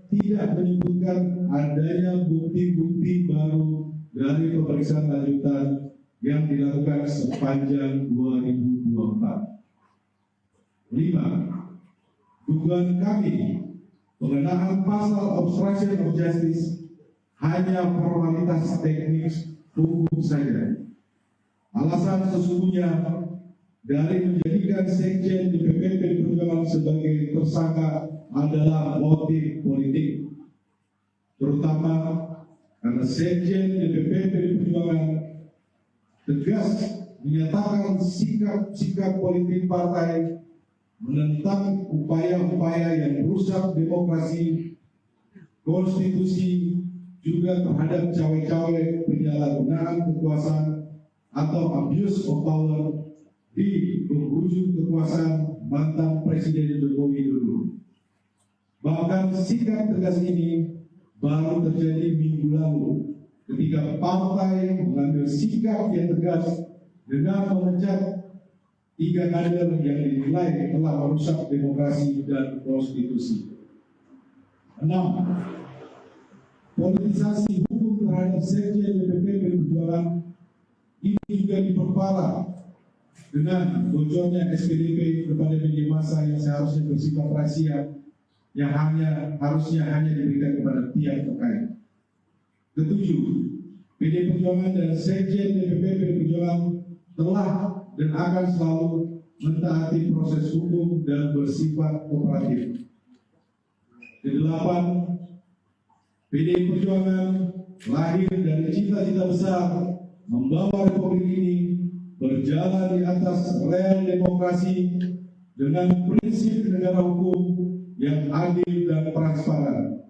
tidak menyebutkan adanya bukti-bukti baru dari pemeriksaan lanjutan yang dilakukan sepanjang 2024. 5. Dugaan kami pengenaan pasal obstruction of justice hanya formalitas teknis hukum saja. Alasan sesungguhnya dari menjadikan Sekjen DPP PDI Perjuangan sebagai tersangka adalah motif politik, terutama karena Sekjen DPP PDI Perjuangan tegas menyatakan sikap politik partai menentang upaya-upaya yang merusak demokrasi, konstitusi, juga terhadap cawe-cawe penyalahgunaan kekuasaan atau abuse of power di penghujung kekuasaan mantan Presiden Jokowi dulu. Bahkan sikap tegas ini baru terjadi minggu lalu ketika partai mengambil sikap yang tegas dengan memecat 3 kader yang dinilai telah merusak demokrasi dan konstitusi. 6. Politisasi hukum terhadap Sekjen DPP PDI Perjuangan ini juga diperparah dengan bocornya SPDP kepada media massa yang seharusnya bersifat rahasia, yang harusnya hanya diberikan kepada pihak terkait. 7. PDI Perjuangan dan Sekjen DPP PDI Perjuangan telah dan akan selalu mentaati proses hukum dan bersifat kooperatif. 8. PDI Perjuangan lahir dari cita-cita besar membawa republik ini berjalan di atas rel demokrasi dengan prinsip negara hukum yang adil dan transparan.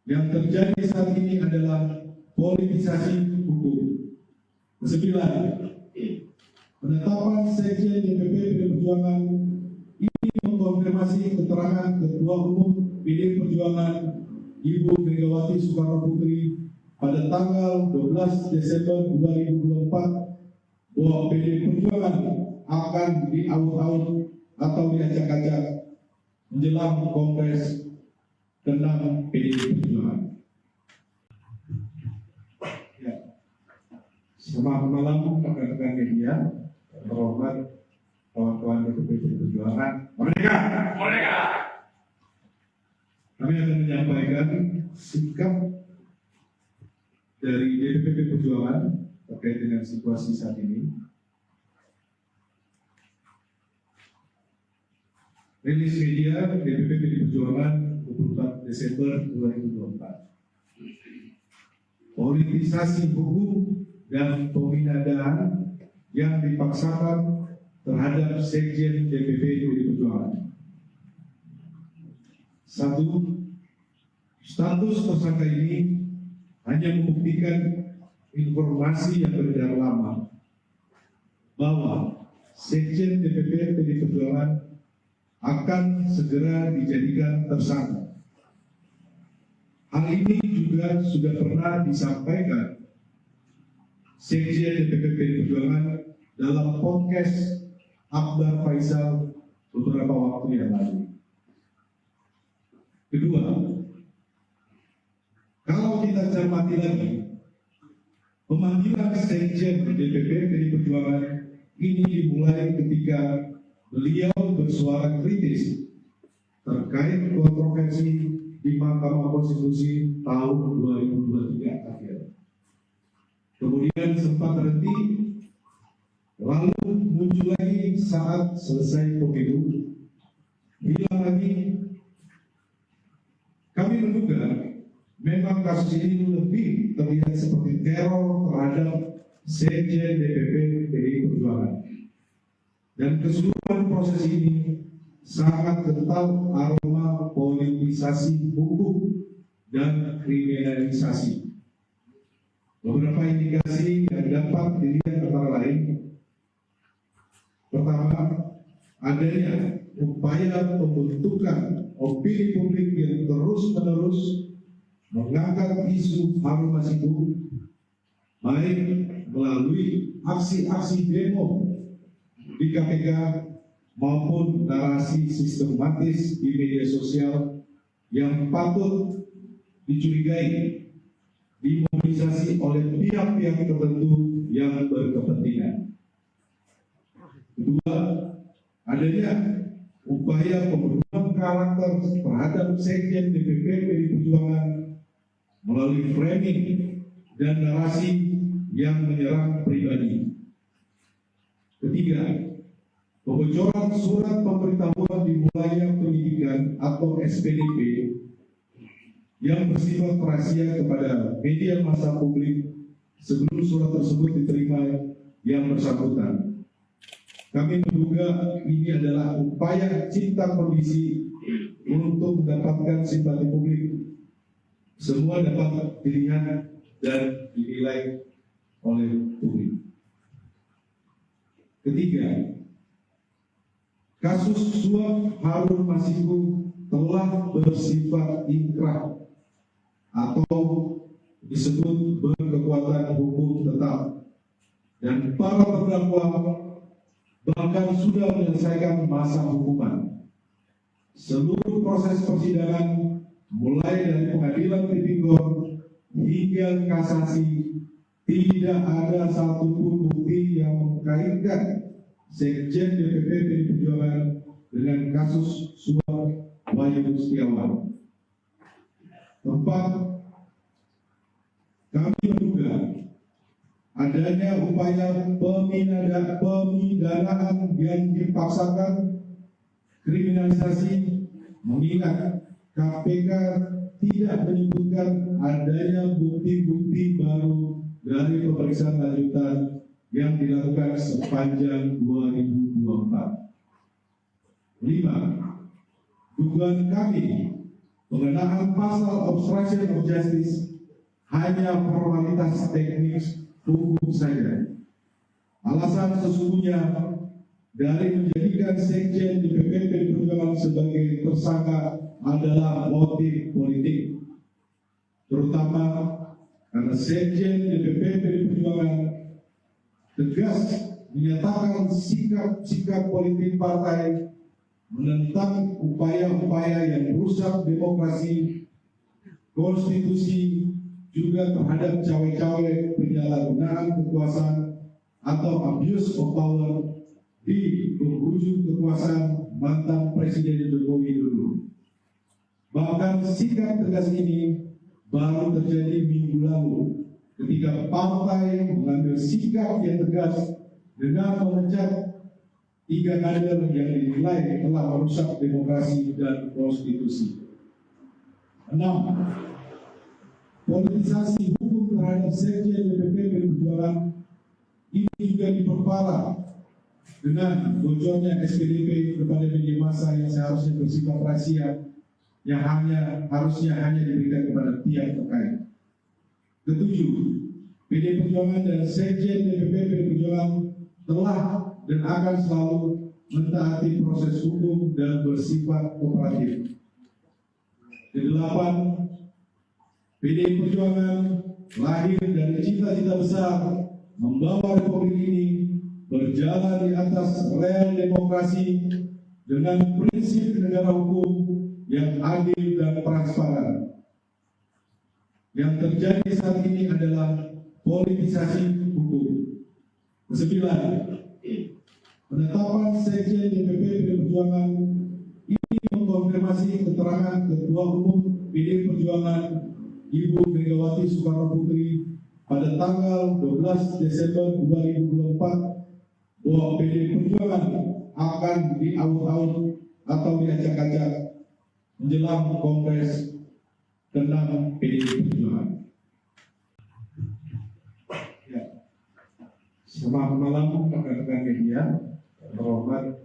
Yang terjadi saat ini adalah politisasi hukum. 9. Penetapan Sekjen DPP PDI Perjuangan ini mengkonfirmasi keterangan Ketua Umum PDI Perjuangan Ibu Megawati Soekarno Putri pada tanggal 12 Desember 2024 bahwa PDI Perjuangan akan diaut-aut atau diacak-acak menjelang Kongres ke-6 PDI Perjuangan. Ya. Selamat malam rekan-rekan media, terhormat kawan-kawan DPP PDI Perjuangan. Merdeka! Merdeka! Kami akan menyampaikan sikap dari DPP PDI Perjuangan terkait dengan situasi saat ini. Rilis media DPP PDI Perjuangan 24 Desember 2024. Politisasi hukum dan pemindahan yang dipaksakan terhadap Sekjen DPP PDI Perjuangan. 1. Status tersangka ini hanya membuktikan informasi yang beredar lama bahwa Sekjen DPP PDI Perjuangan akan segera dijadikan tersangka. Hal ini juga sudah pernah disampaikan Sekjen DPP PDI Perjuangan dalam podcast Akbar Faisal beberapa waktu yang lalu. Kedua, kalau kita cermati lagi Pemanggilan Sekjen DPP PDI Perjuangan ini dimulai ketika beliau bersuara kritis terkait kontroversi di Mahkamah Konstitusi tahun 2023 akhir. Kemudian sempat berhenti, lalu muncul lagi saat selesai pemilu, hilang lagi. Kami menduga memang kasus ini lebih terlihat seperti teror terhadap Sekjen DPP PDI Perjuangan. Dan keseluruhan proses ini sangat kental aroma politisasi hukum dan kriminalisasi. Beberapa indikasi yang dapat dilihat antara lain: pertama, adanya upaya pembentukan opini publik yang terus-menerus mengangkat isu Harun Masiku, baik melalui aksi-aksi demo di KPK maupun narasi sistematis di media sosial yang patut dicurigai dimobilisasi oleh pihak-pihak tertentu yang berkepentingan. Kedua, adanya upaya pembunuhan karakter terhadap Sekjen DPP PDI Perjuangan melalui framing dan narasi yang menyerang pribadi. Ketiga, pembocoran surat pemberitahuan dimulainya penyidikan atau SPDP yang bersifat rahasia kepada media massa publik sebelum surat tersebut diterima yang bersangkutan. Kami menduga ini adalah upaya cipta kondisi untuk mendapatkan simpati publik. Semua dapat dilihat dan dinilai oleh publik. Ketiga, kasus suap Harun Masiku telah bersifat inkrah atau disebut berkekuatan hukum tetap, dan para terdakwa bahkan sudah menyelesaikan masa hukuman. Seluruh proses persidangan mulai dari pengadilan tipikor hingga kasasi tidak ada satupun bukti yang mengkaitkan Sekjen DPP PDI Perjuangan dengan kasus suap Wahyu Setiawan. Keempat, kami menduga adanya upaya pemidanaan yang dipaksakan, kriminalisasi, mengingat KPK tidak menyebutkan adanya bukti-bukti baru dari pemeriksaan lanjutan yang dilakukan sepanjang 2024. 5. Dugaan kami pengenaan pasal obstruction of justice hanya formalitas teknis hukum saja. Alasan sesungguhnya dari menjadikan Sekjen DPP PDI Perjuangan sebagai tersangka adalah motif politik, terutama karena Sekjen DPP PDI Perjuangan tegas menyatakan sikap politik partai menentang upaya-upaya yang merusak demokrasi, konstitusi, juga terhadap cawe-cawe penyalahgunaan kekuasaan atau abuse of power di penghujung kekuasaan mantan Presiden Jokowi dulu. Bahkan sikap tegas ini baru terjadi minggu lalu ketika partai mengambil sikap yang tegas dengan memecat 3 kader yang dinilai telah merusak demokrasi dan konstitusi. 6. Politisasi hukum terhadap Sekjen DPP PDI Perjuangan ini juga diperparah dengan bocornya SPDP kepada media massa yang seharusnya bersifat rahasia, yang harusnya hanya diberikan kepada pihak terkait. 7. PDI Perjuangan dan Sekjen DPP PDI Perjuangan telah dan akan selalu mentaati proses hukum dan bersifat kooperatif. 8. PDI Perjuangan lahir dari cita-cita besar membawa republik ini berjalan di atas rel demokrasi dengan prinsip negara hukum yang adil dan transparan. Yang terjadi saat ini adalah politisasi hukum. Kesembilan, penetapan Sekjen DPP PDI Perjuangan ini mengkonfirmasi keterangan Ketua Umum PDI Perjuangan Ibu Megawati Soekarno Putri pada tanggal 12 Desember 2024 bahwa PDI Perjuangan akan diaut-aut atau diacak-acak menjelang Kongres ke-6 PDI Perjuangan. Ya. Selamat malam rekan-rekan media, terhormat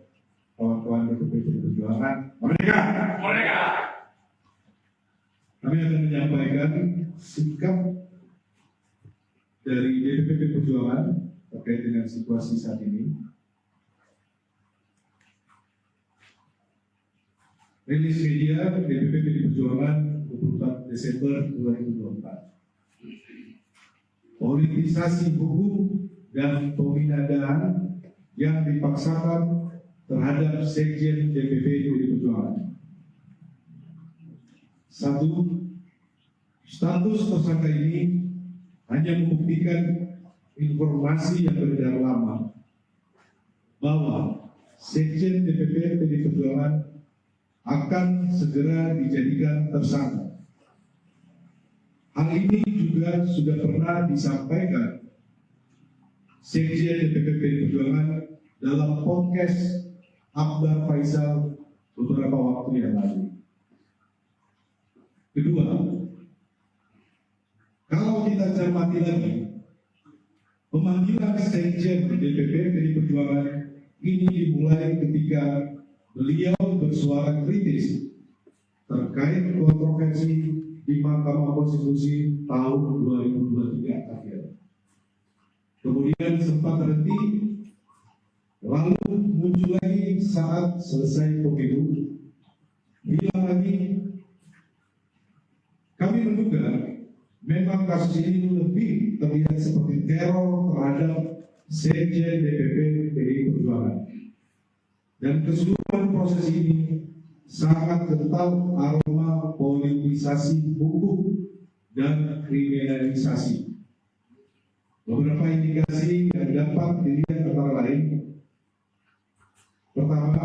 kawan-kawan DPP PDI Perjuangan. Merdeka! Merdeka! Kami akan menyampaikan sikap dari DPP PDI Perjuangan terkait dengan situasi saat ini. Rilis media DPP PDI Perjuangan 24 Desember 2024. Politisasi hukum dan pemindahan yang dipaksakan terhadap Sekjen DPP PDI Perjuangan. 1. Status tersangka ini hanya membuktikan informasi yang beredar lama bahwa Sekjen DPP PDI Perjuangan akan segera dijadikan tersangka. Hal ini juga sudah pernah disampaikan Sekjen DPP PDI Perjuangan dalam podcast Akbar Faisal beberapa waktu yang lalu. Kedua, kalau kita cermati lagi, pemanggilan Sekjen DPP PDI Perjuangan ini dimulai ketika beliau bersuara kritis terkait kontroversi di Mahkamah Konstitusi tahun 2023 akhir. Kemudian sempat terhenti, lalu muncul lagi saat selesai pemilu, hilang lagi. Kami menduga memang kasus ini lebih terlihat seperti teror terhadap Sekjen DPP PDI Perjuangan. Dan keseluruhan proses ini sangat kental aroma politisasi hukum dan kriminalisasi. Beberapa indikasi yang dapat dilihat antara lain: pertama,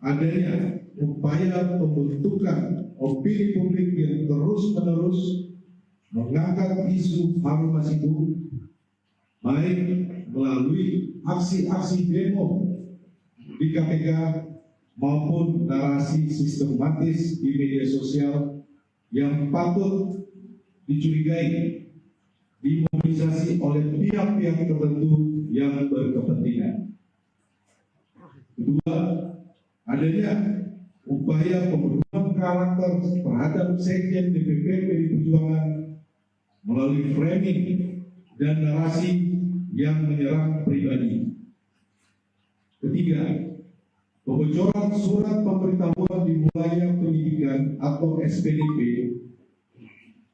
adanya upaya pembentukan opini publik yang terus-menerus mengangkat isu HAM Masiku, baik melalui aksi-aksi demo di KPK maupun narasi sistematis di media sosial yang patut dicurigai dimobilisasi oleh pihak-pihak tertentu yang berkepentingan. Kedua, adanya upaya pembunuhan karakter terhadap Sekjen DPP PDI Perjuangan melalui framing dan narasi yang menyerang pribadi. Ketiga, pembocoran surat pemberitahuan dimulainya penyidikan atau SPDP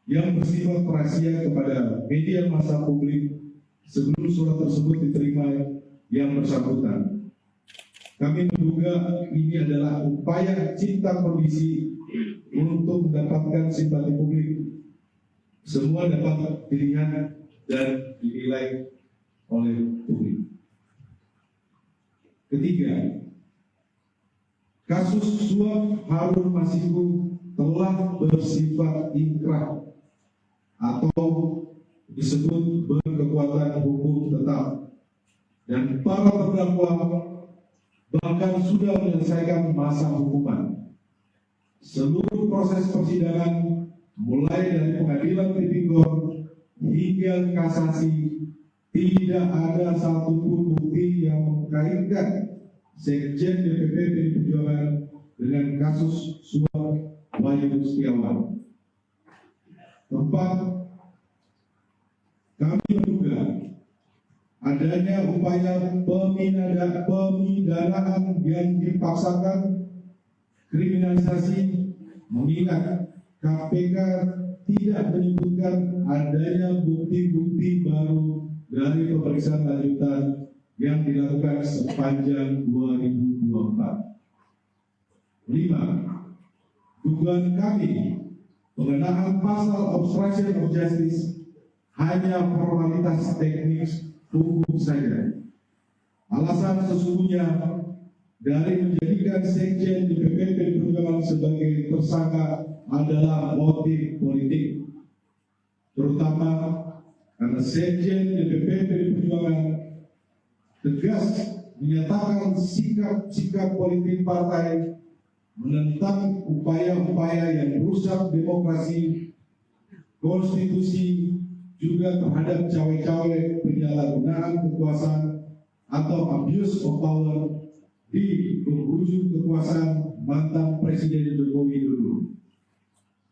yang bersifat rahasia kepada media massa publik sebelum surat tersebut diterima yang bersangkutan. Kami menduga ini adalah upaya cipta kondisi untuk mendapatkan simpati publik. Semua dapat dilihat dan dinilai oleh publik. Ketiga, kasus suap Harun Masiku telah bersifat inkrah atau disebut berkekuatan hukum tetap, dan para terdakwa bahkan sudah menyelesaikan masa hukuman. Seluruh proses persidangan mulai dari pengadilan tipikor hingga kasasi tidak ada satupun bukti yang mengkaitkan Sekjen DPP PDI Perjuangan dengan kasus suap Wahyu Setiawan. Keempat, kami menduga adanya upaya pemidanaan yang dipaksakan, kriminalisasi, mengingat KPK tidak menyebutkan adanya bukti-bukti baru dari pemeriksaan lanjutan yang dilakukan sepanjang 2024. 5. Dugaan kami pengenaan pasal obstruction of justice hanya formalitas teknis hukum saja. Alasan sesungguhnya dari menjadikan Sekjen DPP PDI Perjuangan sebagai tersangka adalah motif politik, terutama karena Sekjen DPP PDI Perjuangan tegas menyatakan sikap politik partai menentang upaya-upaya yang merusak demokrasi, konstitusi, juga terhadap cawe-cawe penyalahgunaan kekuasaan atau abuse of power di penghujung kekuasaan mantan Presiden Joko Widodo.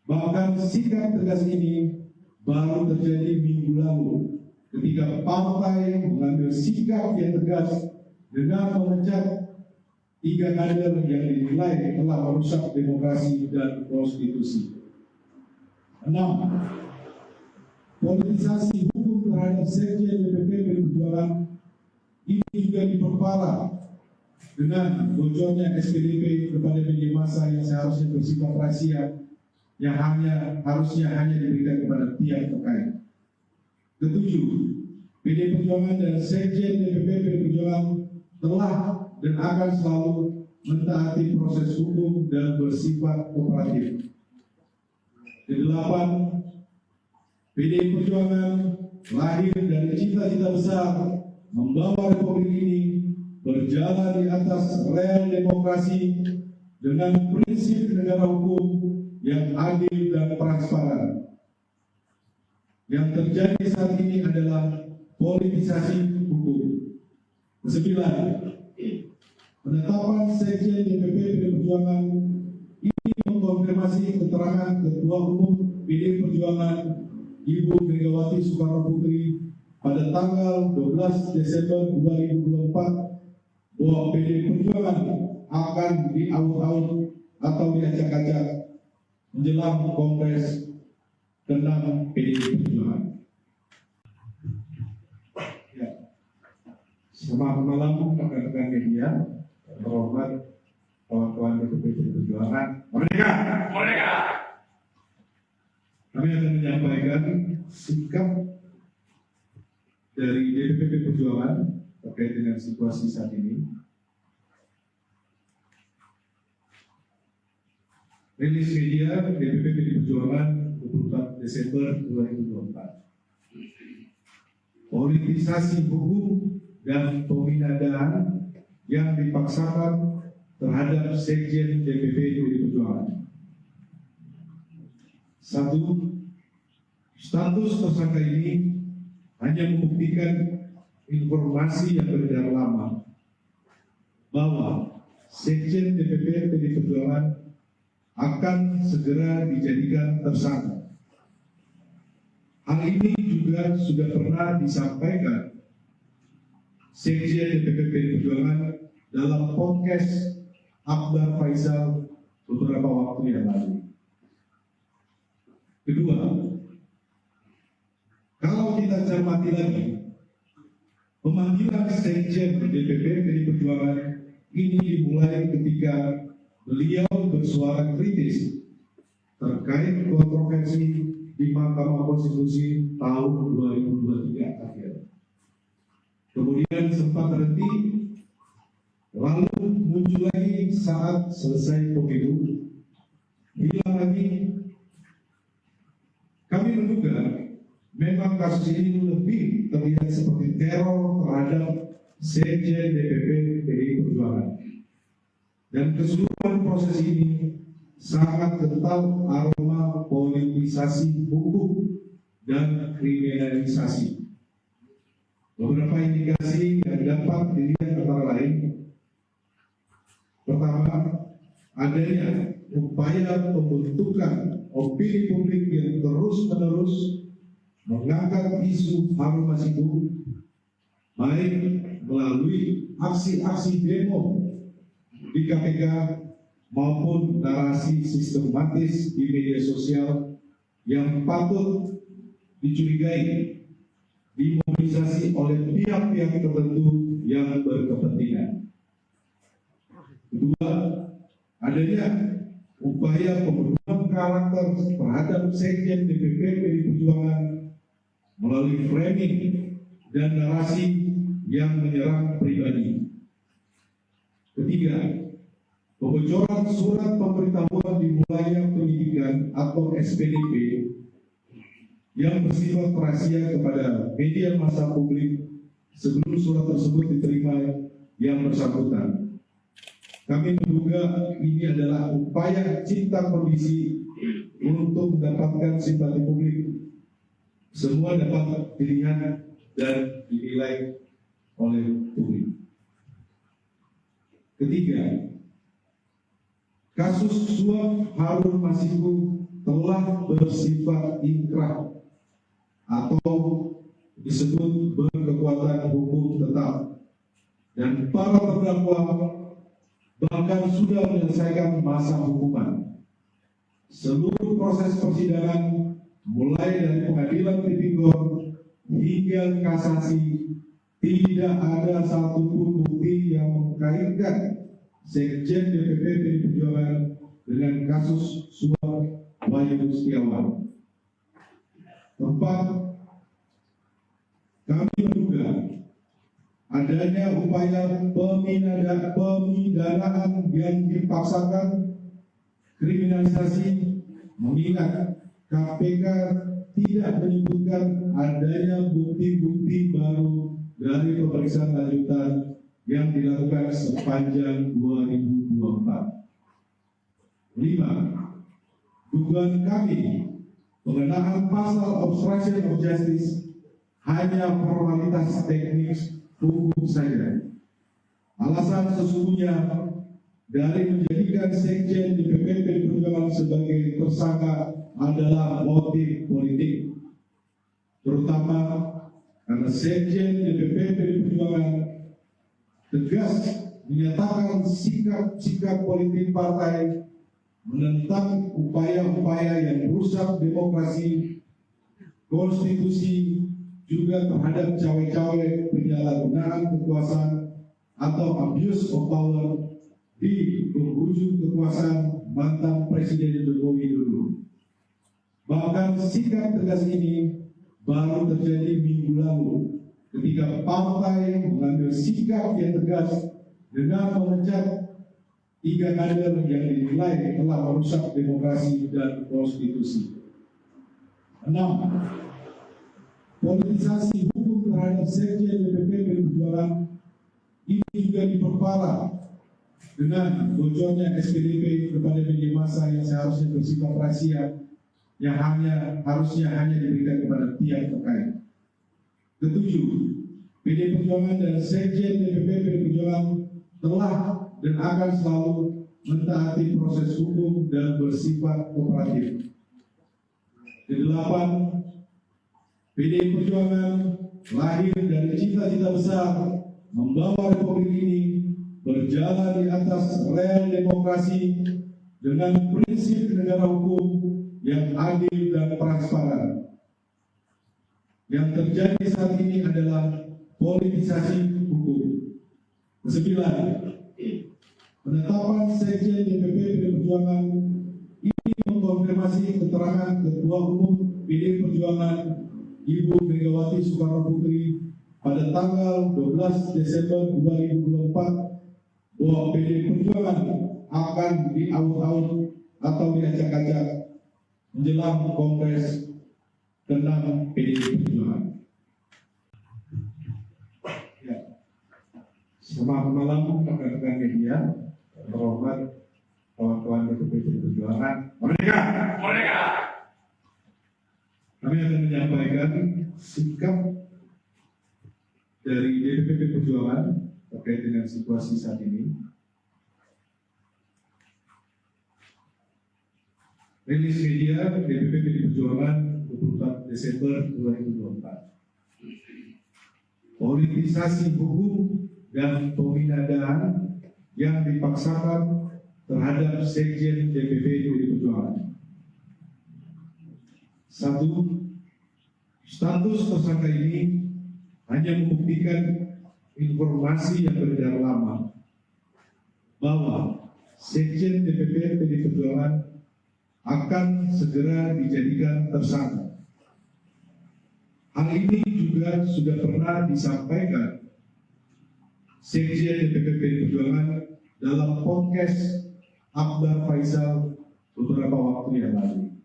Bahkan sikap tegas ini baru terjadi minggu lalu ketika partai mengambil sikap yang tegas dengan memecat 3 kader yang dinilai telah merusak demokrasi dan konstitusi. 6. Politisasi hukum terhadap Sekjen DPP PDI Perjuangan ini juga diperparah dengan bocornya SPDP kepada media massa yang seharusnya bersifat rahasia, yang harusnya hanya diberikan kepada pihak terkait. 7. PDI Perjuangan dan Sekjen DPP PDI Perjuangan telah dan akan selalu mentaati proses hukum dan bersifat kooperatif. 8. PDI Perjuangan lahir dari cita-cita besar membawa republik ini berjalan di atas rel demokrasi dengan prinsip negara hukum yang adil dan transparan. Yang terjadi saat ini adalah politisasi hukum. 9. Penetapan Sekjen DPP PDI Perjuangan ini mengkonfirmasi keterangan Ketua Umum PDI Perjuangan Ibu Megawati Soekarno Putri pada tanggal 12 Desember 2024 bahwa PDI Perjuangan akan diaut-aut atau diacak-acak menjelang Kongres ke-6 PDI Perjuangan. Ya. Selamat malam rekan-rekan media, terhormat kawan-kawan DPP PDI Perjuangan. Merdeka! Merdeka! Kami akan menyampaikan sikap dari DPP PDI Perjuangan terkait dengan situasi saat ini. Rilis media DPP PDI Perjuangan 24 Desember 2024. Politisasi hukum dan pemindahan yang dipaksakan terhadap Sekjen DPP PDI Perjuangan. 1. Status tersangka ini hanya membuktikan informasi yang beredar lama bahwa Sekjen DPP PDI Perjuangan akan segera dijadikan tersangka. Hal ini juga sudah pernah disampaikan Sekjen DPP PDI Perjuangan dalam podcast Akbar Faisal beberapa waktu yang lalu. Kedua, kalau kita cermati lagi, pemanggilan Sekjen DPP PDI Perjuangan ini dimulai ketika beliau bersuara kritis terkait kontroversi di Mahkamah Konstitusi tahun 2023 akhir. Kemudian sempat terhenti, lalu muncul lagi saat selesai pemilu, hilang lagi. Kami menduga memang kasus ini lebih terlihat seperti teror terhadap Sekjen DPP PDI Perjuangan. Dan keseluruhan proses ini sangat kental aroma politisasi hukum dan kriminalisasi. Beberapa indikasi yang dapat dilihat antara lain: pertama, adanya upaya pembentukan opini publik yang terus-menerus mengangkat isu HAM Masiku, baik melalui aksi-aksi demo di KPK maupun narasi sistematis di media sosial yang patut dicurigai dimobilisasi oleh pihak-pihak tertentu yang berkepentingan. Kedua, adanya upaya pembunuhan karakter terhadap Sekjen DPP PDI Perjuangan melalui framing dan narasi yang menyerang pribadi. Ketiga, pembocoran surat pemberitahuan dimulainya penyidikan atau SPDP yang bersifat rahasia kepada media massa publik sebelum surat tersebut diterima yang bersangkutan. Kami menduga ini adalah upaya cipta kondisi untuk mendapatkan simpati publik. Semua dapat dilihat dan dinilai oleh publik. Ketiga, kasus suap Harun Masiku telah bersifat inkrah atau disebut berkekuatan hukum tetap, dan para terdakwa bahkan sudah menyelesaikan masa hukuman. Seluruh proses persidangan mulai dari pengadilan tipikor hingga kasasi tidak ada satupun bukti yang mengkaitkan Sekjen DPP PDI Perjuangan dengan kasus suap Wahyu Setiawan. Keempat, kami menduga adanya upaya pemidanaan yang dipaksakan, kriminalisasi, mengingat KPK tidak menyebutkan adanya bukti-bukti baru dari pemeriksaan lanjutan yang dilakukan sepanjang 2024. 5. Dugaan kami pengenaan pasal obstruction of justice hanya formalitas teknis hukum saja. Alasan sesungguhnya dari menjadikan Sekjen DPP PDI Perjuangan sebagai tersangka adalah motif politik, terutama karena Sekjen DPP PDI Perjuangan tegas menyatakan sikap politik partai menentang upaya-upaya yang merusak demokrasi, konstitusi, juga terhadap cawe-cawe penyalahgunaan kekuasaan atau abuse of power di penghujung kekuasaan mantan Presiden Joko Widodo. Bahkan sikap tegas ini baru terjadi minggu lalu ketika partai mengambil sikap yang tegas dengan memecat 3 kader yang dinilai telah merusak demokrasi dan konstitusi. 6. Politisasi hukum terhadap Sekjen DPP PDI Perjuangan ini juga diperparah dengan bocornya SPDP kepada media massa yang seharusnya bersifat rahasia, yang harusnya hanya diberikan kepada pihak terkait. 7. PDI Perjuangan dan Sekjen DPP PDI Perjuangan telah dan akan selalu mentaati proses hukum dan bersifat kooperatif. 8. PDI Perjuangan lahir dari cita-cita besar membawa republik ini berjalan di atas rel demokrasi dengan prinsip negara hukum yang adil dan transparan. Yang terjadi saat ini adalah politisasi hukum. 9. Penetapan Sekjen DPP PDI Perjuangan ini mengkonfirmasi keterangan Ketua Umum PDI Perjuangan Ibu Megawati Soekarno Putri pada tanggal 12 Desember 2024 bahwa PDI Perjuangan akan diaut-aut atau diacak-acak menjelang Kongres ke-6 PDI Perjuangan. Ya. Selamat malam rekan-rekan media, terhormat kawan-kawan DPP PDI Perjuangan. Merdeka! Merdeka! Kami akan menyampaikan sikap dari DPP PDI Perjuangan terkait dengan situasi saat ini. Rilis media DPP PDI Perjuangan 24 Desember 2024. Politisasi hukum dan pemindahan yang dipaksakan terhadap Sekjen DPP PDI Perjuangan. 1. Status tersangka ini hanya membuktikan informasi yang beredar lama bahwa Sekjen DPP PDI Perjuangan akan segera dijadikan tersangka. Hal ini juga sudah pernah disampaikan Sekjen DPP PDI Perjuangan dalam podcast Akbar Faisal beberapa waktu yang lalu.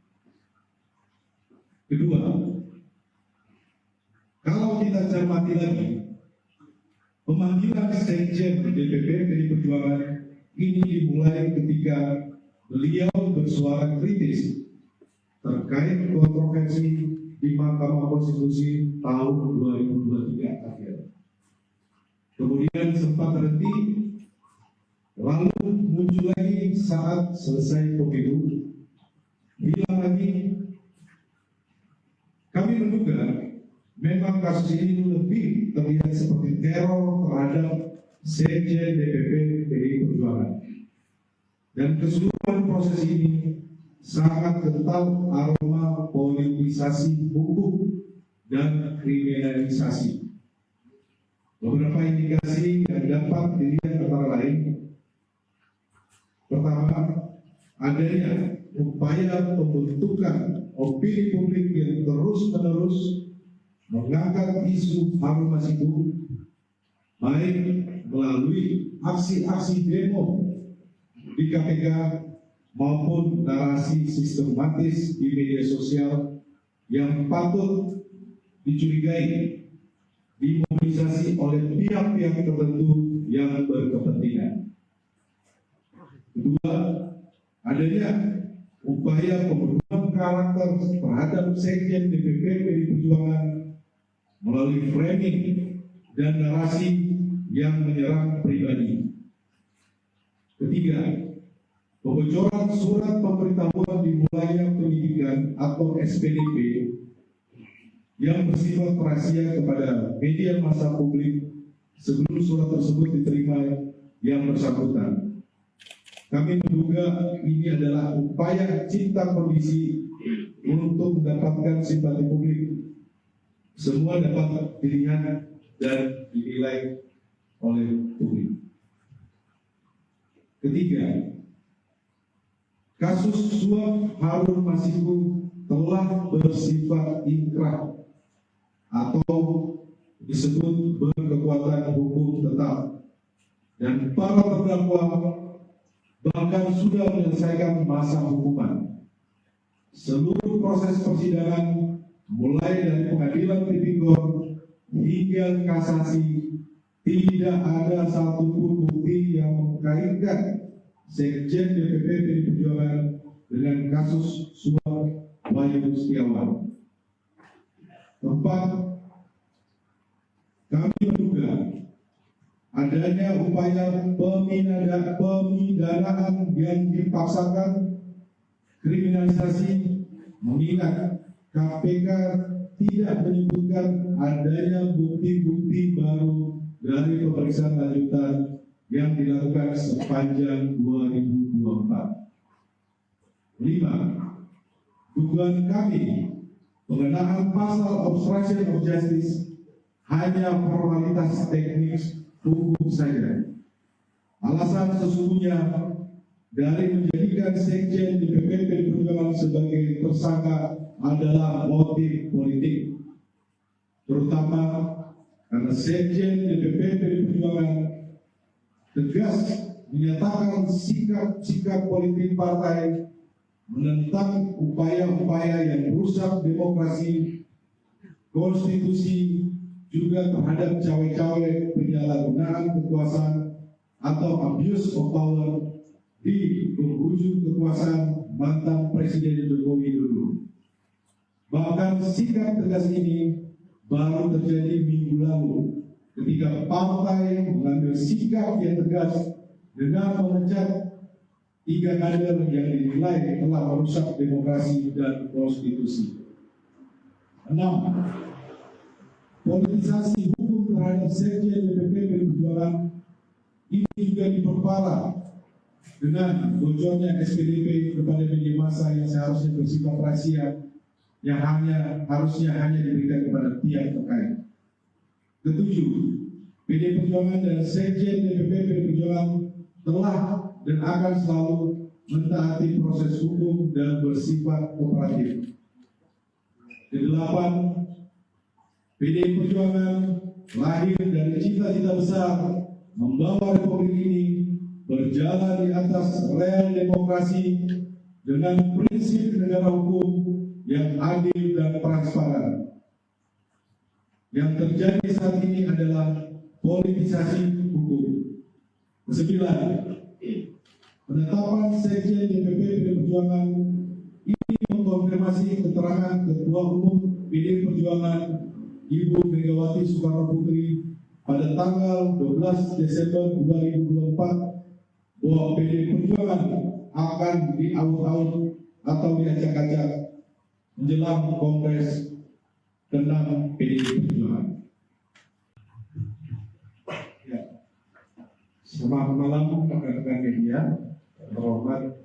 Kedua, kalau kita cermati lagi, pemanggilan Sekjen DPP PDI Perjuangan ini dimulai ketika beliau bersuara kritis terkait kontroversi di Mahkamah Konstitusi tahun 2023 akhir. Kemudian sempat terhenti, lalu muncul lagi saat selesai pemilu, hilang lagi. Kami menduga memang kasus ini lebih terlihat seperti teror terhadap Sekjen DPP PDI Perjuangan. Dan keseluruhan proses ini sangat kental aroma politisasi hukum dan kriminalisasi. Beberapa indikasi yang dapat dilihat antara lain: pertama, adanya upaya pembentukan opini publik yang terus-menerus mengangkat isu Harun Masiku, baik melalui aksi-aksi demo di KPK maupun narasi sistematis di media sosial yang patut dicurigai dimobilisasi oleh pihak-pihak tertentu yang berkepentingan. Kedua, adanya upaya pembunuhan karakter terhadap Sekjen DPP PDI Perjuangan melalui framing dan narasi yang menyerang pribadi. Ketiga, pembocoran surat pemberitahuan dimulainya penyidikan atau SPDP yang bersifat rahasia kepada media massa publik sebelum surat tersebut diterima yang bersangkutan. Kami menduga ini adalah upaya cipta kondisi untuk mendapatkan simpati publik. Semua dapat dilihat dan dinilai oleh publik. Ketiga, kasus suap Harun Masiku telah bersifat inkrah atau disebut berkekuatan hukum tetap, dan para terdakwa bahkan sudah menyelesaikan masa hukuman. Seluruh proses persidangan mulai dari pengadilan tipikor hingga kasasi tidak ada satupun bukti yang mengkaitkan Sekjen DPP PDI Perjuangan dengan kasus suap Wahyu Setiawan. Keempat, kami menduga adanya upaya pemidanaan yang dipaksakan, kriminalisasi, mengingat KPK tidak menyebutkan adanya bukti-bukti baru dari pemeriksaan lanjutan yang dilakukan sepanjang 2024. 5. Dugaan kami pengenaan pasal obstruction of justice hanya formalitas teknis hukum saja. Alasan sesungguhnya dari menjadikan Sekjen DPP PDI Perjuangan sebagai tersangka adalah motif politik, terutama karena Sekjen DPP PDI Perjuangan tegas menyatakan sikap politik partai menentang upaya-upaya yang merusak demokrasi, konstitusi, juga terhadap cawe-cawe penyalahgunaan kekuasaan atau abuse of power di penghujung kekuasaan mantan Presiden Joko Widodo. Bahkan sikap tegas ini baru terjadi minggu lalu ketika partai mengambil sikap yang tegas dengan memecat 3 kader yang dinilai telah merusak demokrasi dan konstitusi. 6. Politisasi hukum terhadap Sekjen DPP PDI Perjuangan ini juga diperparah dengan bocornya SPDP kepada media massa yang seharusnya bersifat rahasia, yang harusnya hanya diberikan kepada pihak terkait. 7. PDI Perjuangan dan Sekjen DPP PDI Perjuangan telah dan akan selalu mentaati proses hukum dan bersifat kooperatif. 8. PDI Perjuangan lahir dari cita-cita besar membawa Republik ini berjalan di atas rel demokrasi dengan prinsip negara hukum yang adil dan transparan. Yang terjadi saat ini adalah politisasi hukum. Kesembilan, penetapan Sekjen DPP PDI Perjuangan ini mengkonfirmasi keterangan Ketua Umum PDI Perjuangan Ibu Megawati Soekarno Putri pada tanggal 12 Desember 2024 bahwa PDI Perjuangan akan diaut-aut atau diacak-acak menjelang Kongres ke-6 PDI Perjuangan. Ya. Selamat malam rekan-rekan media, terhormat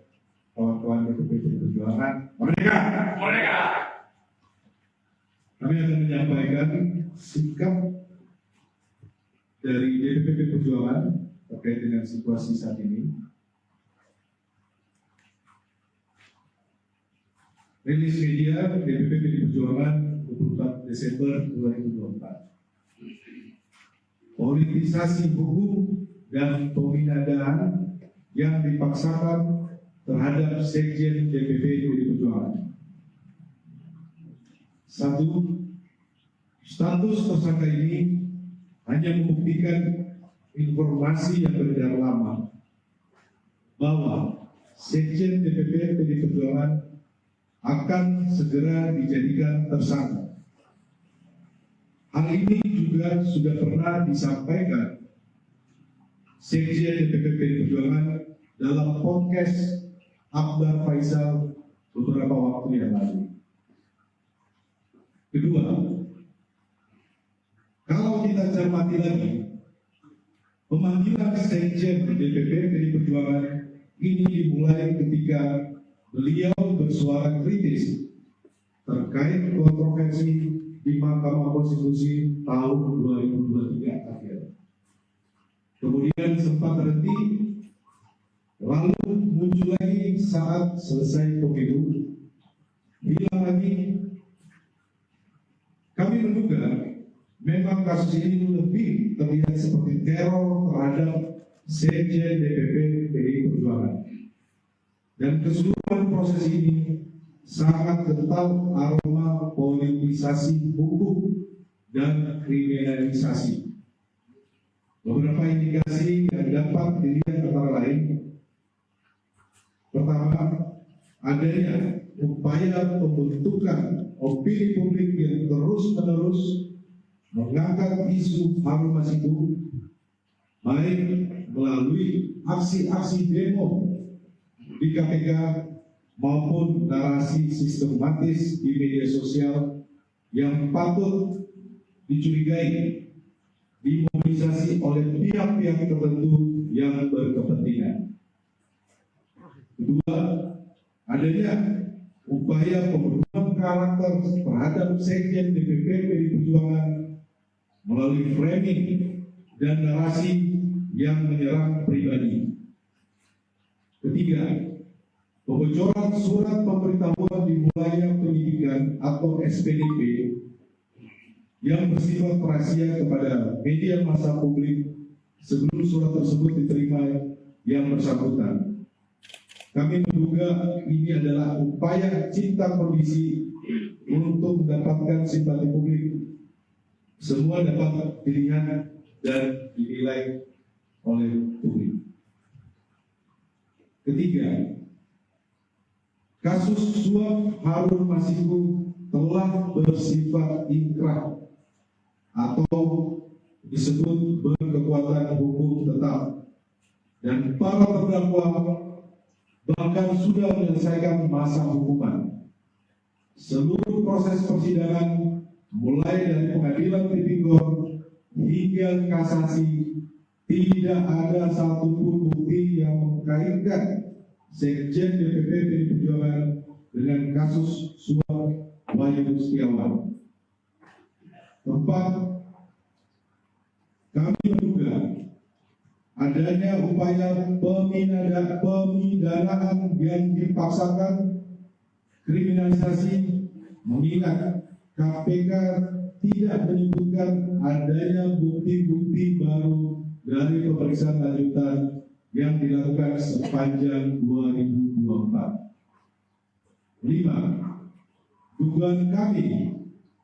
kawan-kawan DPP PDI Perjuangan. Merdeka! Merdeka! Kami akan menyampaikan sikap dari DPP PDI Perjuangan terkait dengan situasi saat ini. Rilis media DPP PDI Perjuangan 24 Desember 2024. Politisasi hukum dan pemindahan yang dipaksakan terhadap Sekjen DPP PDI Perjuangan. 1. Status tersangka ini hanya membuktikan informasi yang beredar lama bahwa Sekjen DPP PDI Perjuangan akan segera dijadikan tersangka. Hal ini juga sudah pernah disampaikan Sekjen DPP PDI Perjuangan dalam podcast Akbar Faisal beberapa waktu yang lalu. Kedua, kalau kita cermati lagi, pemanggilan Sekjen DPP PDI Perjuangan ini dimulai ketika beliau bersuara kritis terkait kontroversi di Mahkamah Konstitusi tahun 2023 akhir. Kemudian sempat terhenti, lalu muncul lagi saat selesai pemilu. Bilang lagi, kami menduga memang kasus ini lebih terlihat seperti teror terhadap Sekjen DPP PDI Perjuangan. Dan keseluruhan proses ini sangat kental aroma politisasi hukum dan kriminalisasi. Beberapa indikasi yang dapat dilihat antara lain: pertama, adanya upaya pembentukan opini publik yang terus-menerus mengangkat isu Harun Masiku, baik melalui aksi-aksi demo di KPK maupun narasi sistematis di media sosial yang patut dicurigai dimobilisasi oleh pihak-pihak tertentu yang berkepentingan. Kedua, adanya upaya pembunuhan karakter terhadap Sekjen DPP PDI Perjuangan melalui framing dan narasi yang menyerang pribadi. Ketiga, pembocoran surat pemberitahuan dimulainya penyidikan atau SPDP yang bersifat rahasia kepada media massa publik sebelum surat tersebut diterima yang bersangkutan. Kami menduga ini adalah upaya cipta kondisi untuk mendapatkan simpati publik. Semua dapat dilihat dan dinilai oleh publik. Ketiga, kasus suap Harun Masiku telah bersifat inkrah atau disebut berkekuatan hukum tetap, dan para terdakwa bahkan sudah menyelesaikan masa hukuman. Seluruh proses persidangan mulai dari pengadilan tipikor hingga kasasi tidak ada satupun bukti yang mengkaitkan Sekjen DPP PDI Perjuangan dengan kasus suap Wahyu Setiawan. Keempat, kami menduga adanya upaya pemindanaan yang dipaksakan, kriminalisasi, mengingat KPK tidak menyebutkan adanya bukti-bukti baru dari pemeriksaan lanjutan yang dilakukan sepanjang 2024. 5. Dugaan kami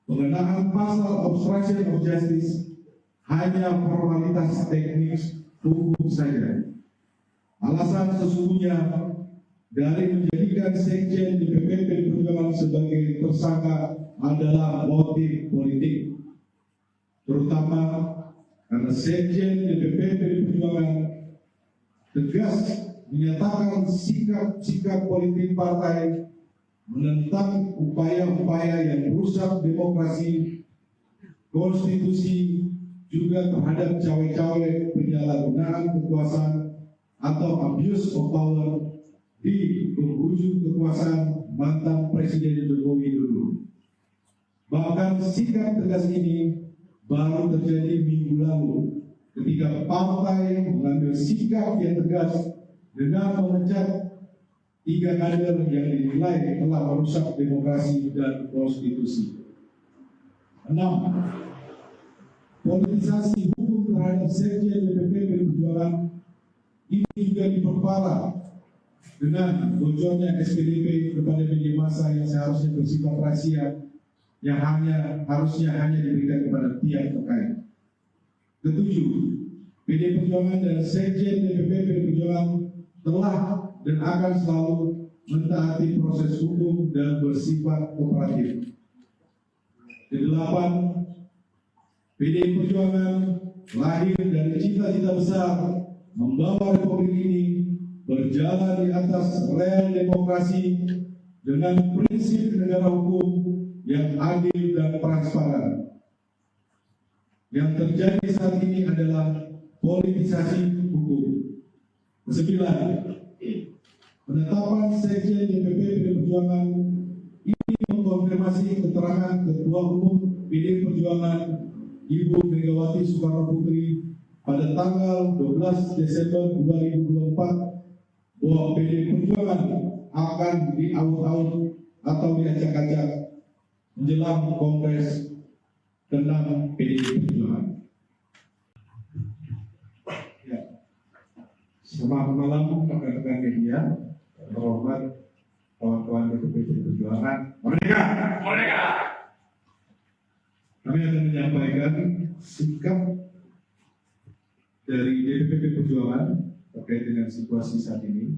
pengenaan pasal obstruction of justice hanya formalitas teknis hukum saja. Alasan sesungguhnya dari menjadikan Sekjen DPP PDI Perjuangan sebagai tersangka adalah motif politik, terutama karena Sekjen DPP PDI Perjuangan tegas menyatakan sikap politik partai menentang upaya-upaya yang merusak demokrasi, konstitusi, juga terhadap cawe-cawe penyalahgunaan kekuasaan atau abuse of power di penghujung kekuasaan mantan Presiden Joko Widodo. Bahkan sikap tegas ini baru terjadi minggu lalu ketika partai mengambil sikap yang tegas dengan memecat 3 kader yang dinilai telah merusak demokrasi dan konstitusi. 6. Politisasi hukum terhadap Sekjen DPP PDI Perjuangan ini juga diperparah dengan bocornya SPDP kepada media massa yang seharusnya bersifat rahasia, yang harusnya hanya diberikan kepada pihak terkait. 7. PDI Perjuangan dan Sekjen DPP PDI Perjuangan telah dan akan selalu mentaati proses hukum dan bersifat kooperatif. 8. PDI Perjuangan lahir dari cita-cita besar membawa republik ini berjalan di atas rel demokrasi dengan prinsip negara hukum yang adil dan transparan. Yang terjadi saat ini adalah politisasi hukum. 9. Penetapan Sekjen DPP PDI Perjuangan ini mengkonfirmasi keterangan Ketua Umum PDI Perjuangan Ibu Megawati Soekarno Putri pada tanggal 12 Desember 2024 bahwa PDI Perjuangan akan diaut-aut atau diacak-acak menjelang Kongres ke-6 PDI Perjuangan. Ya. Selamat malam rekan-rekan media, terhormat kawan-kawan DPP PDI Perjuangan. Merdeka! Merdeka! Kami akan menyampaikan sikap dari DPP PDI Perjuangan terkait dengan situasi saat ini.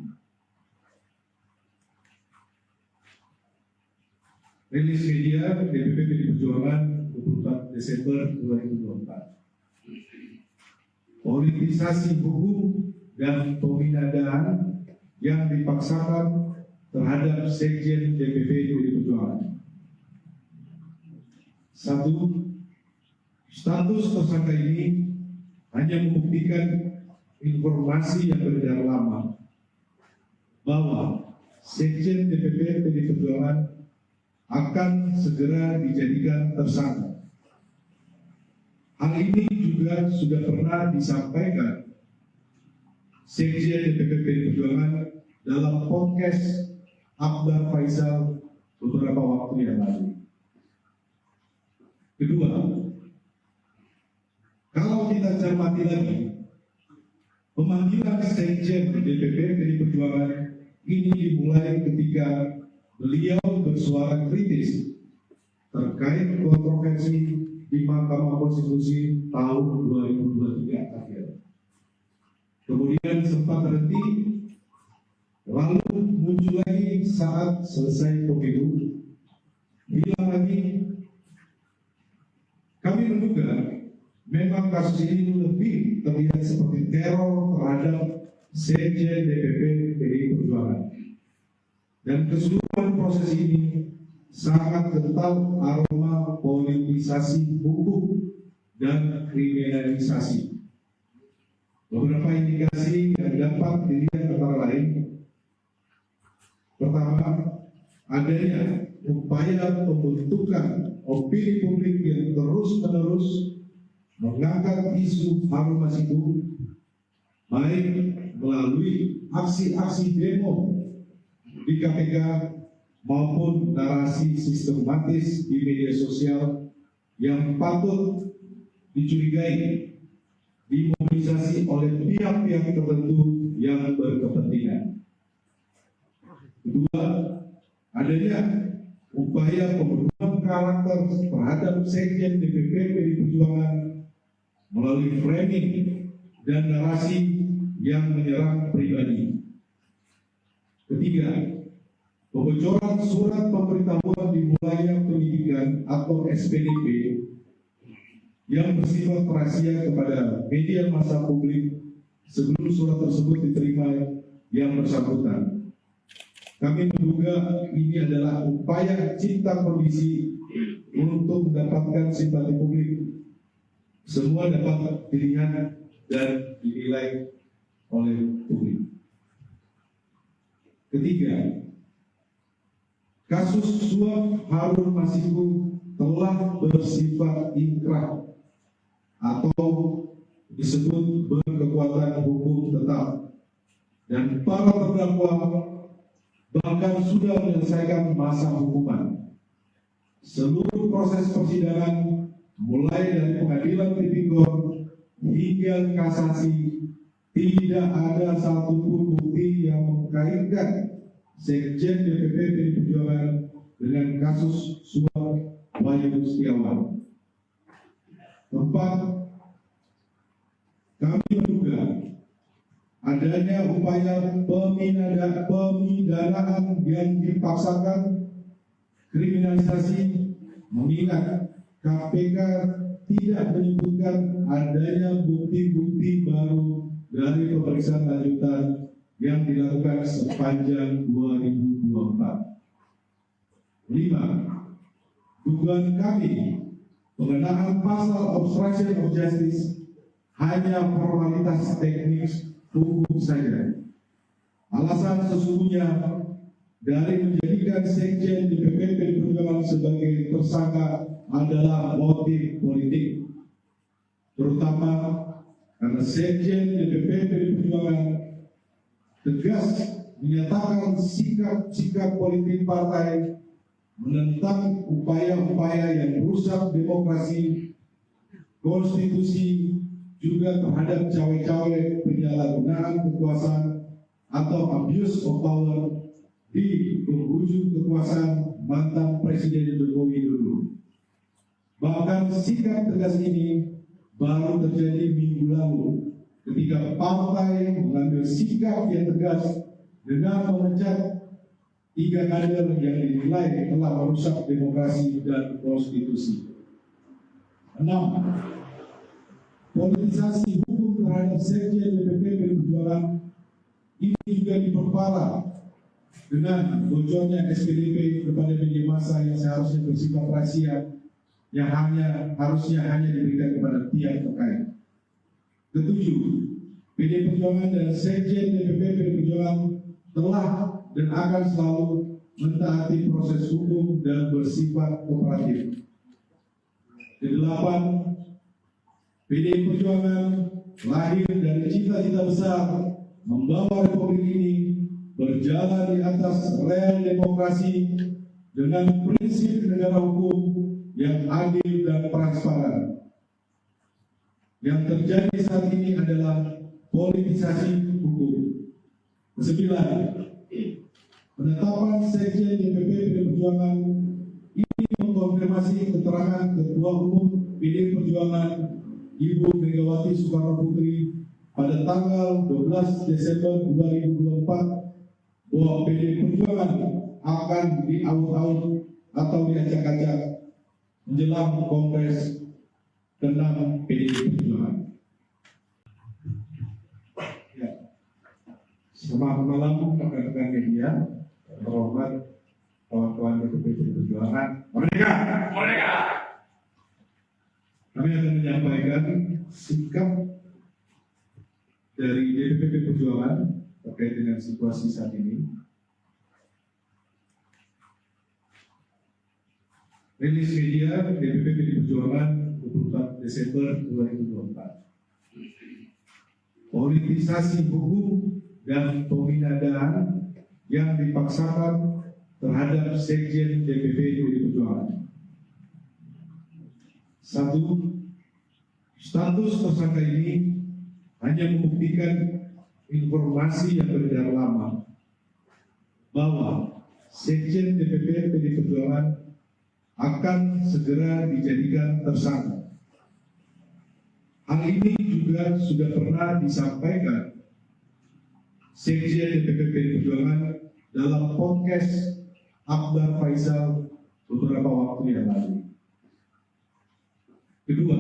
Rilis media DPP PDI Perjuangan 24 Desember 2024. Politisasi hukum dan pemindahan yang dipaksakan terhadap Sekjen DPP PDI Perjuangan. 1. Status tersangka ini hanya membuktikan informasi yang beredar lama bahwa Sekjen DPP PDI Perjuangan akan segera dijadikan tersangka. Hal ini juga sudah pernah disampaikan Sekjen DPP PDI Perjuangan dalam podcast Akbar Faisal beberapa waktu yang lalu. Kedua, kalau kita cermati lagi, pemanggilan Sekjen DPP PDI Perjuangan ini dimulai ketika beliau bersuara kritis terkait kontroversi di Mahkamah Konstitusi tahun 2023 akhir. Kemudian sempat berhenti, lalu muncul lagi saat selesai pemilu, hilang lagi. Kami menduga memang kasus ini lebih terlihat seperti teror terhadap Sekjen DPP PDI Perjuangan. Dan keseluruhan proses ini sangat kental aroma politisasi hukum dan kriminalisasi. Beberapa indikasi yang dapat dilihat antara lain: pertama, adanya upaya pembentukan opini publik yang terus-menerus mengangkat isu Harun Masiku, baik melalui aksi-aksi demo di KPK maupun narasi sistematis di media sosial yang patut dicurigai dimobilisasi oleh pihak-pihak tertentu yang berkepentingan. Kedua, adanya upaya pembunuhan karakter terhadap Sekjen DPP PDI Perjuangan melalui framing dan narasi yang menyerang pribadi. Ketiga, pembocoran surat pemberitahuan dimulainya penyidikan atau SPDP yang bersifat rahasia kepada media massa publik sebelum surat tersebut diterima yang bersangkutan. Kami menduga ini adalah upaya cipta kondisi untuk mendapatkan simpati publik. Semua dapat dilihat dan dinilai oleh publik. Ketiga, kasus suap Harun Masiku telah bersifat inkrah atau disebut berkekuatan hukum tetap, dan para terdakwa bahkan sudah menyelesaikan masa hukuman. Seluruh proses persidangan mulai dari pengadilan tipikor hingga kasasi tidak ada satupun bukti yang mengkaitkan Sekjen DPP PDI Perjuangan dengan kasus suap Wayu Setiawan. Keempat, kami menduga adanya upaya pemindanaan yang dipaksakan, kriminalisasi, mengingat KPK tidak menyebutkan adanya bukti-bukti baru dari pemeriksaan lanjutan yang dilakukan sepanjang 2024. 5. Dugaan kami pengenaan pasal obstruction of justice hanya formalitas teknis hukum saja. Alasan sesungguhnya dari menjadikan Sekjen DPP PDI Perjuangan sebagai tersangka adalah motif politik, terutama karena Sekjen DPP PDI Perjuangan tegas menyatakan sikap politik partai menentang upaya-upaya yang merusak demokrasi, konstitusi, juga terhadap cawe-cawe penyalahgunaan kekuasaan atau abuse of power di penghujung kekuasaan mantan Presiden Jokowi dulu. Bahkan sikap tegas ini baru terjadi minggu lalu ketika partai mengambil sikap yang tegas dengan memecat 3 kader yang dinilai telah merusak demokrasi dan konstitusi. 6. Politisasi hukum terhadap Sekjen DPP PDI Perjuangan ini juga diperparah dengan bocornya SPDP kepada media massa yang seharusnya bersifat rahasia, yang harusnya hanya diberikan kepada pihak terkait. Ketujuh, PDI Perjuangan dan Sekjen DPP PDI Perjuangan telah dan akan selalu mentaati proses hukum dan bersifat kooperatif. Kedelapan, PDI Perjuangan lahir dari cita-cita besar membawa republik ini berjalan di atas rel demokrasi dengan prinsip negara hukum yang adil dan transparan. Yang terjadi saat ini adalah politisasi hukum. Kesembilan, penetapan Sekjen DPP PDI Perjuangan ini mengkonfirmasi keterangan Ketua Umum PDI Perjuangan Ibu Megawati Soekarno Putri pada tanggal 12 Desember 2024 bahwa PDI Perjuangan akan diaut-aut atau diacak-acak menjelang Kongres ke-6 PDI Perjuangan. Ya. Selamat malam rekan-rekan media, terhormat kawan-kawan DPP PDI Perjuangan. Merdeka! Merdeka! Kami akan menyampaikan sikap dari DPP PDI Perjuangan terkait dengan situasi saat ini. Rilis media DPP PDI Perjuangan 24 Desember 2024. Politisasi hukum dan pemindahan yang dipaksakan terhadap Sekjen DPP PDI Perjuangan. Satu, status tersangka ini hanya membuktikan informasi yang beredar lama bahwa Sekjen DPP PDI Perjuangan akan segera dijadikan tersangka. Hal ini juga sudah pernah disampaikan Sekjen DPP PDI Perjuangan dalam podcast Akbar Faisal beberapa waktu yang lalu. Kedua,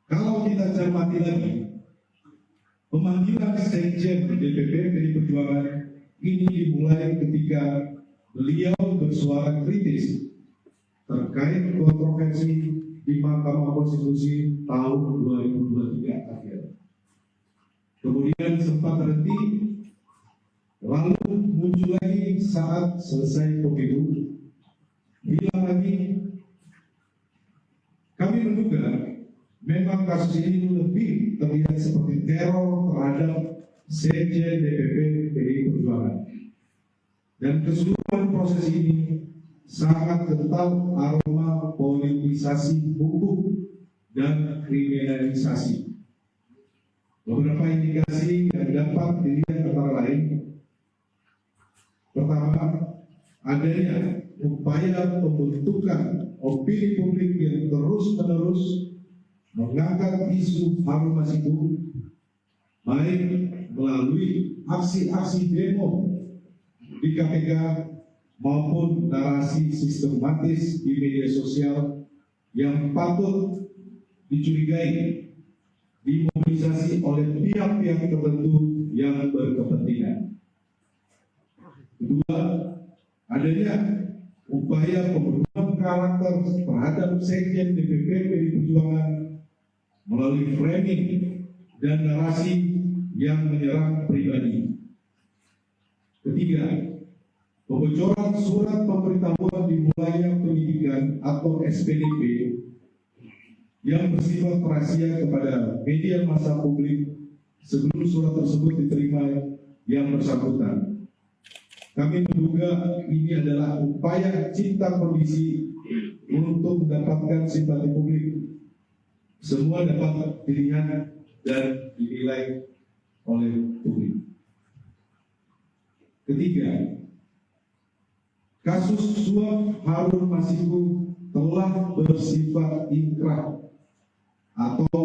kalau kita cermati lagi, pemanggilan Sekjen DPP PDI Perjuangan ini dimulai ketika beliau bersuara kritis terkait kontroversi di Mahkamah Konstitusi tahun 2023 akhir. Kemudian sempat terhenti, lalu muncul lagi saat selesai pemilu, hilang lagi. Kami menduga memang kasus ini lebih terlihat seperti teror terhadap Sekjen DPP PDI Perjuangan. Dan keseluruhan proses ini sangat kental aroma politisasi hukum dan kriminalisasi. Beberapa indikasi yang dapat dilihat antara lain: pertama, adanya upaya pembentukan opini publik yang terus-menerus mengangkat isu Harun Masiku, baik melalui aksi-aksi demo di KPK maupun narasi sistematis di media sosial yang patut dicurigai dimobilisasi oleh pihak-pihak tertentu yang berkepentingan. Kedua, adanya upaya pembunuhan karakter terhadap Sekjen DPP PDI Perjuangan melalui framing dan narasi yang menyerang pribadi. Ketiga, pembocoran surat pemberitahuan dimulainya penyidikan atau SPDP yang bersifat rahasia kepada media massa publik sebelum surat tersebut diterima yang bersangkutan. Kami menduga ini adalah upaya cipta kondisi untuk mendapatkan simpati publik. Semua dapat dilihat dan dinilai oleh publik. Ketiga, kasus suap Harun Masiku telah bersifat inkrah atau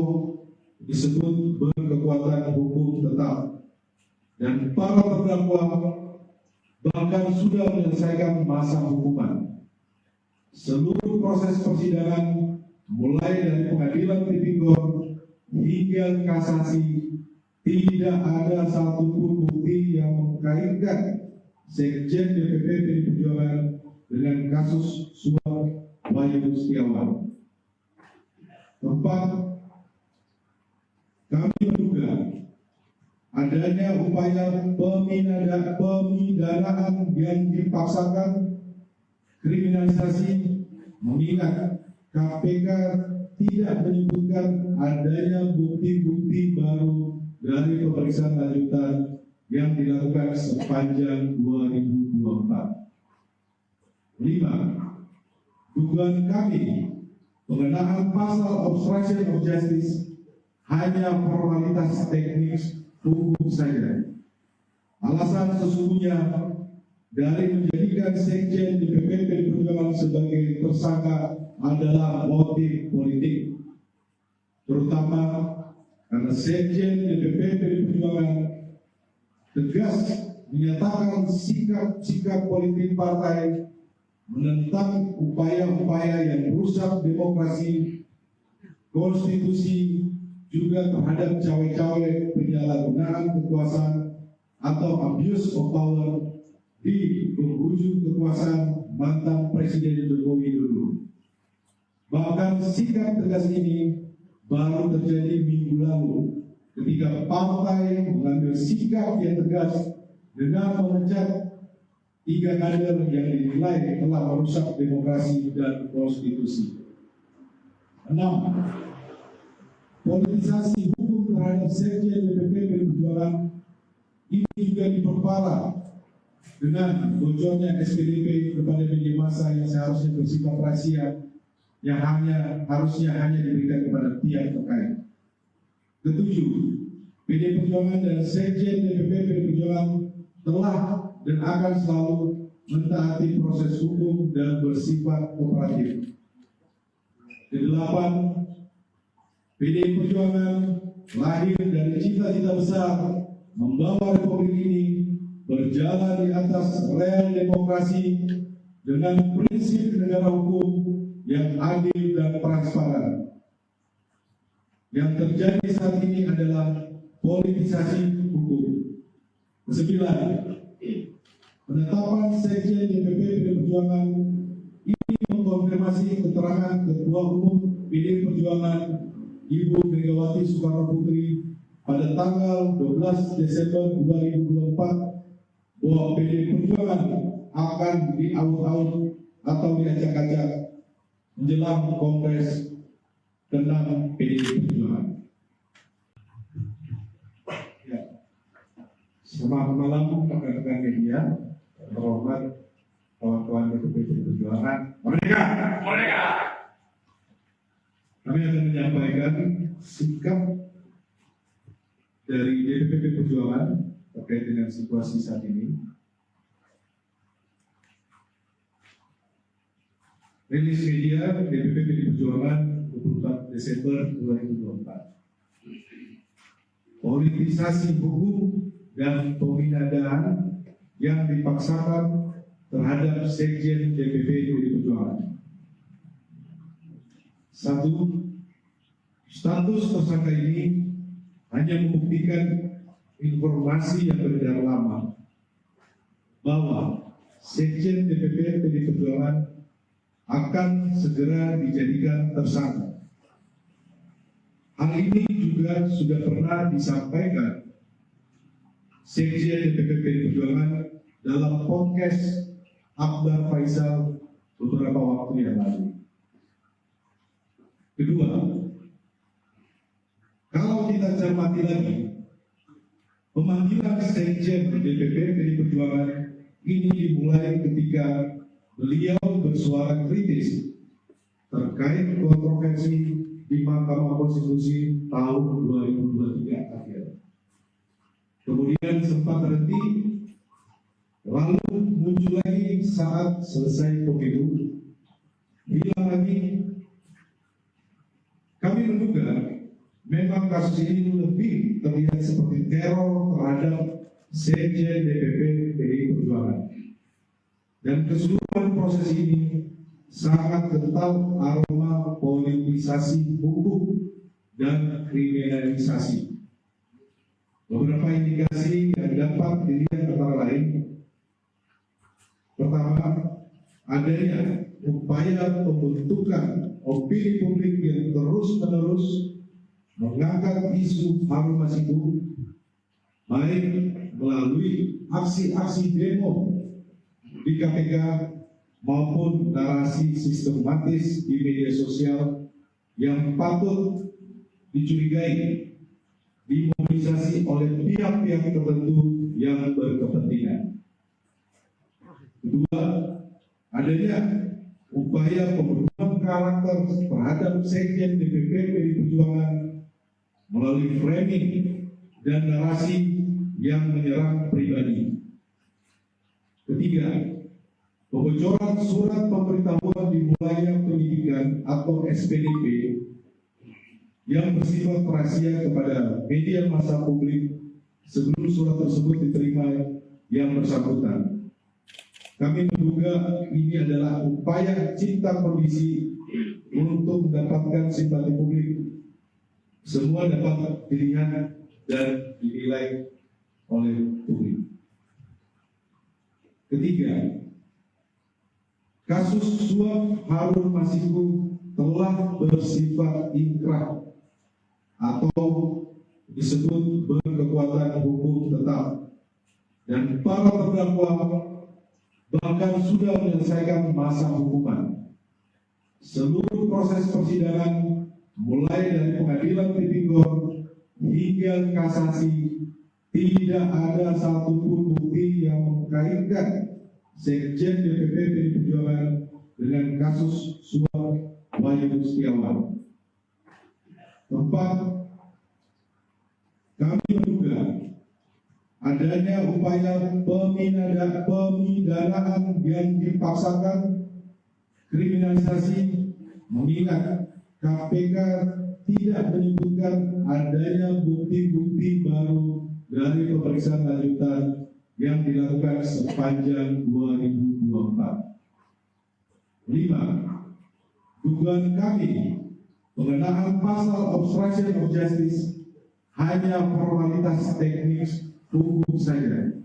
disebut berkekuatan hukum tetap, dan para terdakwa bahkan sudah menyelesaikan masa hukuman. Seluruh proses persidangan mulai dari pengadilan tipikor hingga kasasi tidak ada satupun bukti yang mengkaitkan Sekjen DPP PDI Perjuangan dengan kasus suap Wayu Setiawan. Keempat, kami menduga adanya upaya pemidanaan yang dipaksakan, kriminalisasi, mengingat KPK tidak menyebutkan adanya bukti-bukti baru dari pemeriksaan lanjutan yang dilakukan sepanjang 2024. 5. Dugaan kami pengenaan pasal obstruction of justice hanya formalitas teknis hukum saja. Alasan sesungguhnya dari menjadikan Sekjen DPP PDI Perjuangan sebagai tersangka adalah motif politik, terutama karena Sekjen DPP PDI Perjuangan tegas menyatakan sikap politik partai menentang upaya-upaya yang merusak demokrasi, konstitusi, juga terhadap cawe-cawe penyalahgunaan kekuasaan atau abuse of power di penghujung kekuasaan mantan Presiden Jokowi dulu. Bahkan sikap tegas ini baru terjadi minggu lalu ketika partai mengambil sikap yang tegas dengan memecat 3 kader yang dinilai telah merusak demokrasi dan konstitusi. 6. Politisasi hukum terhadap Sekjen DPP PDI Perjuangan ini juga diperparah dengan bocornya SPDP kepada media massa yang seharusnya bersifat rahasia, yang harusnya hanya diberikan kepada pihak terkait. Ketujuh, PD Perjuangan dan Sekjen DPP PD Perjuangan telah dan akan selalu mentaati proses hukum dan bersifat kooperatif. Kedelapan, PD Perjuangan lahir dari cita-cita besar membawa Republik ini berjalan di atas rel demokrasi dengan prinsip negara hukum yang adil dan transparan. Yang terjadi saat ini adalah politisasi hukum. Kesembilan, penetapan Sekjen DPP PD Perjuangan ini mengkonfirmasi keterangan Ketua Umum PD Perjuangan Ibu Megawati Soekarno Putri pada tanggal 12 Desember 2024 bahwa PD Perjuangan akan diaut-aut atau diacak-acak menjelang Kongres ke-6 PD Perjuangan. Ya. Selamat malam rekan-rekan media, terhormat kawan-kawan DPP PD Perjuangan. Merdeka! Merdeka! Kami akan menyampaikan sikap dari DPP PD Perjuangan terkait dengan situasi saat ini. Rilis media DPP PD Perjuangan 24 Desember 2024. Politisasi hukum dan pemindahan yang dipaksakan terhadap Sekjen DPP PD Perjuangan. 1. Status tersangka ini hanya membuktikan informasi yang beredar lama bahwa Sekjen DPP PD Perjuangan akan segera dijadikan tersangka. Hal ini juga sudah pernah disampaikan Sekjen DPP PD Perjuangan dalam podcast Akbar Faisal beberapa waktu yang lalu. Kedua, kalau kita cermati lagi, pemanggilan Sekjen DPP PD Perjuangan ini dimulai ketika beliau bersuara kritis terkait kontroversi di Mahkamah Konstitusi tahun 2023 akhir. Kemudian sempat terhenti, lalu muncul lagi saat selesai pemilu, hilang lagi. Kami menduga memang kasus ini lebih terlihat seperti teror terhadap Sekjen DPP PDI Perjuangan. Dan keseluruhan proses ini sangat kental aroma politisasi hukum dan kriminalisasi. Beberapa indikasi yang dapat dilihat antara lain: pertama, adanya upaya pembentukan opini publik yang terus-menerus mengangkat isu Harun Masiku, baik melalui aksi-aksi demo di KPK maupun narasi sistematis di media sosial yang patut dicurigai dimobilisasi oleh pihak-pihak tertentu yang berkepentingan. Kedua, adanya upaya pembunuhan karakter terhadap Sekjen DPP PDI Perjuangan melalui framing dan narasi yang menyerang pribadi. Ketiga, pembocoran surat pemberitahuan dimulainya penyidikan atau SPDP yang bersifat rahasia kepada media massa publik sebelum surat tersebut diterima yang bersangkutan. Kami menduga ini adalah upaya cipta kondisi untuk mendapatkan simpati publik. Semua dapat dilihat dan dinilai oleh publik. Ketiga, kasus suap Harun Masiku telah bersifat inkrah atau disebut berkekuatan hukum tetap, dan para terdakwa bahkan sudah menyelesaikan masa hukuman. Seluruh proses persidangan mulai dari pengadilan tipikor hingga kasasi tidak ada satupun bukti yang mengkaitkan Sekjen DPP PDI Perjuangan dengan kasus suap Wahyu Setiawan. Keempat, kami menduga adanya upaya pemidanaan yang dipaksakan, kriminalisasi, mengingat KPK tidak menyebutkan adanya bukti-bukti baru dari pemeriksaan lanjutan yang dilakukan sepanjang 2024. 5. Dugaan kami pengenaan pasal obstruction of justice hanya formalitas teknis hukum saja.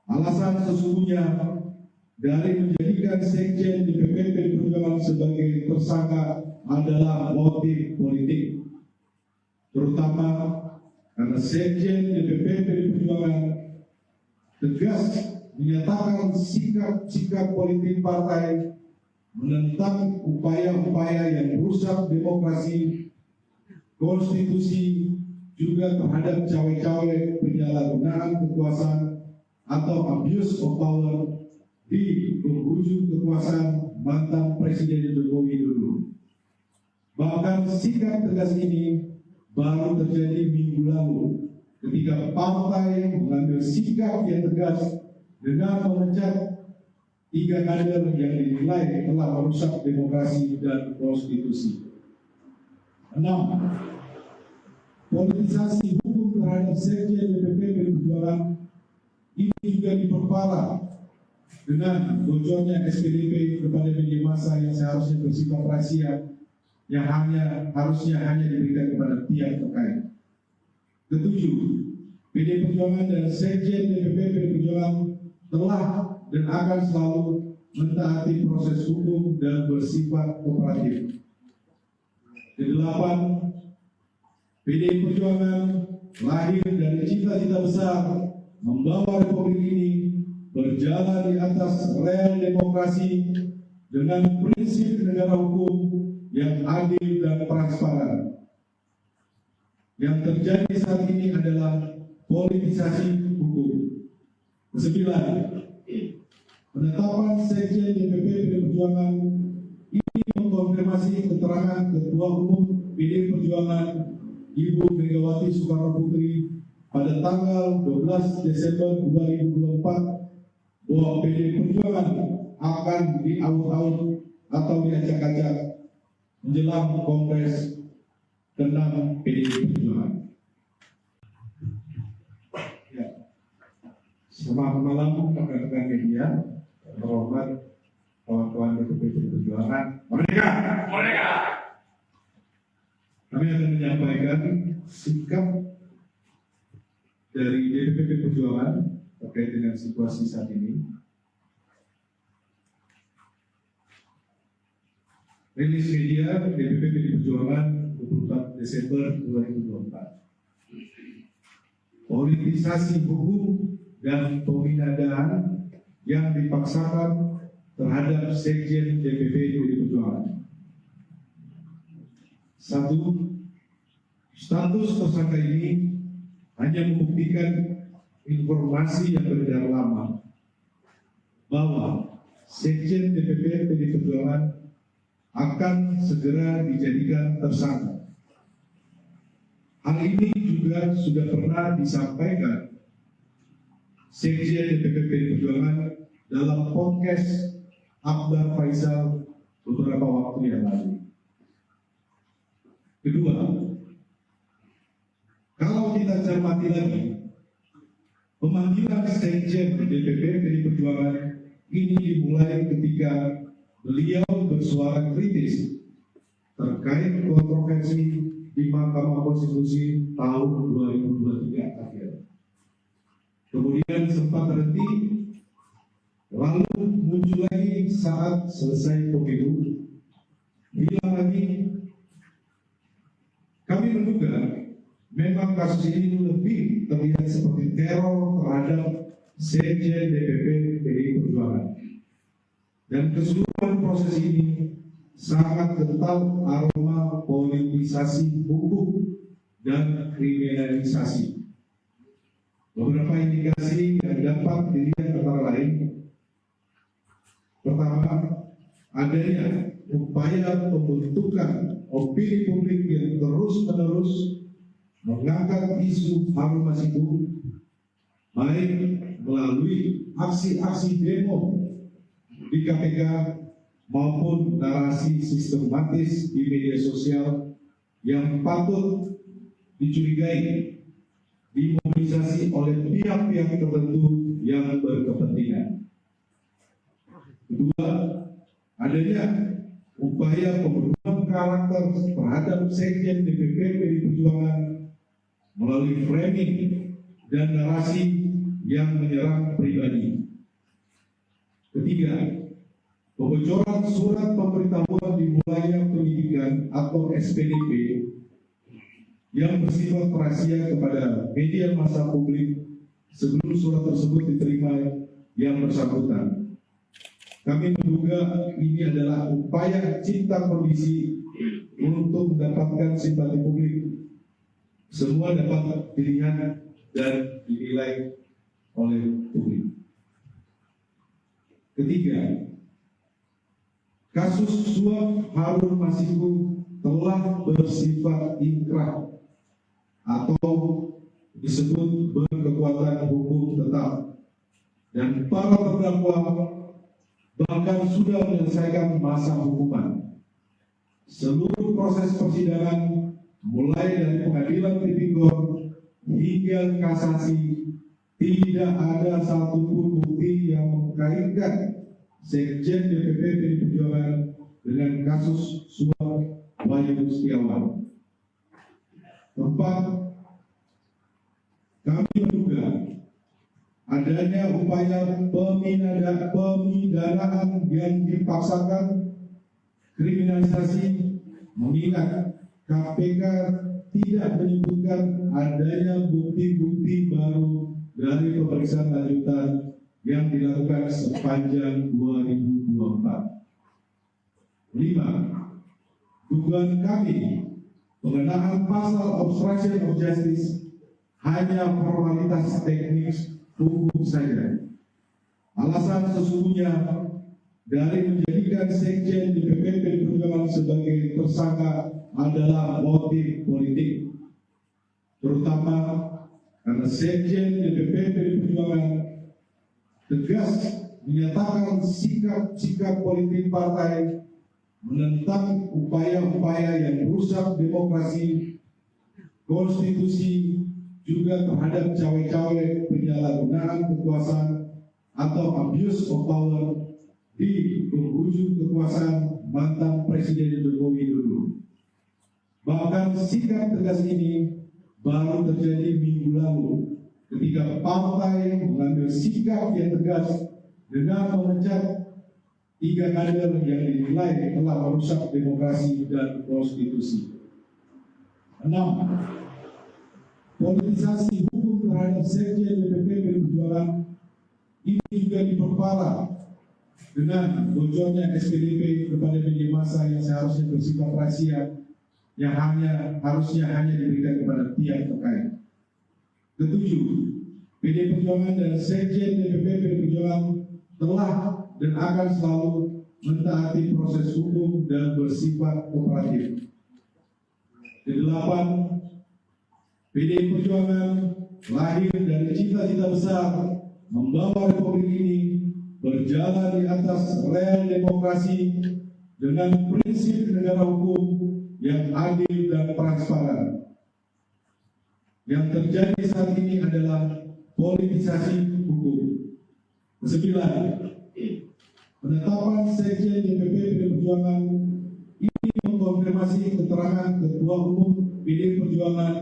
Alasan sesungguhnya dari menjadikan Sekjen DPP PDI Perjuangan sebagai tersangka adalah motif politik, terutama karena Sekjen DPP PDI Perjuangan tegas menyatakan sikap politik partai menentang upaya-upaya yang merusak demokrasi, konstitusi, juga terhadap cawe-cawe penyalahgunaan kekuasaan atau abuse of power di penghujung kekuasaan mantan Presiden Joko Widodo. Bahkan sikap tegas ini baru terjadi minggu lalu ketika partai mengambil sikap yang tegas dengan memecat 3 kader yang dinilai telah merusak demokrasi dan konstitusi. 6. Politisasi hukum terhadap Sekjen DPP PDI Perjuangan ini juga diperparah dengan bocornya SPDP kepada media massa yang seharusnya bersifat rahasia, yang harusnya hanya diberikan kepada pihak terkait. 7. PDI Perjuangan dan Sekjen DPP PDI Perjuangan telah dan akan selalu mentaati proses hukum dan bersifat kooperatif. 8. PDI Perjuangan lahir dari cita-cita besar membawa republik ini berjalan di atas rel demokrasi dengan prinsip negara hukum yang adil dan transparan. Yang terjadi saat ini adalah politisasi hukum. 9. Penetapan Sekjen DPP PDI Perjuangan ini mengkonfirmasi keterangan Ketua Umum PDI Perjuangan Ibu Megawati Soekarno Putri pada tanggal 12 Desember 2024 bahwa PDI Perjuangan akan diaut-aut atau diacak-acak menjelang Kongres ke-6 PDI Perjuangan. Ya. Selamat malam rekan-rekan media, terhormat kawan-kawan DPP PDI Perjuangan. Merdeka! Merdeka! Kami akan menyampaikan sikap dari DPP PDI Perjuangan terkait dengan situasi saat ini. Rilis media DPP PDI Perjuangan 24 Desember 2024. Politisasi hukum dan pemindahan yang dipaksakan terhadap Sekjen DPP PDI Perjuangan. 1. Status tersangka ini hanya membuktikan informasi yang beredar lama bahwa Sekjen DPP PDI Perjuangan akan segera dijadikan tersangka. Hal ini juga sudah pernah disampaikan Sekjen DPP PDI Perjuangan dalam podcast Akbar Faisal beberapa waktu yang lalu. Kedua, kalau kita cermati lagi, pemanggilan Sekjen DPP PDI Perjuangan ini dimulai ketika beliau bersuara kritis terkait kontroversi di Mahkamah Konstitusi tahun 2023 akhir. Kemudian sempat terhenti, lalu muncul lagi saat selesai pemilu, hilang lagi. Kami menduga memang kasus ini lebih terlihat seperti teror terhadap Sekjen DPP PDI Perjuangan. Dan keseluruhan proses ini sangat kental aroma politisasi hukum dan kriminalisasi. Beberapa indikasi yang dapat dilihat antara lain: pertama, adanya upaya pembentukan opini publik yang terus-menerus mengangkat isu Harun Masiku, baik melalui aksi-aksi demo di KPK maupun narasi sistematis di media sosial yang patut dicurigai dimobilisasi oleh pihak-pihak tertentu yang berkepentingan. Kedua, adanya upaya pembunuhan karakter terhadap Sekjen DPP PDI Perjuangan melalui framing dan narasi yang menyerang pribadi. Ketiga, pembocoran surat pemberitahuan dimulainya penyidikan atau SPDP yang bersifat rahasia kepada media massa publik sebelum surat tersebut diterima yang bersangkutan. Kami menduga ini adalah upaya cipta kondisi untuk mendapatkan simpati publik. Semua dapat dilihat dan dinilai oleh publik. Ketiga, kasus suap Harun Masiku telah bersifat inkrah atau disebut berkekuatan hukum tetap, dan para terdakwa bahkan sudah menyelesaikan masa hukuman. Seluruh proses persidangan mulai dari pengadilan tipikor hingga kasasi tidak ada satupun bukti yang mengkaitkan Sekjen DPP PDI Perjuangan dengan kasus suap Wahyu Setiawan. Keempat, kami menduga adanya upaya pemidanaan yang dipaksakan, kriminalisasi, mengingat KPK tidak menyebutkan adanya bukti-bukti baru dari pemeriksaan lanjutan yang dilakukan sepanjang 2024. 5. Dugaan kami pengenaan pasal obstruction of justice hanya formalitas teknis hukum saja. Alasan sesungguhnya dari menjadikan Sekjen DPP PDI Perjuangan sebagai tersangka adalah motif politik, terutama karena Sekjen DPP PDI Perjuangan tegas menyatakan sikap politik partai menentang upaya-upaya yang merusak demokrasi, konstitusi, juga terhadap cawe-cawe penyalahgunaan kekuasaan atau abuse of power di penghujung kekuasaan mantan Presiden Joko Widodo. Bahkan sikap tegas ini baru terjadi minggu lalu ketika partai mengambil sikap yang tegas dengan memecat 3 kader yang dinilai telah merusak demokrasi dan konstitusi. 6. Politisasi hukum terhadap Sekjen DPP PDI Perjuangan ini juga diperparah dengan bocornya SPDP kepada media massa yang seharusnya bersifat rahasia, yang harusnya hanya diberikan kepada pihak terkait. Ketujuh, PDI Perjuangan dan Sekjen DPP PDI Perjuangan telah dan akan selalu mentaati proses hukum dan bersifat kooperatif. Kedelapan, PDI Perjuangan lahir dari cita-cita besar membawa republik ini berjalan di atas rel demokrasi dengan prinsip negara hukum yang adil dan transparan. Yang terjadi saat ini adalah politisasi hukum. 9. Penetapan Sekjen DPP PDI Perjuangan ini mengkonfirmasi keterangan Ketua Umum PDI Perjuangan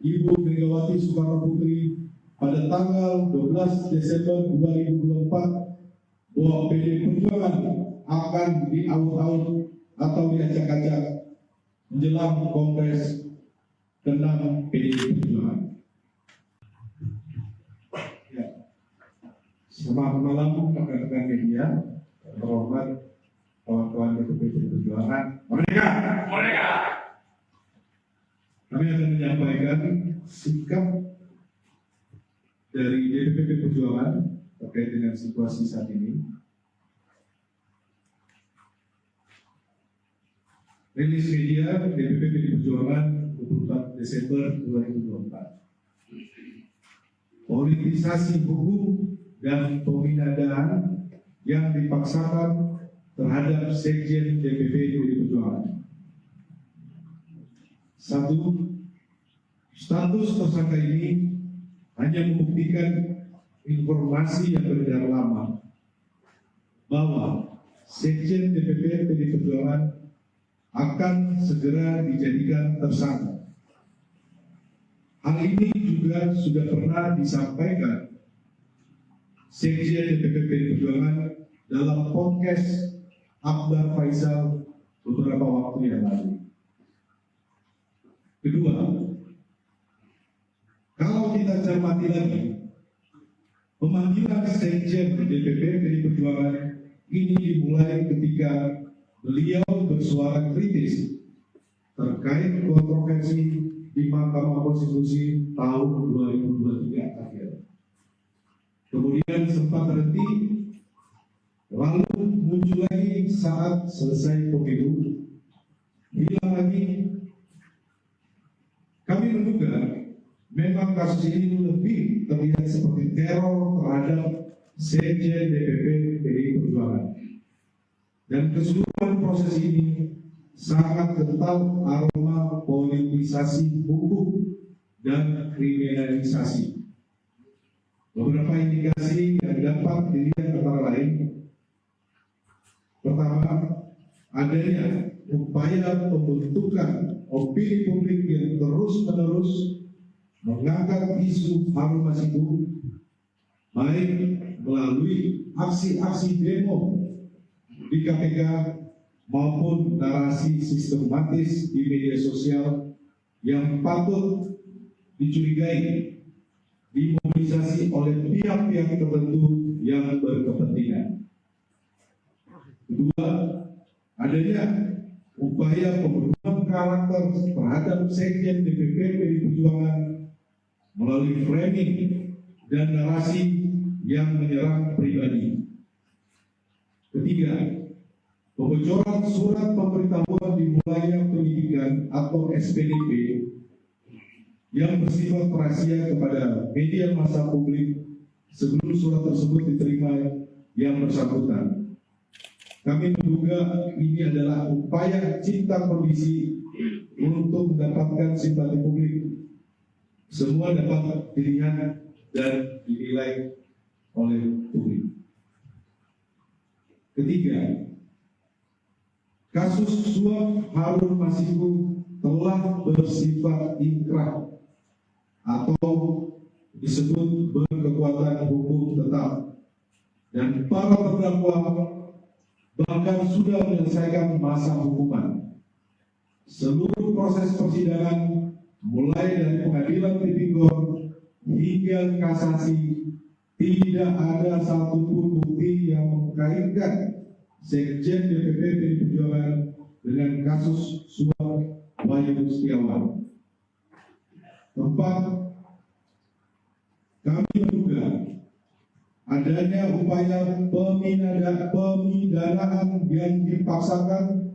Ibu Megawati Soekarno Putri pada tanggal 12 Desember 2024 bahwa PDI Perjuangan akan diaut-aut atau diacak-acak menjelang Kongres ke-6 PDI Perjuangan. Ya. Selamat malam rekan-rekan media, terhormat kawan-kawan DPP PDI Perjuangan. Merdeka! Merdeka! Kami akan menyampaikan sikap dari DPP PDI Perjuangan terkait dengan situasi saat ini. Rilis media DPP PDI Perjuangan 24 Desember 2024. Politisasi hukum dan pemindahan yang dipaksakan terhadap Sekjen DPP PDI Perjuangan. 1. Status tersangka ini hanya membuktikan informasi yang beredar lama bahwa Sekjen DPP PDI Perjuangan akan segera dijadikan tersangka. Hal ini juga sudah pernah disampaikan Sekjen DPP PDI Perjuangan dalam podcast Akbar Faisal beberapa waktu yang lalu. Kedua, kalau kita cermati lagi, pemanggilan Sekjen DPP PDI Perjuangan ini dimulai ketika beliau bersuara kritis terkait kontroversi di Mahkamah Konstitusi tahun 2023 akhir. Kemudian sempat terhenti, lalu muncul lagi saat selesai pemilu, hilang lagi. Kami menduga memang kasus ini lebih terlihat seperti teror terhadap Sekjen DPP PDI Perjuangan. Dan keseluruhan proses ini sangat kental aroma politisasi hukum dan kriminalisasi. Beberapa indikasi yang dapat dilihat antara lain: pertama, adanya upaya pembentukan opini publik yang terus-menerus mengangkat isu Harun Masiku, baik melalui aksi-aksi demo di KPK maupun narasi sistematis di media sosial yang patut dicurigai dimobilisasi oleh pihak-pihak tertentu yang berkepentingan. Kedua, adanya upaya pembunuhan karakter terhadap Sekjen DPP PDI Perjuangan melalui framing dan narasi yang menyerang pribadi. Ketiga, pembocoran surat pemberitahuan dimulainya penyidikan atau SPDP yang bersifat rahasia kepada media massa publik sebelum surat tersebut diterima yang bersangkutan. Kami menduga ini adalah upaya cipta kondisi untuk mendapatkan simpati publik. Semua dapat dilihat dan dinilai oleh publik. Ketiga, kasus suap Harun Masiku telah bersifat inkrah atau disebut berkekuatan hukum tetap, dan para terdakwa bahkan sudah menyelesaikan masa hukuman. Seluruh proses persidangan mulai dari pengadilan tipikor hingga kasasi tidak ada satupun bukti yang mengkaitkan Sekjen DPP PDI Perjuangan dengan kasus suap Wayu Setiawan. Keempat, kami menduga adanya upaya pemidanaan yang dipaksakan,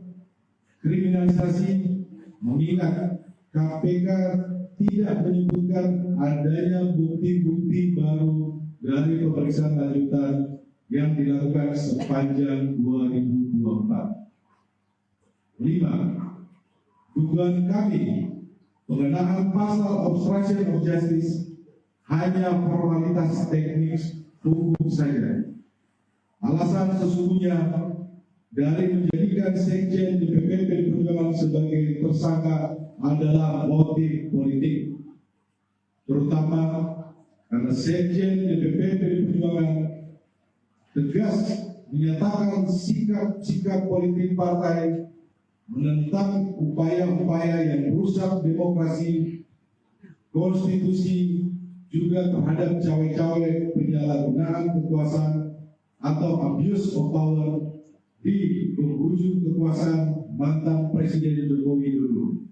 kriminalisasi, mengingat KPK tidak menyebutkan adanya bukti-bukti baru dari pemeriksaan lanjutan yang dilakukan sepanjang 2024. 5. Dugaan kami pengenaan pasal obstruction of justice hanya formalitas teknis hukum saja. Alasan sesungguhnya dari menjadikan Sekjen DPP PDI Perjuangan sebagai tersangka adalah motif politik, terutama karena Sekjen DPP PDI Perjuangan tegas menyatakan sikap politik partai menentang upaya-upaya yang merusak demokrasi, konstitusi, juga terhadap cawe-cawe penyalahgunaan kekuasaan atau abuse of power di penghujung kekuasaan mantan Presiden Joko Widodo.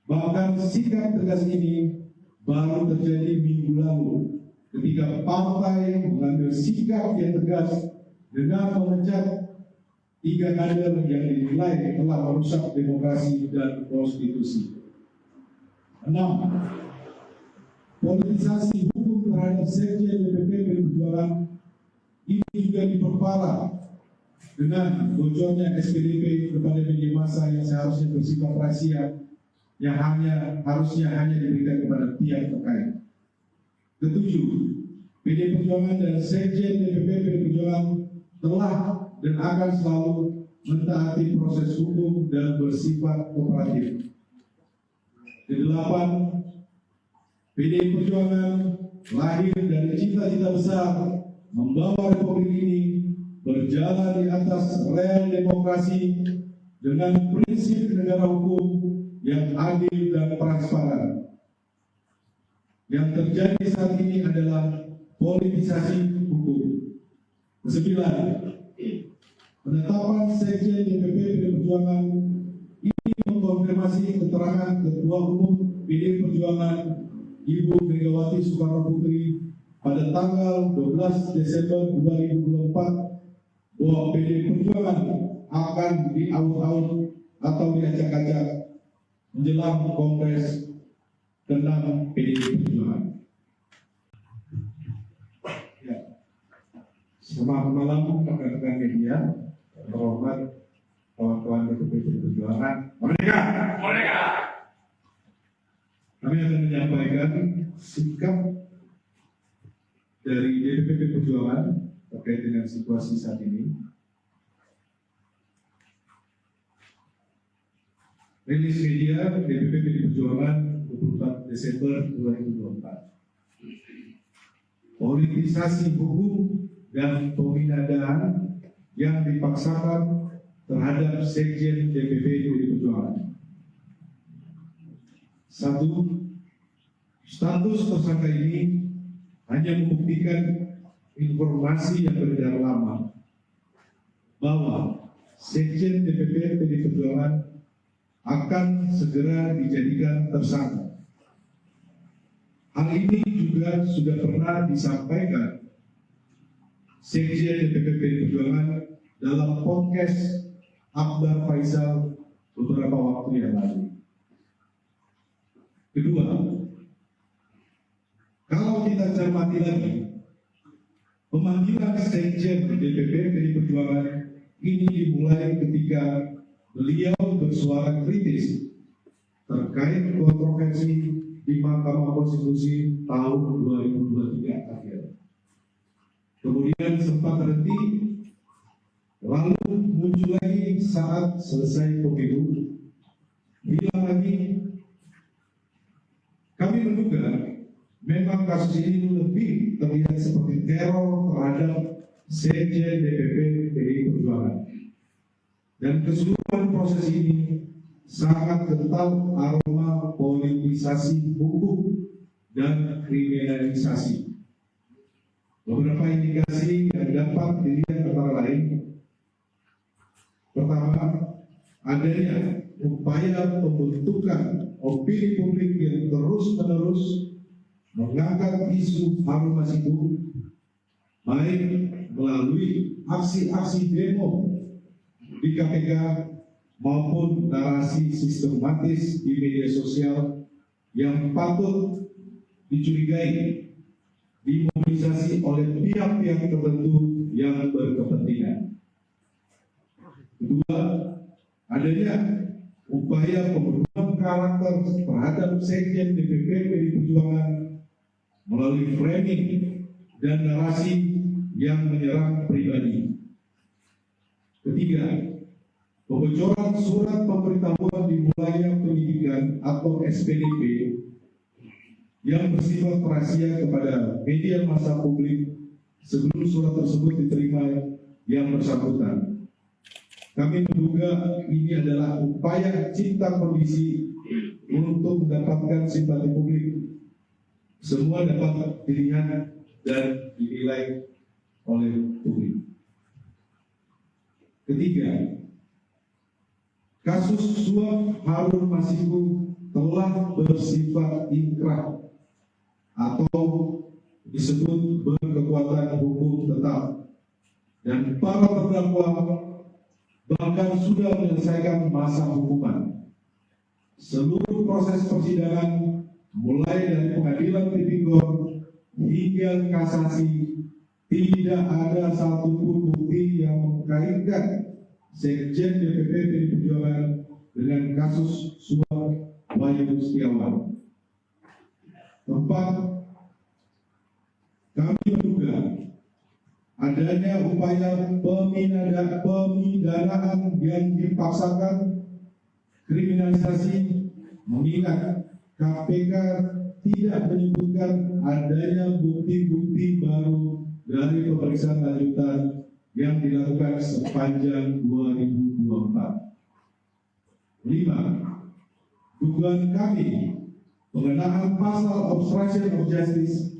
Bahkan sikap tegas ini baru terjadi minggu lalu ketika partai mengambil sikap yang tegas dengan memecat 3 kader yang dinilai telah merusak demokrasi dan konstitusi. 6. Politisasi hukum terhadap sekjen DPP PDI Perjuangan ini juga diperparah dengan bocornya SPDP kepada media massa yang seharusnya bersifat rahasia, yang harusnya hanya diberikan kepada pihak terkait. 7. PDI Perjuangan dan sekjen DPP PDI Perjuangan telah dan akan selalu mentaati proses hukum dan bersifat kooperatif. 8. PDI Perjuangan lahir dari cita-cita besar membawa republik ini berjalan di atas rel demokrasi dengan prinsip negara hukum yang adil dan transparan. Yang terjadi saat ini adalah politisasi hukum. 9. Penetapan sekjen DPP PDI Perjuangan ini mengkonfirmasi keterangan Ketua Umum PDI Perjuangan Ibu Megawati Soekarno Putri pada tanggal 12 Desember 2024 bahwa PDI Perjuangan akan diaut-aut atau diacak-acak menjelang Kongres ke-6 PDI Perjuangan. Ya. Selamat malam rekan-rekan media, terhormat kawan-kawan DPP PDI Perjuangan. Merdeka! Merdeka! Kami akan menyampaikan sikap dari DPP PDI Perjuangan terkait dengan situasi saat ini. Rilis media DPP PDI Perjuangan 24 Desember 2024. Politisasi hukum dan pembinaan yang dipaksakan terhadap sekjen DPP PDI Perjuangan. 1. Status tersangka ini hanya membuktikan informasi yang beredar lama bahwa sekjen DPP PDI Perjuangan akan segera dijadikan tersangka. Hal ini juga sudah pernah disampaikan sekjen DPP PDI Perjuangan dalam podcast Akbar Faisal beberapa waktu yang lalu. Kedua, kalau kita cermati lagi, pemanggilan sekjen DPP PDI Perjuangan ini dimulai ketika beliau bersuara kritis terkait kontroversi di Mahkamah Konstitusi tahun 2023 akhir. Kemudian sempat terhenti, lalu muncul lagi saat selesai pemilu, hilang lagi. Kami menduga memang kasus ini lebih terlihat seperti teror terhadap sekjen DPP PDI Perjuangan. Dan keseluruhan proses ini sangat kental aroma politisasi hukum dan kriminalisasi. Beberapa indikasi yang dapat dilihat antara lain: pertama, adanya upaya pembentukan opini publik yang terus-menerus mengangkat isu Harun Masiku, baik melalui aksi-aksi demo di KPK maupun narasi sistematis di media sosial yang patut dicurigai dimobilisasi oleh pihak-pihak tertentu yang berkepentingan. Kedua, adanya upaya pembunuhan karakter terhadap sekjen DPP PDI Perjuangan melalui framing dan narasi yang menyerang pribadi. Ketiga, pembocoran surat pemberitahuan dimulainya penyidikan atau SPDP yang bersifat rahasia kepada media massa publik sebelum surat tersebut diterima yang bersangkutan. Kami menduga ini adalah upaya cipta kondisi untuk mendapatkan simpati publik. Semua dapat dilihat dan dinilai oleh publik. Ketiga, kasus suap Harun Masiku telah bersifat inkrah atau disebut berkekuatan hukum tetap, dan para terdakwa bahkan sudah menyelesaikan masa hukuman. Seluruh proses persidangan, mulai dari pengadilan tipikor hingga kasasi, tidak ada satupun bukti yang mengkaitkan Sekjen DPP PDI Perjuangan dengan kasus suap Wahyu Setiawan. Keempat, kami menduga adanya upaya pemidanaan yang dipaksakan, kriminalisasi, mengingat KPK tidak menyebutkan adanya bukti-bukti baru dari pemeriksaan lanjutan yang dilakukan sepanjang 2024. 5. Dugaan kami pengenaan pasal obstruction of justice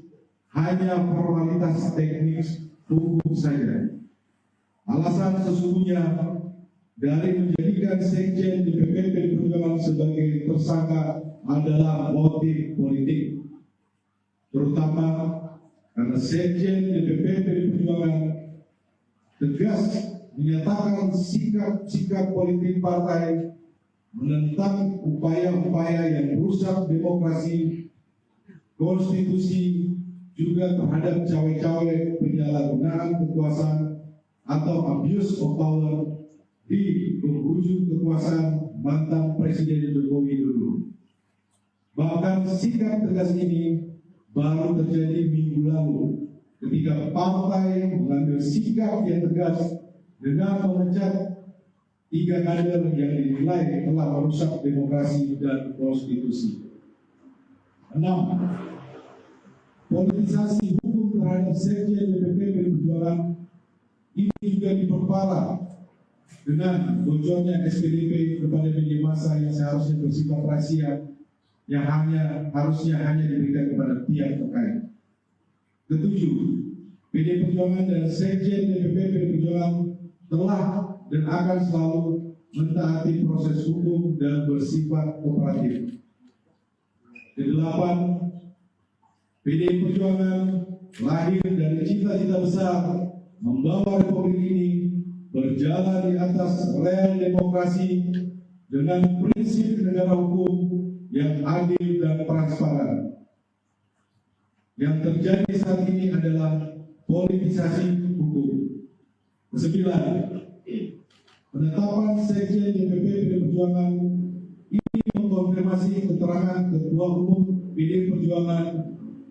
hanya formalitas teknis hukum saja. Alasan sesungguhnya dari menjadikan Sekjen DPP PDI Perjuangan sebagai tersangka adalah motif politik, terutama karena Sekjen DPP PDI Perjuangan tegas menyatakan sikap politik partai menentang upaya-upaya yang merusak demokrasi, konstitusi, juga terhadap cawe-cawe penyalahgunaan kekuasaan atau abuse of power di penghujung kekuasaan mantan Presiden Joko Widodo. Bahkan sikap tegas ini baru terjadi minggu lalu ketika partai mengambil sikap yang tegas dengan memecat 3 kader yang dinilai telah merusak demokrasi dan konstitusi. 6. Politisasi hukum terhadap Sekjen DPP PDI Perjuangan ini juga diperparah dengan bocornya SPDP kepada media massa yang seharusnya bersifat rahasia, yang harusnya hanya diberikan kepada pihak terkait. 7. PDI Perjuangan dan Sekjen DPP PDI Perjuangan telah dan akan selalu mentaati proses hukum dan bersifat kooperatif. 8. PDI Perjuangan lahir dari cita-cita besar membawa republik ini berjalan di atas rel demokrasi dengan prinsip negara hukum yang adil dan transparan. Yang terjadi saat ini adalah politisasi hukum. 9. Penetapan Sekjen DPP PDI Perjuangan ini mengkonfirmasi keterangan Ketua Umum PDI Perjuangan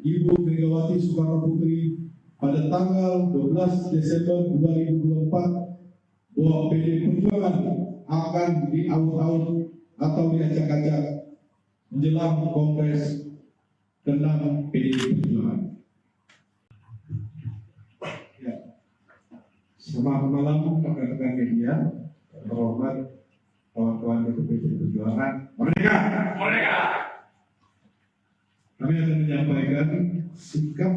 Ibu Megawati Soekarno Putri pada tanggal 12 Desember 2024 bahwa PDI Perjuangan akan diaut-aut atau diacak-acak menjelang Kongres ke-6 PDI Perjuangan. Ya. Selamat malam rekan-rekan media, terhormat kawan-kawan DPP PDI Perjuangan. Merdeka! Merdeka! Kami akan menyampaikan sikap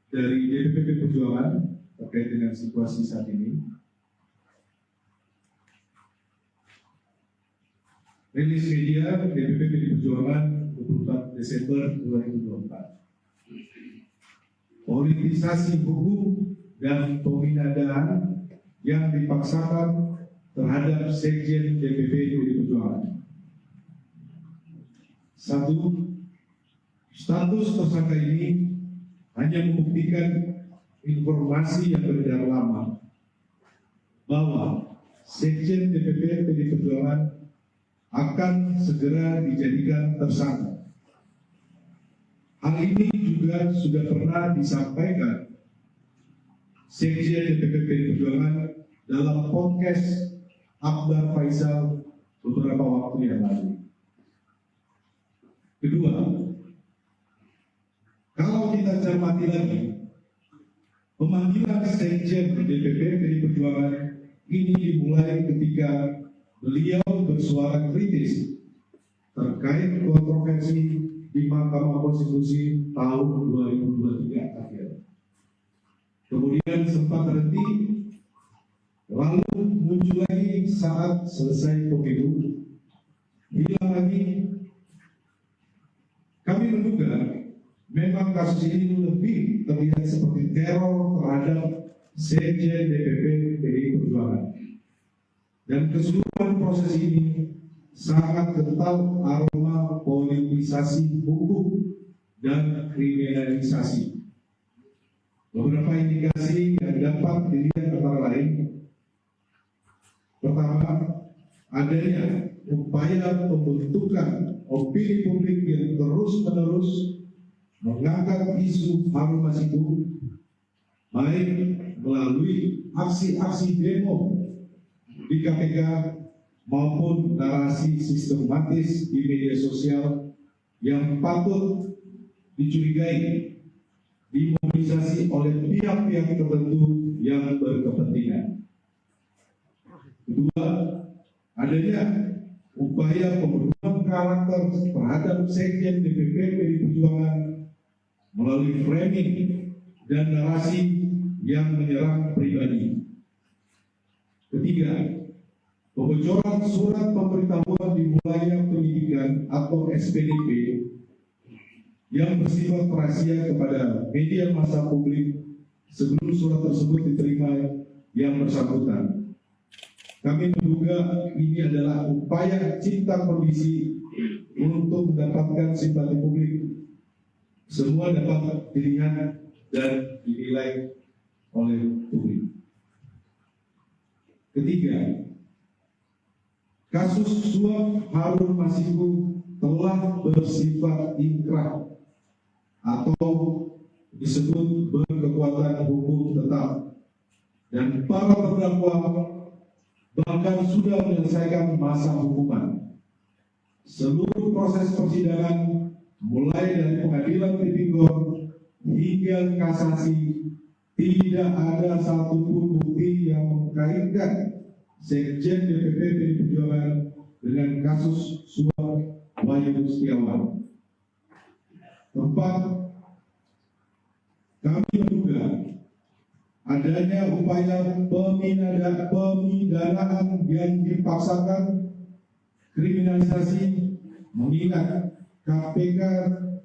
dari DPP PDI Perjuangan terkait dengan situasi saat ini. Rilis media DPP PDI Perjuangan 24 Desember 2024. Politisasi hukum dan pemindahan yang dipaksakan terhadap Sekjen DPP PDI Perjuangan. 1. Status tersangka ini hanya membuktikan informasi yang beredar lama bahwa Sekjen DPP PDI Perjuangan akan segera dijadikan tersangka. Hal ini juga sudah pernah disampaikan Sekjen DPP PDI Perjuangan dalam podcast Akbar Faisal beberapa waktu yang lalu. Kedua, kalau kita cermati lagi, pemanggilan Sekjen DPP PDI Perjuangan ini dimulai ketika beliau bersuara kritis terkait kontroversi di Mahkamah Konstitusi tahun 2023 akhir. Kemudian sempat terhenti, lalu muncul lagi saat selesai pemilu, hilang lagi. Kami menduga memang kasus ini lebih terlihat seperti teror terhadap Sekjen DPP PDI Perjuangan. Dan keseluruhan proses ini sangat kental aroma politisasi hukum dan kriminalisasi. Beberapa indikasi yang dapat dilihat antara lain: pertama, adanya upaya pembentukan opini publik yang terus-menerus mengangkat isu Harun Masiku, baik melalui aksi-aksi demo di KPK maupun narasi sistematis di media sosial yang patut dicurigai dimobilisasi oleh pihak-pihak tertentu yang berkepentingan. Kedua, adanya upaya pembunuhan karakter terhadap Sekjen DPP PDI Perjuangan melalui framing dan narasi yang menyerang pribadi. Ketiga, pembocoran surat pemberitahuan dimulainya penyidikan atau SPDP yang bersifat rahasia kepada media massa publik sebelum surat tersebut diterima yang bersangkutan. Kami menduga ini adalah upaya cipta kondisi untuk mendapatkan simpati publik. Semua dapat dilihat dan dinilai oleh publik. Ketiga, kasus suap Harun Masiku telah bersifat inkrah atau disebut berkekuatan hukum tetap, dan para terdakwa bahkan sudah menyelesaikan masa hukuman. Seluruh proses persidangan mulai dari pengadilan tipikor hingga kasasi tidak ada satupun bukti yang mengkaitkan Sekjen DPP PDI Perjuangan dengan kasus suap Wayu Setiawan. Keempat, kami menduga adanya upaya pemidanaan yang dipaksakan, kriminalisasi, mengingat KPK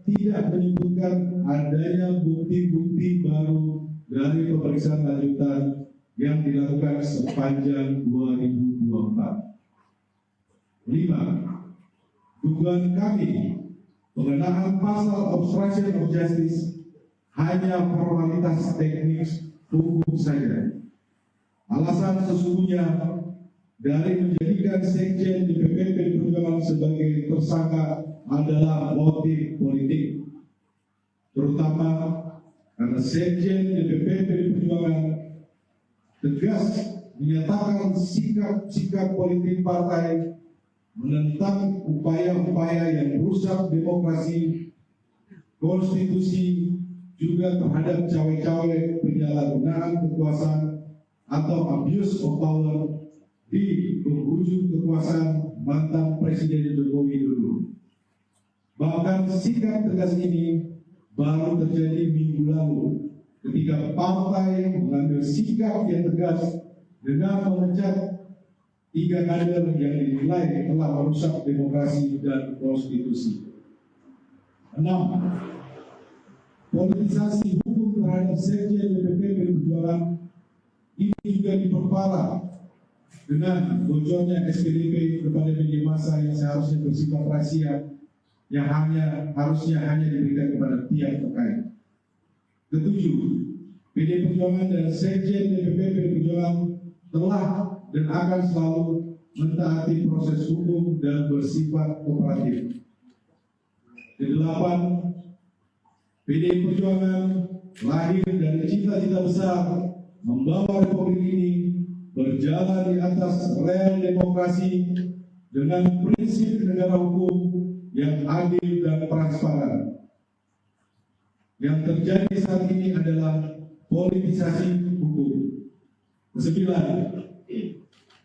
tidak menyebutkan adanya bukti-bukti baru dari pemeriksaan lanjutan yang dilakukan sepanjang 2024. 5. Dugaan kami pengenaan pasal obstruction of justice hanya formalitas teknis hukum saja. Alasan sesungguhnya dari menjadikan Sekjen DPP PDI Perjuangan sebagai tersangka adalah motif politik, terutama karena Sekjen DPP PDI Perjuangan tegas menyatakan sikap politik partai menentang upaya-upaya yang merusak demokrasi, konstitusi, juga terhadap cawe-cawe penyalahgunaan kekuasaan atau abuse of power di penghujung kekuasaan mantan Presiden Joko Widodo. Bahkan sikap tegas ini baru terjadi minggu lalu ketika partai mengambil sikap yang tegas dengan memecat 3 kader yang dinilai telah merusak demokrasi dan konstitusi. 6. Politisasi hukum terhadap Sekjen DPP PDI Perjuangan ini juga diperparah dengan bocornya SPDP kepada media massa yang seharusnya bersifat rahasia, yang harusnya hanya diberikan kepada pihak terkait. Ketujuh, PDI Perjuangan dan Sekjen DPP PDI Perjuangan telah dan akan selalu mentaati proses hukum dan bersifat kooperatif. Kedelapan, PDI Perjuangan lahir dari cita-cita besar membawa republik ini berjalan di atas rel demokrasi dengan prinsip negara hukum yang adil dan transparan. Yang terjadi saat ini adalah politisasi hukum. Kesembilan,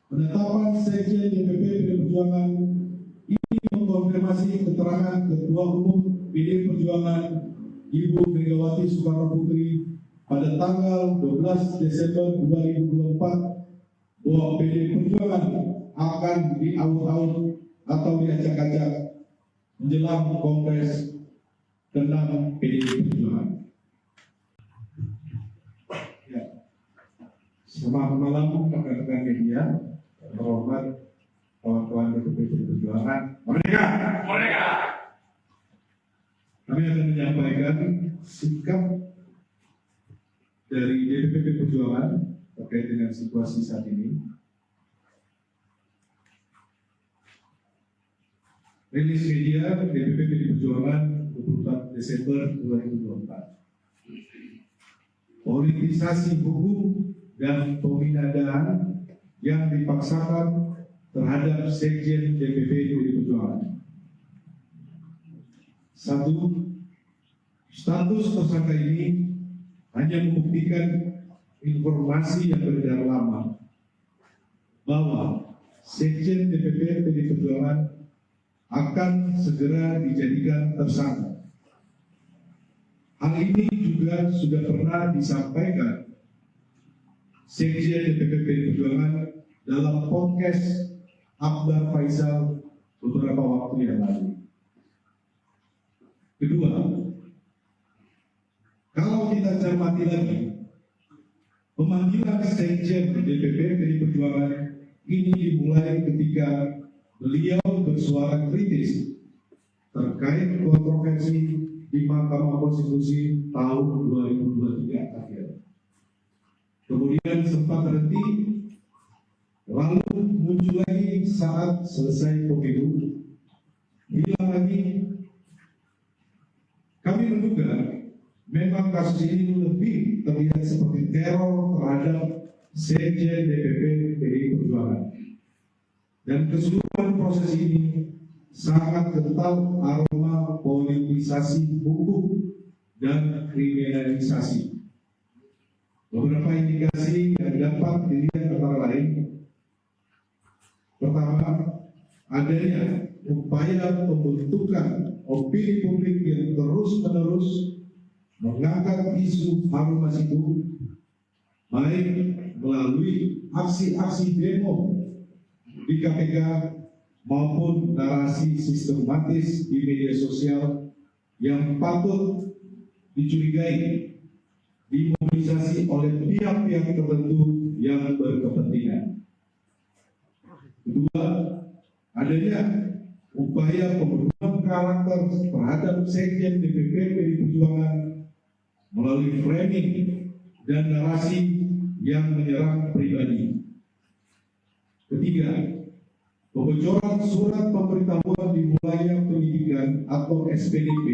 penetapan Sekjen DPP PDI Perjuangan ini mengkonfirmasi keterangan Ketua Umum PDI Perjuangan Ibu Megawati Soekarno Putri pada tanggal 12 Desember 2024 bahwa PDI Perjuangan akan diaut-aut atau diacak-acak menjelang Kongres ke-6 PDI Perjuangan. Selamat malam rekan-rekan media. terhormat kawan-kawan DPP PDI Perjuangan, Merdeka! Merdeka! Kami akan menyampaikan sikap dari DPP PDI Perjuangan terkait dengan situasi saat ini. Rilis media DPP PDI Perjuangan 24 Desember 2024. Politisasi hukum dan pemindahan yang dipaksakan terhadap Sekjen DPP PDI Perjuangan. 1. Status tersangka ini hanya membuktikan informasi yang beredar lama bahwa Sekjen DPP PDI Perjuangan akan segera dijadikan tersangka. Hal ini juga sudah pernah disampaikan Sekjen DPP PDI Perjuangan dalam podcast Akbar Faisal beberapa waktu yang lalu. Kedua, kalau kita cermati lagi, pemanggilan Sekjen DPP PDI Perjuangan ini dimulai ketika beliau bersuara kritis terkait kontroversi di Mahkamah Konstitusi tahun 2023 akhir. Kemudian sempat terhenti, lalu muncul lagi saat selesai pemilu, hilang lagi. Kami menduga memang kasus ini lebih terlihat seperti teror terhadap Sekjen DPP PDI Perjuangan. Dan keseluruhan proses ini sangat kental aroma politisasi hukum dan kriminalisasi. Beberapa indikasi yang dapat dilihat antara lain: pertama, adanya upaya pembentukan opini publik yang terus-menerus mengangkat isu Harun Masiku, baik melalui aksi-aksi demo di KPK maupun narasi sistematis di media sosial yang patut dicurigai dimobilisasi oleh pihak-pihak tertentu yang berkepentingan. Kedua, adanya upaya pembunuhan karakter terhadap Sekjen DPP PDI Perjuangan melalui framing dan narasi yang menyerang pribadi. Ketiga, pembocoran surat pemberitahuan dimulainya penyidikan atau SPDP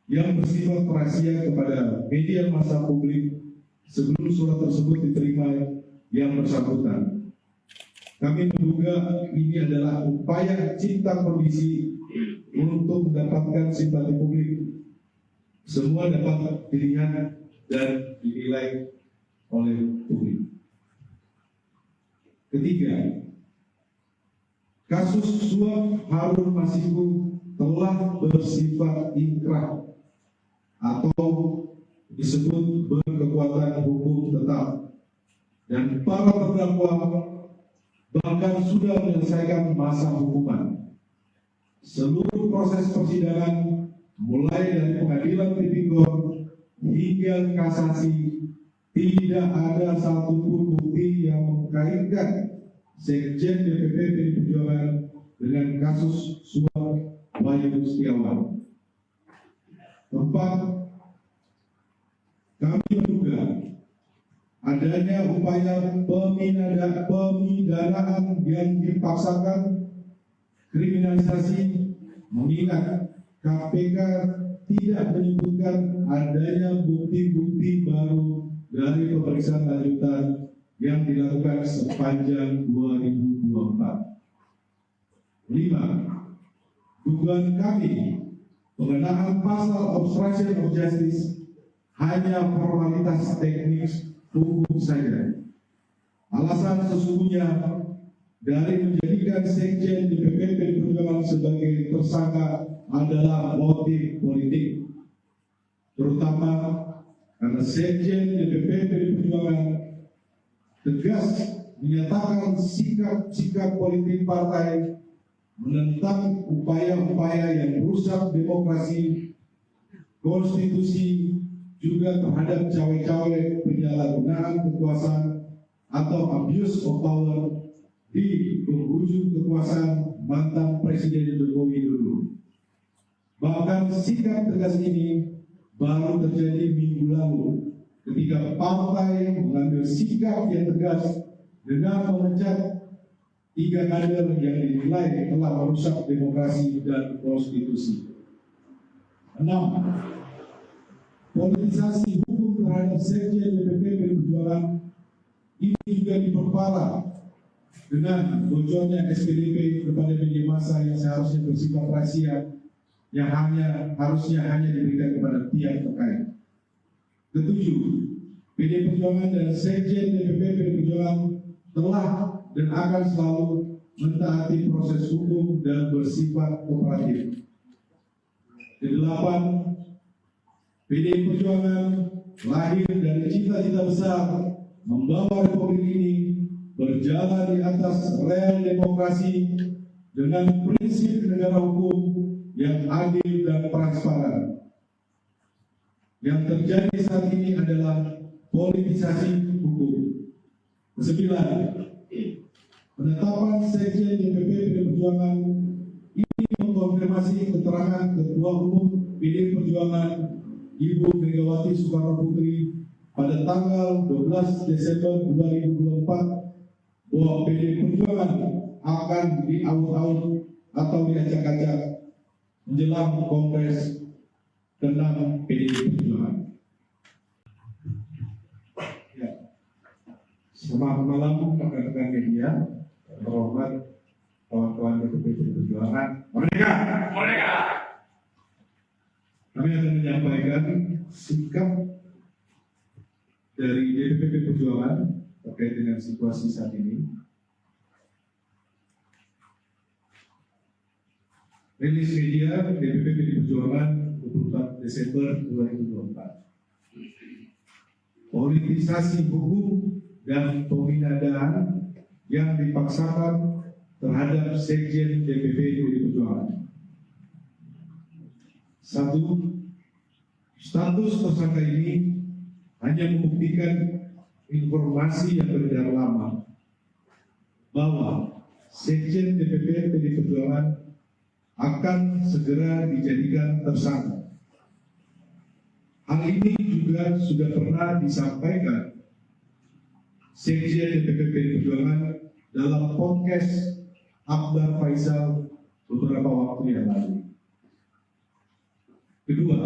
yang bersifat rahasia kepada media massa publik sebelum surat tersebut diterima yang bersangkutan. Kami menduga ini adalah upaya cipta kondisi untuk mendapatkan simpati publik. Semua dapat dilihat dan dinilai oleh publik. Ketiga, kasus suap Harun Masiku telah bersifat inkrah atau disebut berkekuatan hukum tetap, dan para terdakwa bahkan sudah menyelesaikan masa hukuman. Seluruh proses persidangan mulai dari pengadilan tipikor hingga kasasi tidak ada satupun bukti yang mengkaitkan Sekjen DPP PDI Perjuangan dengan kasus suap Wayu Setiawan. Keempat, kami menduga adanya upaya pemindanaan yang dipaksakan, kriminalisasi, mengingat KPK tidak menyebutkan adanya bukti-bukti baru dari pemeriksaan lanjutan yang dilakukan sepanjang 2024. 5. Dugaan kami pengenaan pasal obstruction of justice hanya formalitas teknis hukum saja. Alasan sesungguhnya dari menjadikan Sekjen DPP PDI Perjuangan sebagai tersangka adalah motif politik, terutama karena Sekjen DPP PDI Perjuangan tegas menyatakan sikap politik partai menentang upaya-upaya yang merusak demokrasi, konstitusi, juga terhadap cawe-cawe penyalahgunaan kekuasaan atau abuse of power di penghujung kekuasaan mantan Presiden Joko Widodo. Bahkan sikap tegas ini baru terjadi minggu lalu ketika partai mengambil sikap yang tegas dengan memecat 3 kader yang dinilai telah merusak demokrasi dan konstitusi. 6. Politisasi hukum terhadap Sekjen DPP PDI Perjuangan ini juga diperparah dengan bocornya SPDP kepada media massa yang seharusnya bersifat rahasia, yang harusnya hanya diberikan kepada pihak terkait. 7. PDI Perjuangan dan Sekjen DPP PDI Perjuangan telah dan akan selalu mentaati proses hukum dan bersifat kooperatif. 8. PDI Perjuangan lahir dari cita-cita besar membawa Republik ini berjalan di atas rel demokrasi dengan prinsip negara hukum yang adil dan transparan. Yang terjadi saat ini adalah politisasi hukum. 9. Penetapan Sekjen DPP PDI Perjuangan ini mengkonfirmasi keterangan Ketua Umum PDI Perjuangan Ibu Megawati Soekarno Putri pada tanggal 12 Desember 2024 bahwa PDI Perjuangan akan diaut-aut atau diacak-acak menjelang Kongres ke-6 PDI Perjuangan. Ya. Selamat malam rekan-rekan media, terhormat kawan-kawan DPP PDI Perjuangan. Merdeka! Merdeka! Kami akan menyampaikan sikap dari DPP PDI Perjuangan terkait dengan situasi saat ini. Rilis media DPP PDI Perjuangan 24 Desember 2024. Politisasi hukum dan pemindahan yang dipaksakan terhadap Sekjen DPP PDI Perjuangan. 1. Status tersangka ini hanya membuktikan informasi yang beredar lama bahwa Sekjen DPP PDI Perjuangan akan segera dijadikan tersangka. Hal ini juga sudah pernah disampaikan Sekjen DPP PDI Perjuangan dalam podcast Akbar Faisal beberapa waktu yang lalu. Kedua,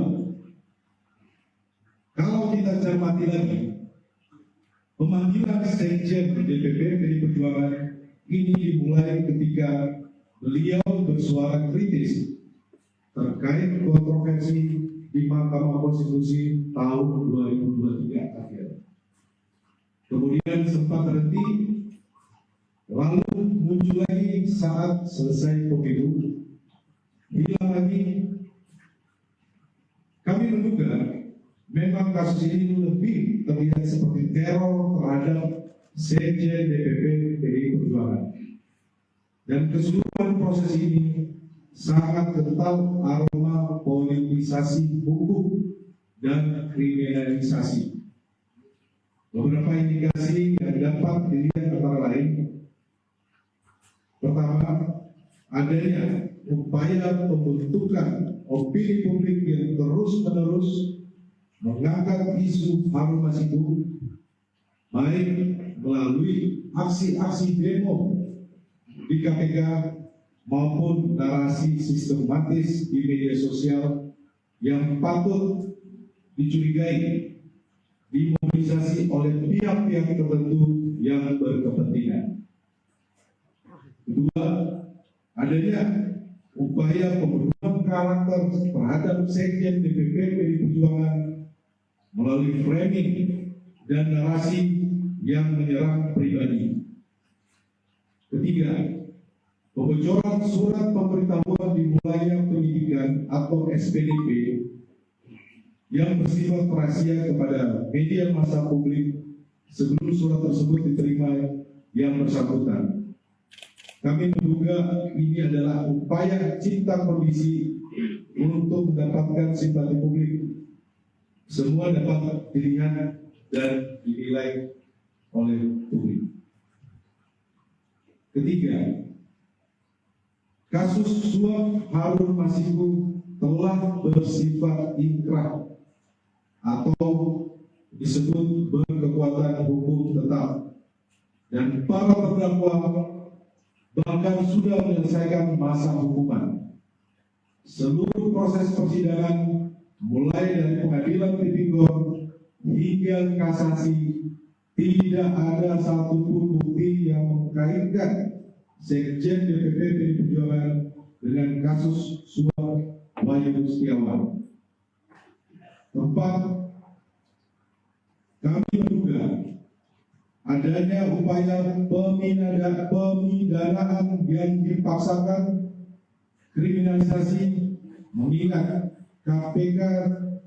kalau kita cermati lagi, pemanggilan Sekjen DPP PDI Perjuangan ini dimulai ketika beliau bersuara kritis terkait kontroversi di Mahkamah Konstitusi tahun 2023 akhir. Kemudian sempat terhenti, lalu muncul lagi saat selesai pemilu, hilang lagi. Kami menduga memang kasus ini lebih terlihat seperti teror terhadap Sekjen DPP PDI Perjuangan. Dan keseluruhan proses ini sangat kental aroma politisasi hukum dan kriminalisasi. Beberapa indikasi yang dapat dilihat antara lain: pertama, adanya upaya pembentukan opini publik yang terus-menerus mengangkat isu Harun Masiku, baik melalui aksi-aksi demo di KPK maupun narasi sistematis di media sosial yang patut dicurigai dimobilisasi oleh pihak-pihak tertentu yang berkepentingan. Kedua, adanya upaya pembunuhan karakter terhadap Sekjen DPP PDI Perjuangan melalui framing dan narasi yang menyerang pribadi. Ketiga, pembocoran surat pemberitahuan dimulainya penyidikan atau SPDP yang bersifat rahasia kepada media massa publik sebelum surat tersebut diterima yang bersangkutan. Kami menduga ini adalah upaya cipta kondisi untuk mendapatkan simpati publik. Semua dapat dilihat dan dinilai oleh publik. Ketiga, kasus suap Harun Masiku telah bersifat inkrah atau disebut berkekuatan hukum tetap, dan para terdakwa bahkan sudah menyelesaikan masa hukuman. Seluruh proses persidangan mulai dari pengadilan tipikor hingga kasasi tidak ada satupun bukti yang mengkaitkan Sekjen DPP PDI Perjuangan dengan kasus suap Wayu Setiawan. Keempat, kami menduga adanya upaya pemidanaan yang dipaksakan, kriminalisasi, mengingat KPK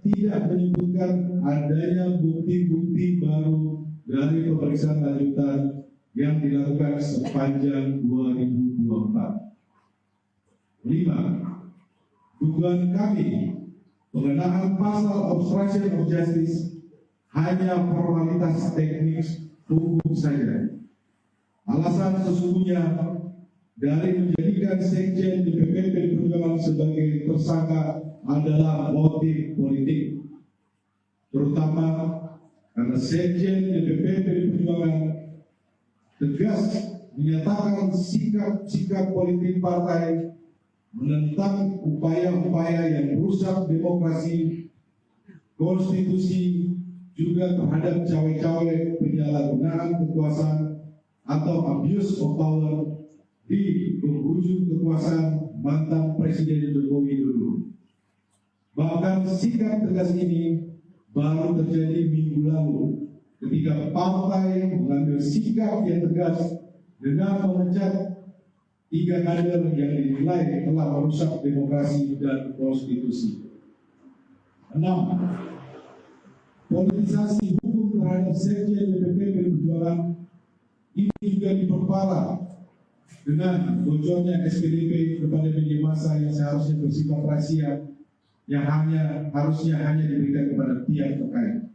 tidak menyebutkan adanya bukti-bukti baru dari pemeriksaan lanjutan yang dilakukan sepanjang 2024. 5. Dugaan kami pengenaan pasal obstruction of justice hanya formalitas teknis hukum saja. Alasan sesungguhnya dari menjadikan Sekjen DPP PDI Perjuangan sebagai tersangka adalah motif politik, terutama karena Sekjen DPP PDI Perjuangan tegas menyatakan sikap politik partai menentang upaya-upaya yang merusak demokrasi, konstitusi, juga terhadap cawe-cawe penyalahgunaan kekuasaan atau abuse of power di penghujung kekuasaan mantan Presiden Jokowi dulu. Bahkan sikap tegas ini baru terjadi minggu lalu ketika partai mengambil sikap yang tegas dengan memecat 3 kader yang dinilai telah merusak demokrasi dan konstitusi. 6. Politisasi hukum terhadap Sekjen DPP PDI Perjuangan ini juga diperparah dengan bocornya SPDP kepada media massa yang seharusnya bersifat rahasia, yang harusnya hanya diberikan kepada pihak terkait.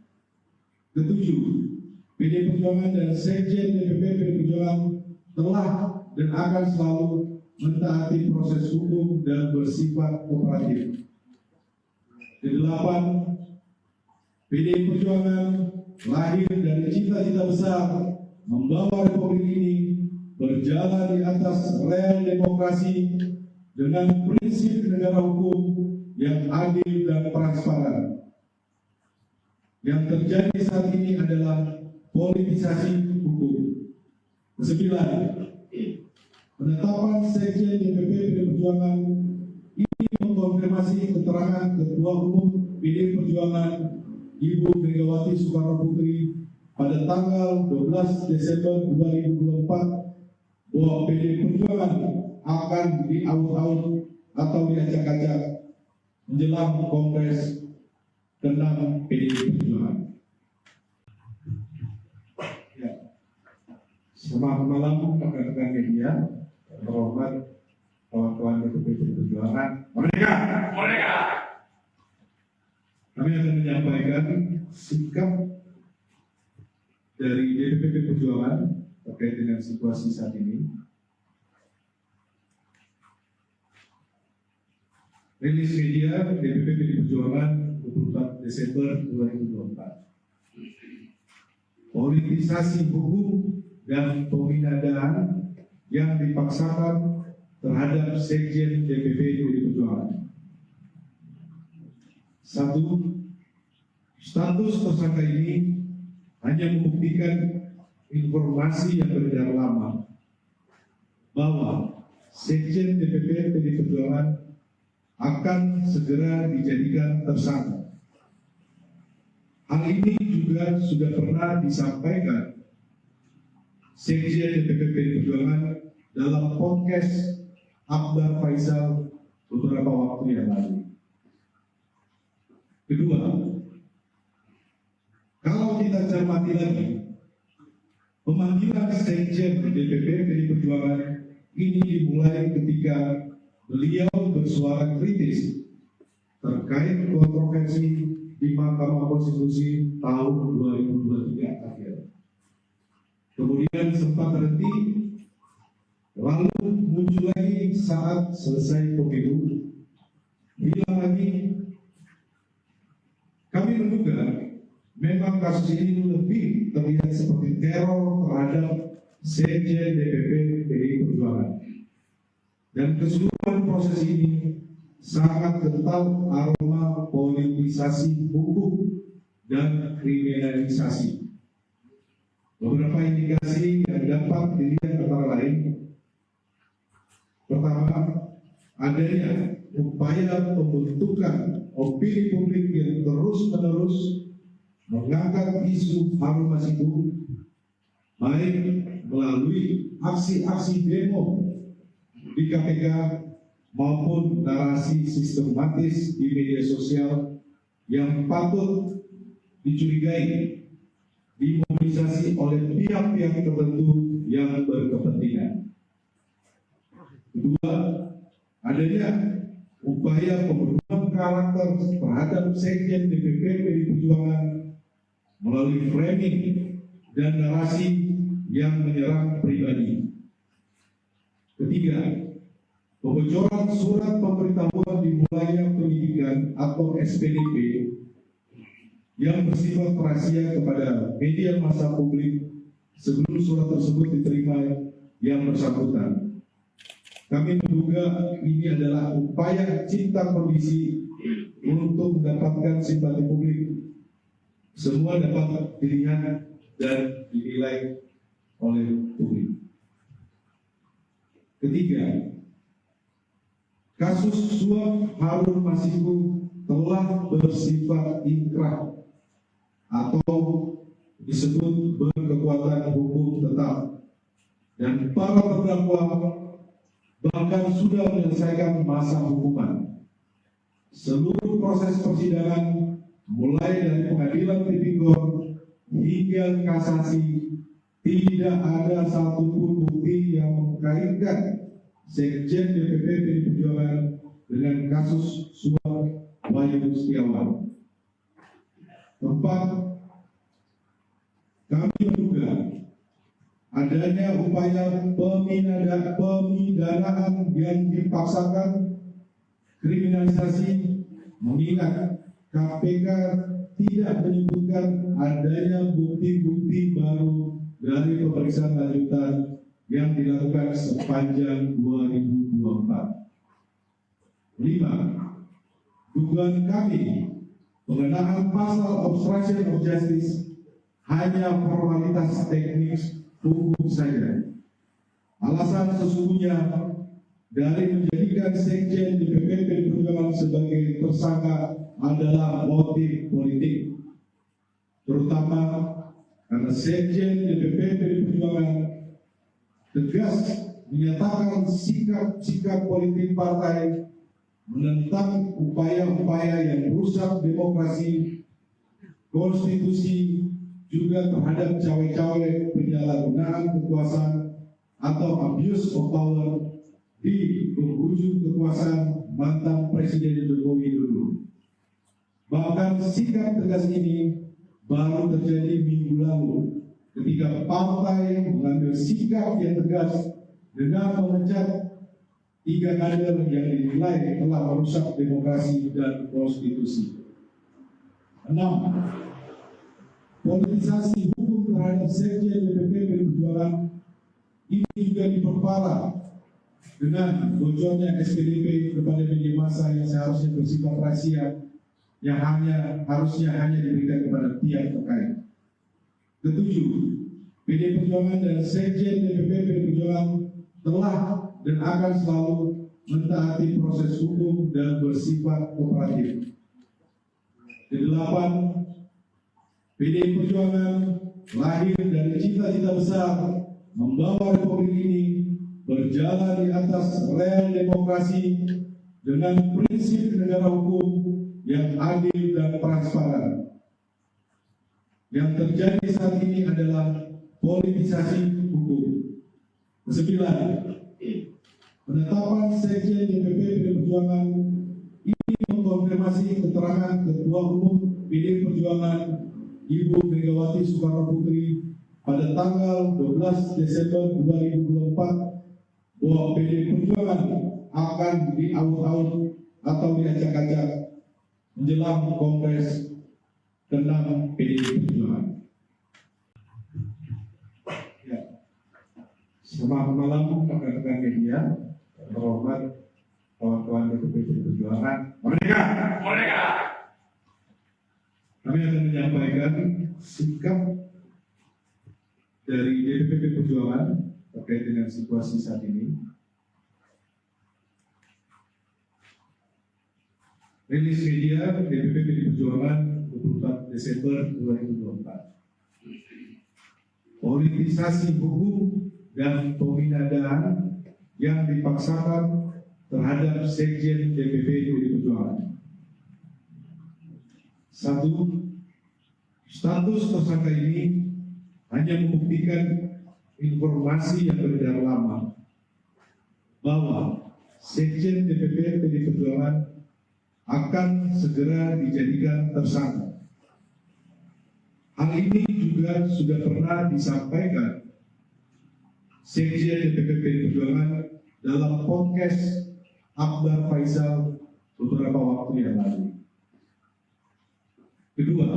7. PDI Perjuangan dan Sekjen DPP PDI Perjuangan telah dan akan selalu mentaati proses hukum dan bersifat kooperatif. 8. PDI Perjuangan lahir dari cita-cita besar membawa republik ini berjalan di atas rel demokrasi dengan prinsip negara hukum yang adil dan transparan. Yang terjadi saat ini adalah politisasi hukum. 9. Penetapan Sekjen DPP PDI Perjuangan ini mengkonfirmasi keterangan Ketua Umum PDI Perjuangan Ibu Megawati Soekarno Putri pada tanggal 12 Desember 2024 bahwa PDI Perjuangan akan diaut-aut atau diacak-acak menjelang Kongres ke-6 PDI Perjuangan. Ya. Selamat malam rekan-rekan media, terhormat kawan-kawan DPP PDI Perjuangan. Merdeka! Merdeka! Kami akan menyampaikan sikap dari DPP PDI Perjuangan terkait dengan situasi saat ini. Rilis media DPP PDI Perjuangan 24 Desember 2024. Politisasi hukum dan pemindahan yang dipaksakan terhadap Sekjen DPP PDI Perjuangan. 1. Status tersangka ini hanya membuktikan informasi yang beredar lama bahwa Sekjen DPP PDI Perjuangan akan segera dijadikan tersangka. Hal ini juga sudah pernah disampaikan Sekjen DPP PDI Perjuangan dalam podcast Akbar Faisal beberapa waktu yang lalu. Kedua, kalau kita cermati lagi, pemanggilan Sekjen DPP PDI Perjuangan ini dimulai ketika beliau bersuara kritis terkait kontroversi di Mahkamah Konstitusi tahun 2023 akhir. Kemudian sempat berhenti lalu muncul lagi saat selesai pemilu, hilang lagi. Kami menduga memang kasus ini lebih terlihat seperti teror terhadap Sekjen DPP PDI Perjuangan. Dan keseluruhan proses ini sangat kental aroma politisasi hukum dan kriminalisasi. Beberapa indikasi yang dapat dilihat antara lain: pertama, adanya upaya pembentukan opini publik yang terus-menerus mengangkat isu Harun Masiku, baik melalui aksi-aksi demo di KPK maupun narasi sistematis di media sosial yang patut dicurigai dimobilisasi oleh pihak-pihak tertentu yang berkepentingan. Kedua, adanya upaya pembunuhan karakter terhadap Sekjen DPP PDI Perjuangan melalui framing dan narasi yang menyerang pribadi. Ketiga, pembocoran surat pemberitahuan dimulainya penyidikan atau SPDP yang bersifat rahasia kepada media massa publik sebelum surat tersebut diterima yang bersangkutan. Kami menduga ini adalah upaya cipta kondisi untuk mendapatkan simpati publik. Semua dapat dilihat dan dinilai oleh publik. Ketiga, kasus suap Harun Masiku telah bersifat inkrah atau disebut berkekuatan hukum tetap, dan para terdakwa bahkan sudah menyelesaikan masa hukuman. Seluruh proses persidangan mulai dari pengadilan tipikor hingga kasasi tidak ada satupun bukti yang mengkaitkan Sekjen DPP PDI Perjuangan dengan kasus suap Wahyu Setiawan. Keempat, kami menduga adanya upaya pemidanaan yang dipaksakan, kriminalisasi, mengingat KPK tidak menyebutkan adanya bukti-bukti baru dari pemeriksaan lanjutan yang dilakukan sepanjang 2024. 5. Dugaan kami pengenaan pasal obstruction of justice hanya formalitas teknis hukum saja. Alasan sesungguhnya dari menjadikan Sekjen DPP PDI Perjuangan sebagai tersangka adalah motif politik, terutama karena Sekjen DPP PDI Perjuangan tegas menyatakan sikap politik partai menentang upaya-upaya yang merusak demokrasi, konstitusi, juga terhadap cawe-cawe penyalahgunaan kekuasaan atau abuse of power di penghujung kekuasaan mantan Presiden Joko Widodo. Bahkan sikap tegas ini baru terjadi minggu lalu ketika partai mengambil sikap yang tegas dengan memecat 3 kader yang dinilai telah merusak demokrasi dan konstitusi. 6. Politisasi hukum terhadap Sekjen DPP PDI Perjuangan ini juga diperparah dengan bocornya SPDP kepada media massa yang seharusnya bersifat rahasia, yang harusnya hanya diberikan kepada pihak terkait. 7. PDI Perjuangan dan Sekjen DPP PDI Perjuangan telah dan akan selalu mentaati proses hukum dan bersifat kooperatif. 8. PDI Perjuangan lahir dari cita-cita besar membawa republik ini berjalan di atas rel demokrasi dengan prinsip negara hukum yang adil dan transparan. Yang terjadi saat ini adalah politisasi hukum. 9. Penetapan Sekjen DPP PDI Perjuangan ini mengkonfirmasi keterangan Ketua Umum PDI Perjuangan Ibu Megawati Soekarno Putri pada tanggal 12 Desember 2024 bahwa PDI Perjuangan akan diaut-aut atau diacak-acak menjelang Kongres ke-6 PDI Perjuangan. Ya. Selamat malam rekan-rekan media, terhormat kawan-kawan DPP PDI Perjuangan. Merdeka! Merdeka! Kami akan menyampaikan sikap dari DPP PDI Perjuangan terkait dengan situasi saat ini. Rilis media DPP PDI Perjuangan 24 Desember 2024. Politisasi hukum dan pemindahan yang dipaksakan terhadap Sekjen DPP PDI Perjuangan. 1. Status tersangka ini hanya membuktikan informasi yang beredar lama bahwa Sekjen DPP PDI Perjuangan akan segera dijadikan tersangka. Hal ini juga sudah pernah disampaikan Sekjen DPP PDI Perjuangan dalam podcast Akbar Faisal beberapa waktu yang lalu. Kedua,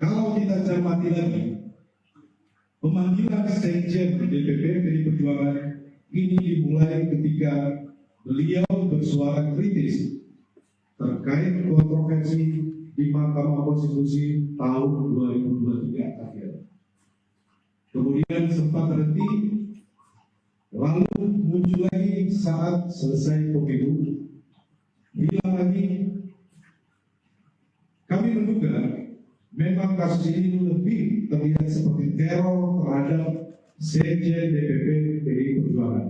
kalau kita cermati lagi, pemanggilan Sekjen DPP PDI Perjuangan ini dimulai ketika beliau bersuara kritis terkait kontroversi di Mahkamah Konstitusi tahun 2023 akhir. Kemudian sempat terhenti, lalu muncul lagi saat selesai pemilu, hilang lagi. Kami menduga memang kasus ini lebih terlihat seperti teror terhadap Sekjen DPP PDI Perjuangan.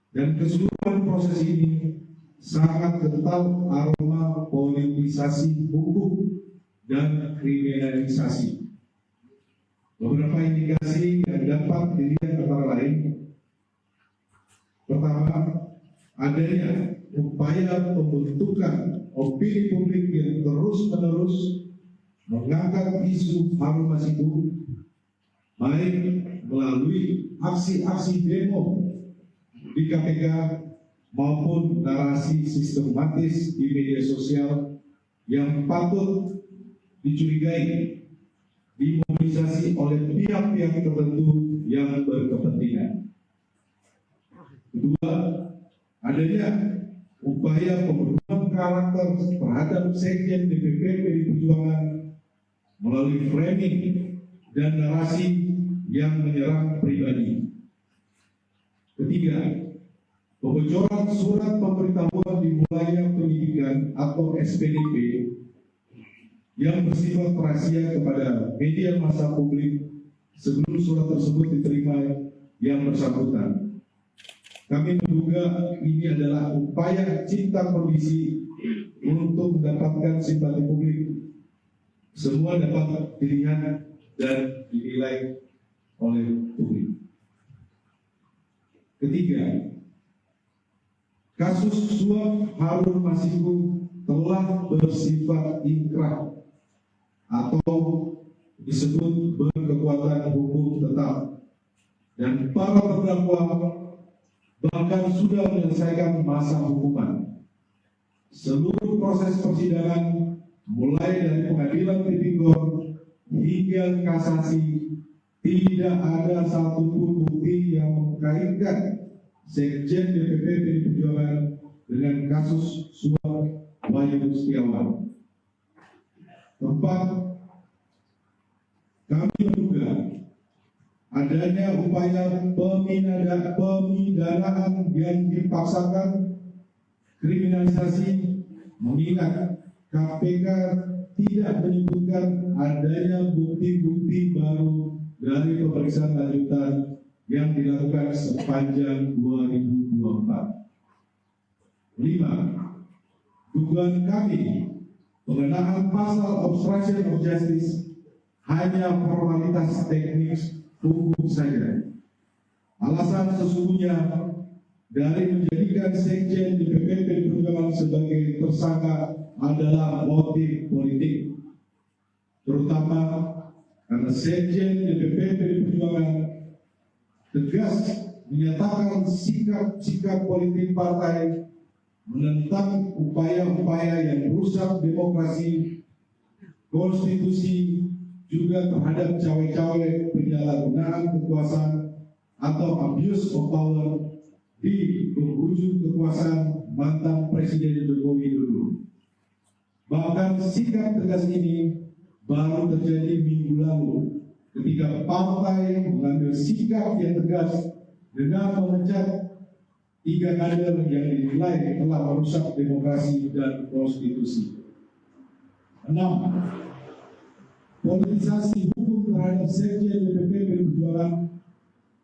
Dan keseluruhan proses ini sangat kental aroma politisasi hukum dan kriminalisasi. Beberapa indikasi yang dapat dilihat antara lain: pertama, adanya upaya pembentukan opini publik yang terus-menerus mengangkat isu Harun Masiku, baik melalui aksi-aksi demo di KPK maupun narasi sistematis di media sosial yang patut dicurigai dimobilisasi oleh pihak-pihak tertentu yang berkepentingan. Kedua, adanya upaya pembunuhan karakter terhadap Sekjen DPP PDI Perjuangan melalui framing dan narasi yang menyerang pribadi. Ketiga, pembocoran surat pemberitahuan dimulainya penyidikan atau SPDP yang bersifat rahasia kepada media massa publik sebelum surat tersebut diterima yang bersangkutan. Kami menduga ini adalah upaya cipta kondisi untuk mendapatkan simpati publik. Semua dapat dilihat dan dinilai oleh publik. Ketiga, kasus suap Harun Masiku telah bersifat inkrah atau disebut berkekuatan hukum tetap, dan para terdakwa bahkan sudah menyelesaikan masa hukuman. Seluruh proses persidangan mulai dari pengadilan tipikor hingga kasasi tidak ada satupun bukti yang mengkaitkan Sekjen DPP PDI Perjuangan dengan kasus suap Wahyu Setiawan. Keempat, kami menduga adanya upaya pemidanaan yang dipaksakan, kriminalisasi, mengingat KPK tidak menyebutkan adanya bukti-bukti baru dari pemeriksaan lanjutan yang dilakukan sepanjang 2024. 5. Dugaan kami pengenaan pasal obstruction of justice hanya formalitas teknis hukum saja. Alasan sesungguhnya dari menjadikan Sekjen DPP PDI Perjuangan sebagai tersangka adalah motif politik, terutama karena Sekjen DPP PDI Perjuangan tegas menyatakan sikap-sikap politik partai menentang upaya-upaya yang merusak demokrasi, konstitusi, juga terhadap cawe-cawe penyalahgunaan kekuasaan atau abuse of power di penghujung kekuasaan mantan Presiden Joko Widodo. Bahkan sikap tegas ini baru terjadi minggu lalu ketika partai mengambil sikap yang tegas dengan memecat 3 kader yang dinilai telah merusak demokrasi dan konstitusi. 6. Politisasi hukum terhadap Sekjen DPP PDI Perjuangan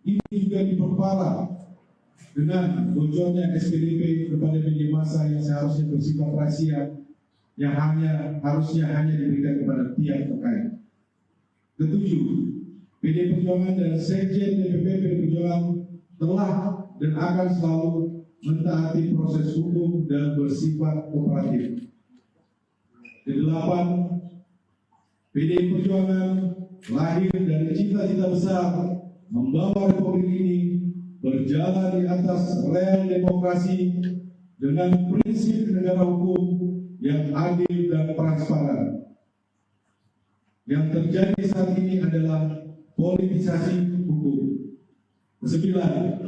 ini juga diperparah dengan bocornya SPDP kepada media massa yang seharusnya bersifat rahasia, yang harusnya hanya diberikan kepada pihak terkait. 7. PDI Perjuangan dan Sekjen DPP PDI Perjuangan telah dan akan selalu mentaati proses hukum dan bersifat kooperatif. 8. PDI Perjuangan lahir dari cita-cita besar membawa Republik ini berjalan di atas rel demokrasi dengan prinsip negara hukum yang adil dan transparan. Yang terjadi saat ini adalah politisasi hukum. 9.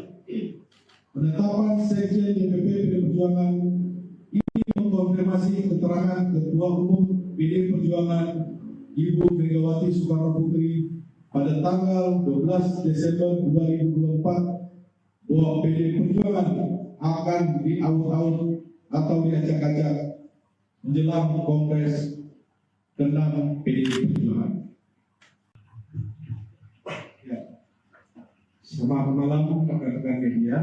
Penetapan Sekjen DPP PDI Perjuangan ini mengkonfirmasi keterangan Ketua Umum PDI Perjuangan Ibu Megawati Soekarno Putri pada tanggal 12 Desember 2024 bahwa PDI Perjuangan akan diaut-aut atau diacak-acak menjelang Kongres ke-6 PDI Perjuangan. Ya. Selamat malam rekan-rekan media.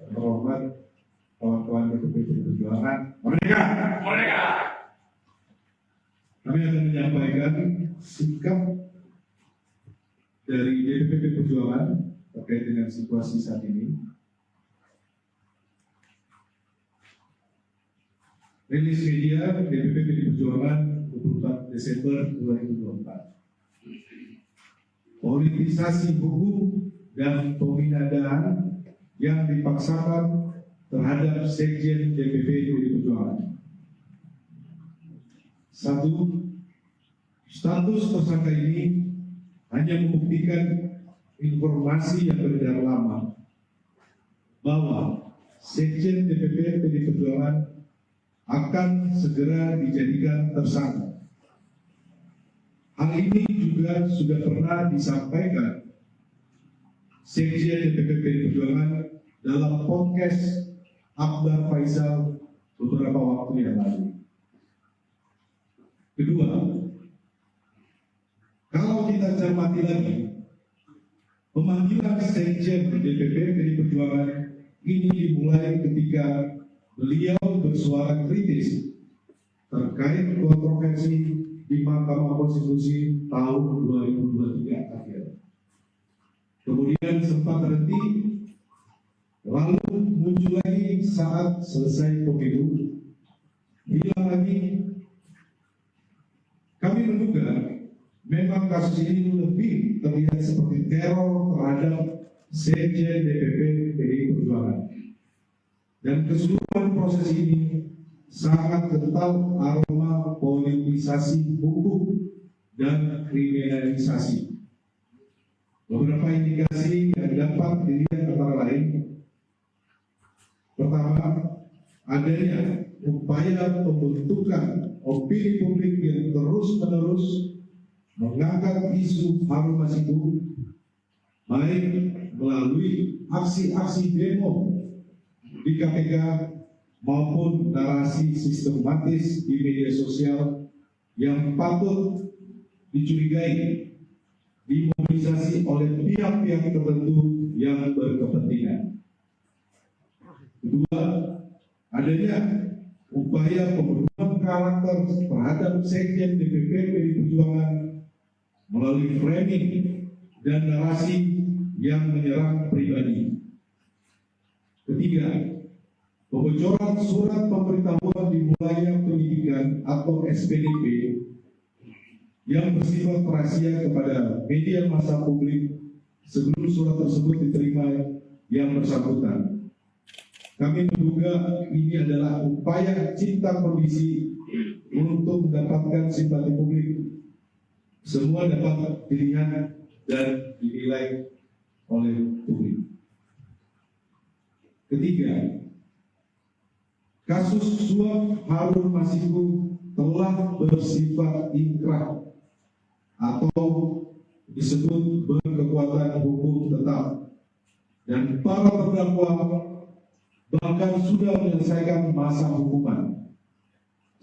Terhormat kawan-kawan DPP PDI Perjuangan. Merdeka! Merdeka! Kami akan menyampaikan sikap dari DPP PDI Perjuangan terkait dengan situasi saat ini. Rilis media DPP PDI Perjuangan 24 Desember 2024. Politisasi hukum dan pemindahan yang dipaksakan terhadap Sekjen DPP PDI Perjuangan. 1. Status tersangka ini hanya membuktikan informasi yang beredar lama bahwa Sekjen DPP PDI Perjuangan akan segera dijadikan tersangka. Hal ini juga sudah pernah disampaikan Sekjen DPP PDI Perjuangan dalam podcast Akbar Faisal beberapa waktu yang lalu. Kedua, kalau kita cermati lagi, pemanggilan Sekjen DPP PDI Perjuangan ini dimulai ketika beliau bersuara kritis terkait kontroversi di Mahkamah Konstitusi tahun 2023 akhir. Kemudian sempat terhenti, lalu muncul lagi saat selesai pemilu, hilang lagi. Kami menduga memang kasus ini lebih terlihat seperti teror terhadap Sekjen DPP PDI Perjuangan. Dan keseluruhan proses ini sangat kental aroma politisasi hukum dan kriminalisasi. Beberapa indikasi yang dapat dilihat antara lain: pertama, adanya upaya pembentukan opini publik yang terus-menerus mengangkat isu Harun Masiku, baik melalui aksi-aksi demo di KPK maupun narasi sistematis di media sosial yang patut dicurigai dimobilisasi oleh pihak-pihak tertentu yang berkepentingan. Kedua, adanya upaya pembunuhan karakter terhadap Sekjen DPP PDI Perjuangan melalui framing dan narasi yang menyerang pribadi. Ketiga, pembocoran surat pemberitahuan dimulainya penyidikan atau SPDP yang bersifat rahasia kepada media massa publik sebelum surat tersebut diterima yang bersangkutan. Kami menduga ini adalah upaya cipta kondisi untuk mendapatkan simpati publik. Semua dapat dilihat dan dinilai oleh publik. Ketiga, kasus suap Harun Masiku telah bersifat inkrah atau disebut berkekuatan hukum tetap, dan para terdakwa bahkan sudah menyelesaikan masa hukuman.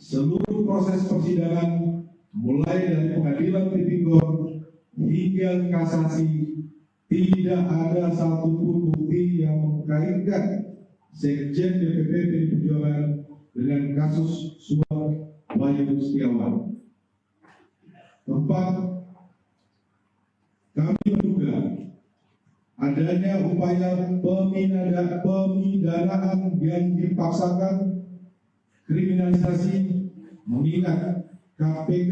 Seluruh proses persidangan mulai dari pengadilan tipikor hingga kasasi tidak ada satupun bukti yang mengkaitkan Sekjen DPP PDI Perjuangan dengan kasus suap Wayu Setiawan. Keempat, kami menduga adanya upaya pemidanaan yang dipaksakan, kriminalisasi, mengingat KPK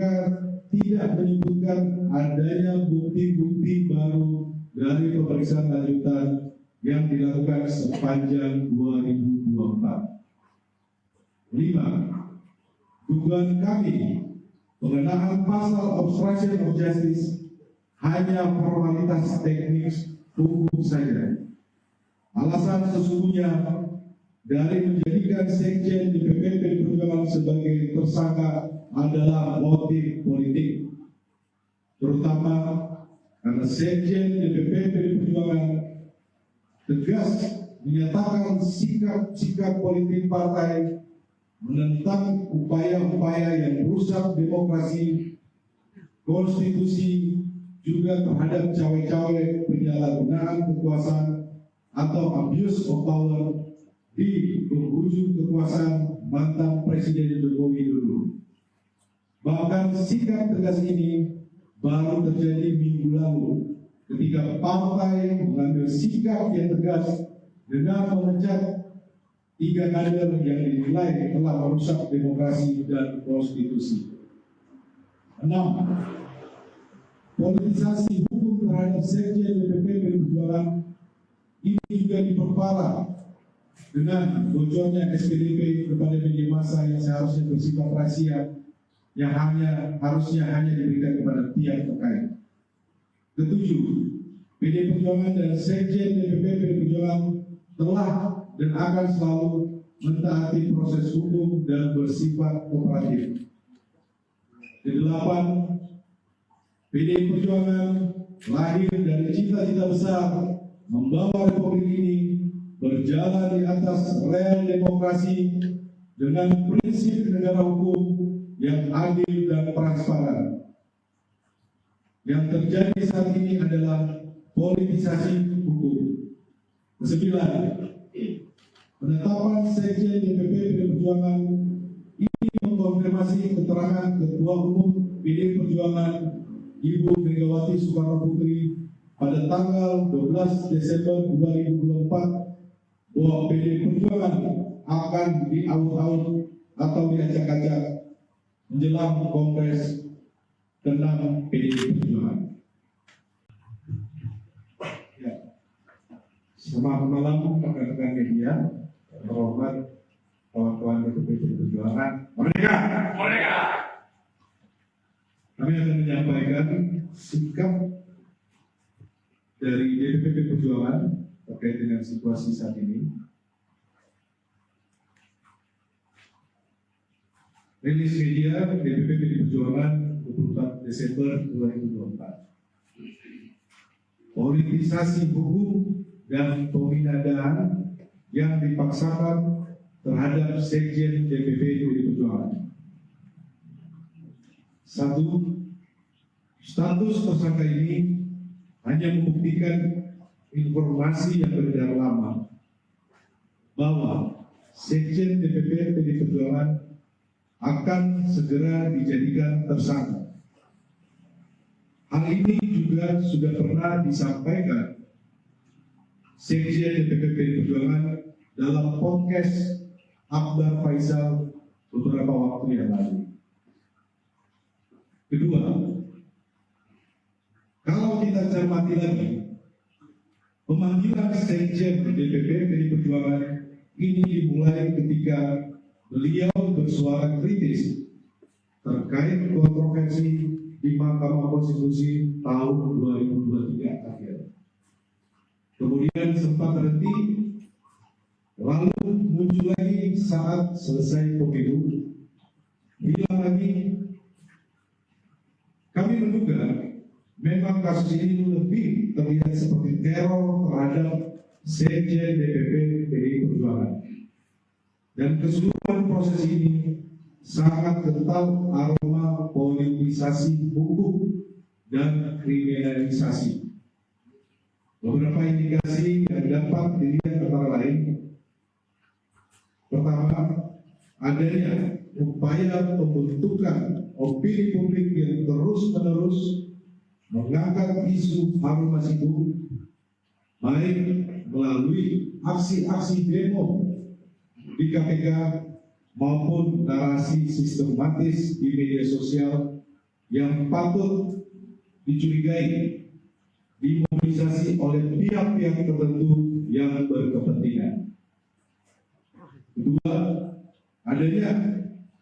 tidak menyebutkan adanya bukti-bukti baru dari pemeriksaan lanjutan yang dilakukan sepanjang 2024. 5. Dugaan kami pengenaan pasal obstruction of justice hanya formalitas teknis hukum saja. Alasan sesungguhnya dari menjadikan Sekjen DPP PDI Perjuangan sebagai tersangka adalah motif politik, terutama karena Sekjen DPP PDI Perjuangan tegas menyatakan sikap politik partai menentang upaya-upaya yang merusak demokrasi, konstitusi, juga terhadap cawe-cawe penyalahgunaan kekuasaan atau abuse of power di penghujung kekuasaan mantan Presiden Jokowi dulu. Bahkan sikap tegas ini baru terjadi minggu lalu ketika partai mengambil sikap yang tegas dengan memecat 3 kader yang dinilai telah merusak demokrasi dan konstitusi. 6. Politisasi hukum terhadap Sekjen DPP PDI Perjuangan ini juga diperparah dengan bocornya SPDP kepada media massa yang seharusnya bersifat rahasia, yang harusnya hanya diberikan kepada pihak terkait. 7. PDI Perjuangan dan Sekjen DPP PDI Perjuangan telah dan akan selalu mentaati proses hukum dan bersifat kooperatif. 8. PDI Perjuangan lahir dari cita-cita besar membawa republik ini berjalan di atas rel demokrasi dengan prinsip negara hukum yang adil dan transparan. Yang terjadi saat ini adalah politisasi hukum. 9. Penetapan Sekjen DPP PDI Perjuangan ini mengkonfirmasi keterangan Ketua Umum PDI Perjuangan Ibu Megawati Soekarno Putri pada tanggal 12 Desember 2024 bahwa PDI Perjuangan akan diaut-aut atau diacak-acak menjelang Kongres ke-6 PDI Perjuangan. Ya. Selamat malam rekan-rekan media, terhormat kawan-kawan DPP PDI Perjuangan. Merdeka! Merdeka! Kami akan menyampaikan sikap dari DPP PDI Perjuangan terkait dengan situasi saat ini. Rilis media DPP PDI Perjuangan 24 Desember 2024. Politisasi hukum dan pemindahan yang dipaksakan terhadap Sekjen DPP PDI Perjuangan. 1. Status tersangka ini hanya membuktikan informasi yang beredar lama bahwa Sekjen DPP PDI Perjuangan akan segera dijadikan tersangka. Hal ini juga sudah pernah disampaikan Sekjen DPP PDI Perjuangan dalam podcast Akbar Faisal beberapa waktu yang lalu. Kedua, kalau kita cermati lagi Pemanggilan Sekjen DPP PDI Perjuangan ini dimulai ketika beliau bersuara kritis terkait kontroversi di Mahkamah Konstitusi tahun 2023 akhir. Kemudian sempat terhenti, lalu muncul lagi saat selesai pemilu, hilang lagi. Kami menduga memang kasus ini lebih terlihat seperti teror terhadap Sekjen DPP PDI Perjuangan. Dan keseluruhan proses ini sangat kental aroma politisasi hukum dan kriminalisasi. Beberapa indikasi yang dapat dilihat antara lain: pertama, adanya upaya pembentukan opini publik yang terus-menerus mengangkat isu Harun Masiku, baik melalui aksi-aksi demo di KPK maupun narasi sistematis di media sosial yang patut dicurigai dimobilisasi oleh pihak-pihak tertentu yang berkepentingan. Kedua, adanya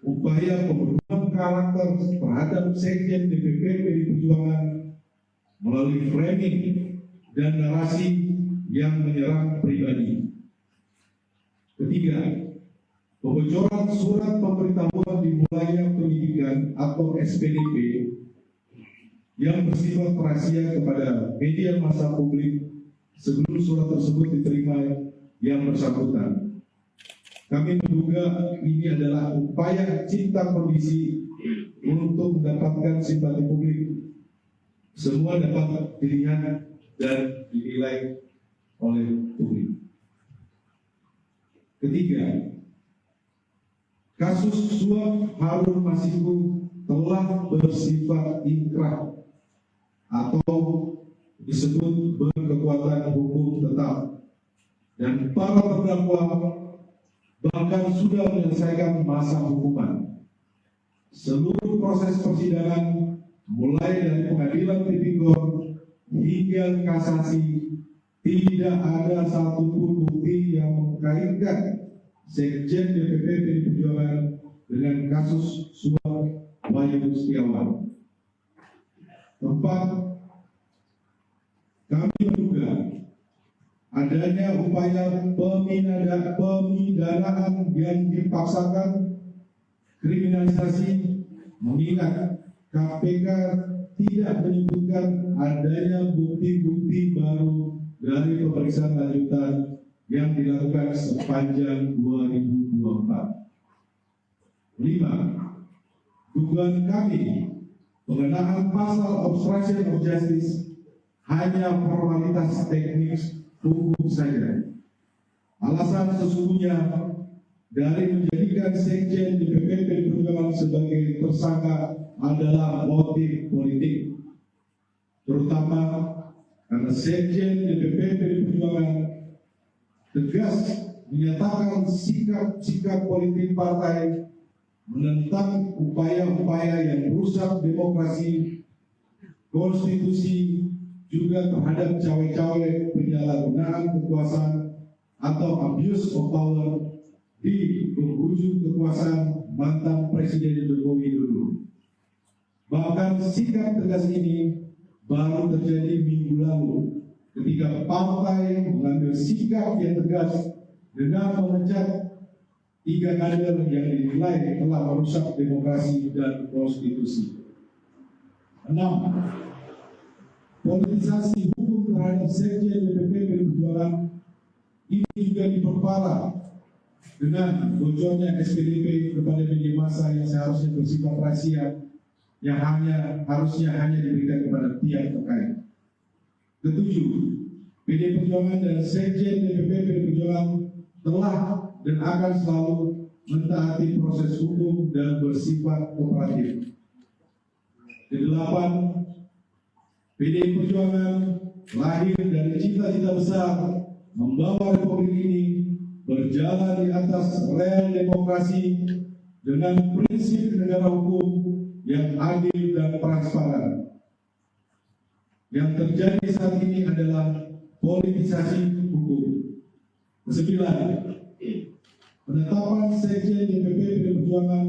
upaya pembunuhan karakter terhadap Sekjen DPP PDI Perjuangan melalui framing dan narasi yang menyerang pribadi. Ketiga, pembocoran surat pemberitahuan dimulainya penyidikan atau SPDP yang bersifat rahasia kepada media massa publik sebelum surat tersebut diterima yang bersangkutan. Kami menduga ini adalah upaya cipta kondisi untuk mendapatkan simpati publik. Semua dapat dilihat dan dinilai oleh publik. Ketiga, kasus suap Harun Masiku telah bersifat inkrah atau disebut berkekuatan hukum tetap, dan para terdakwa bahkan sudah menyelesaikan masa hukuman. Seluruh proses persidangan mulai dari pengadilan tipikor hingga kasasi tidak ada satupun bukti yang mengkaitkan Sekjen DPP PDI Perjuangan dengan kasus suap Wahyu Setiawan. Keempat, kami menduga adanya upaya pemidanaan yang dipaksakan, kriminalisasi, mengingat KPK tidak menyebutkan adanya bukti-bukti baru dari pemeriksaan lanjutan yang dilakukan sepanjang 2024. 5. Dugaan kami pengenaan pasal obstruction of justice hanya formalitas teknis hukum saja. Alasan sesungguhnya dari menjadikan Sekjen DPP PDI Perjuangan sebagai tersangka adalah motif politik, terutama karena Sekjen DPP PDI Perjuangan tegas menyatakan sikap politik partai menentang upaya-upaya yang merusak demokrasi, konstitusi, juga terhadap cawe-cawe penyalahgunaan kekuasaan atau abuse of power di penghujung kekuasaan mantan Presiden Joko Widodo. Bahkan sikap tegas ini baru terjadi minggu lalu ketika partai mengambil sikap yang tegas dengan memecat 3 kader yang dinilai telah merusak demokrasi dan konstitusi. 6. Politisasi hukum terhadap Sekjen DPP PDI Perjuangan ini juga diperparah dengan bocornya SPDP kepada media massa yang seharusnya bersifat rahasia, yang harusnya hanya diberikan kepada pihak terkait. 7. PDI Perjuangan dan Sekjen DPP PDI Perjuangan telah dan akan selalu mentaati proses hukum dan bersifat kooperatif. 8. PDI Perjuangan lahir dari cita-cita besar membawa republik ini berjalan di atas rel demokrasi dengan prinsip negara hukum yang adil dan transparan. Yang terjadi saat ini adalah politisasi hukum. Kesembilan, penetapan Sekjen DPP PD Perjuangan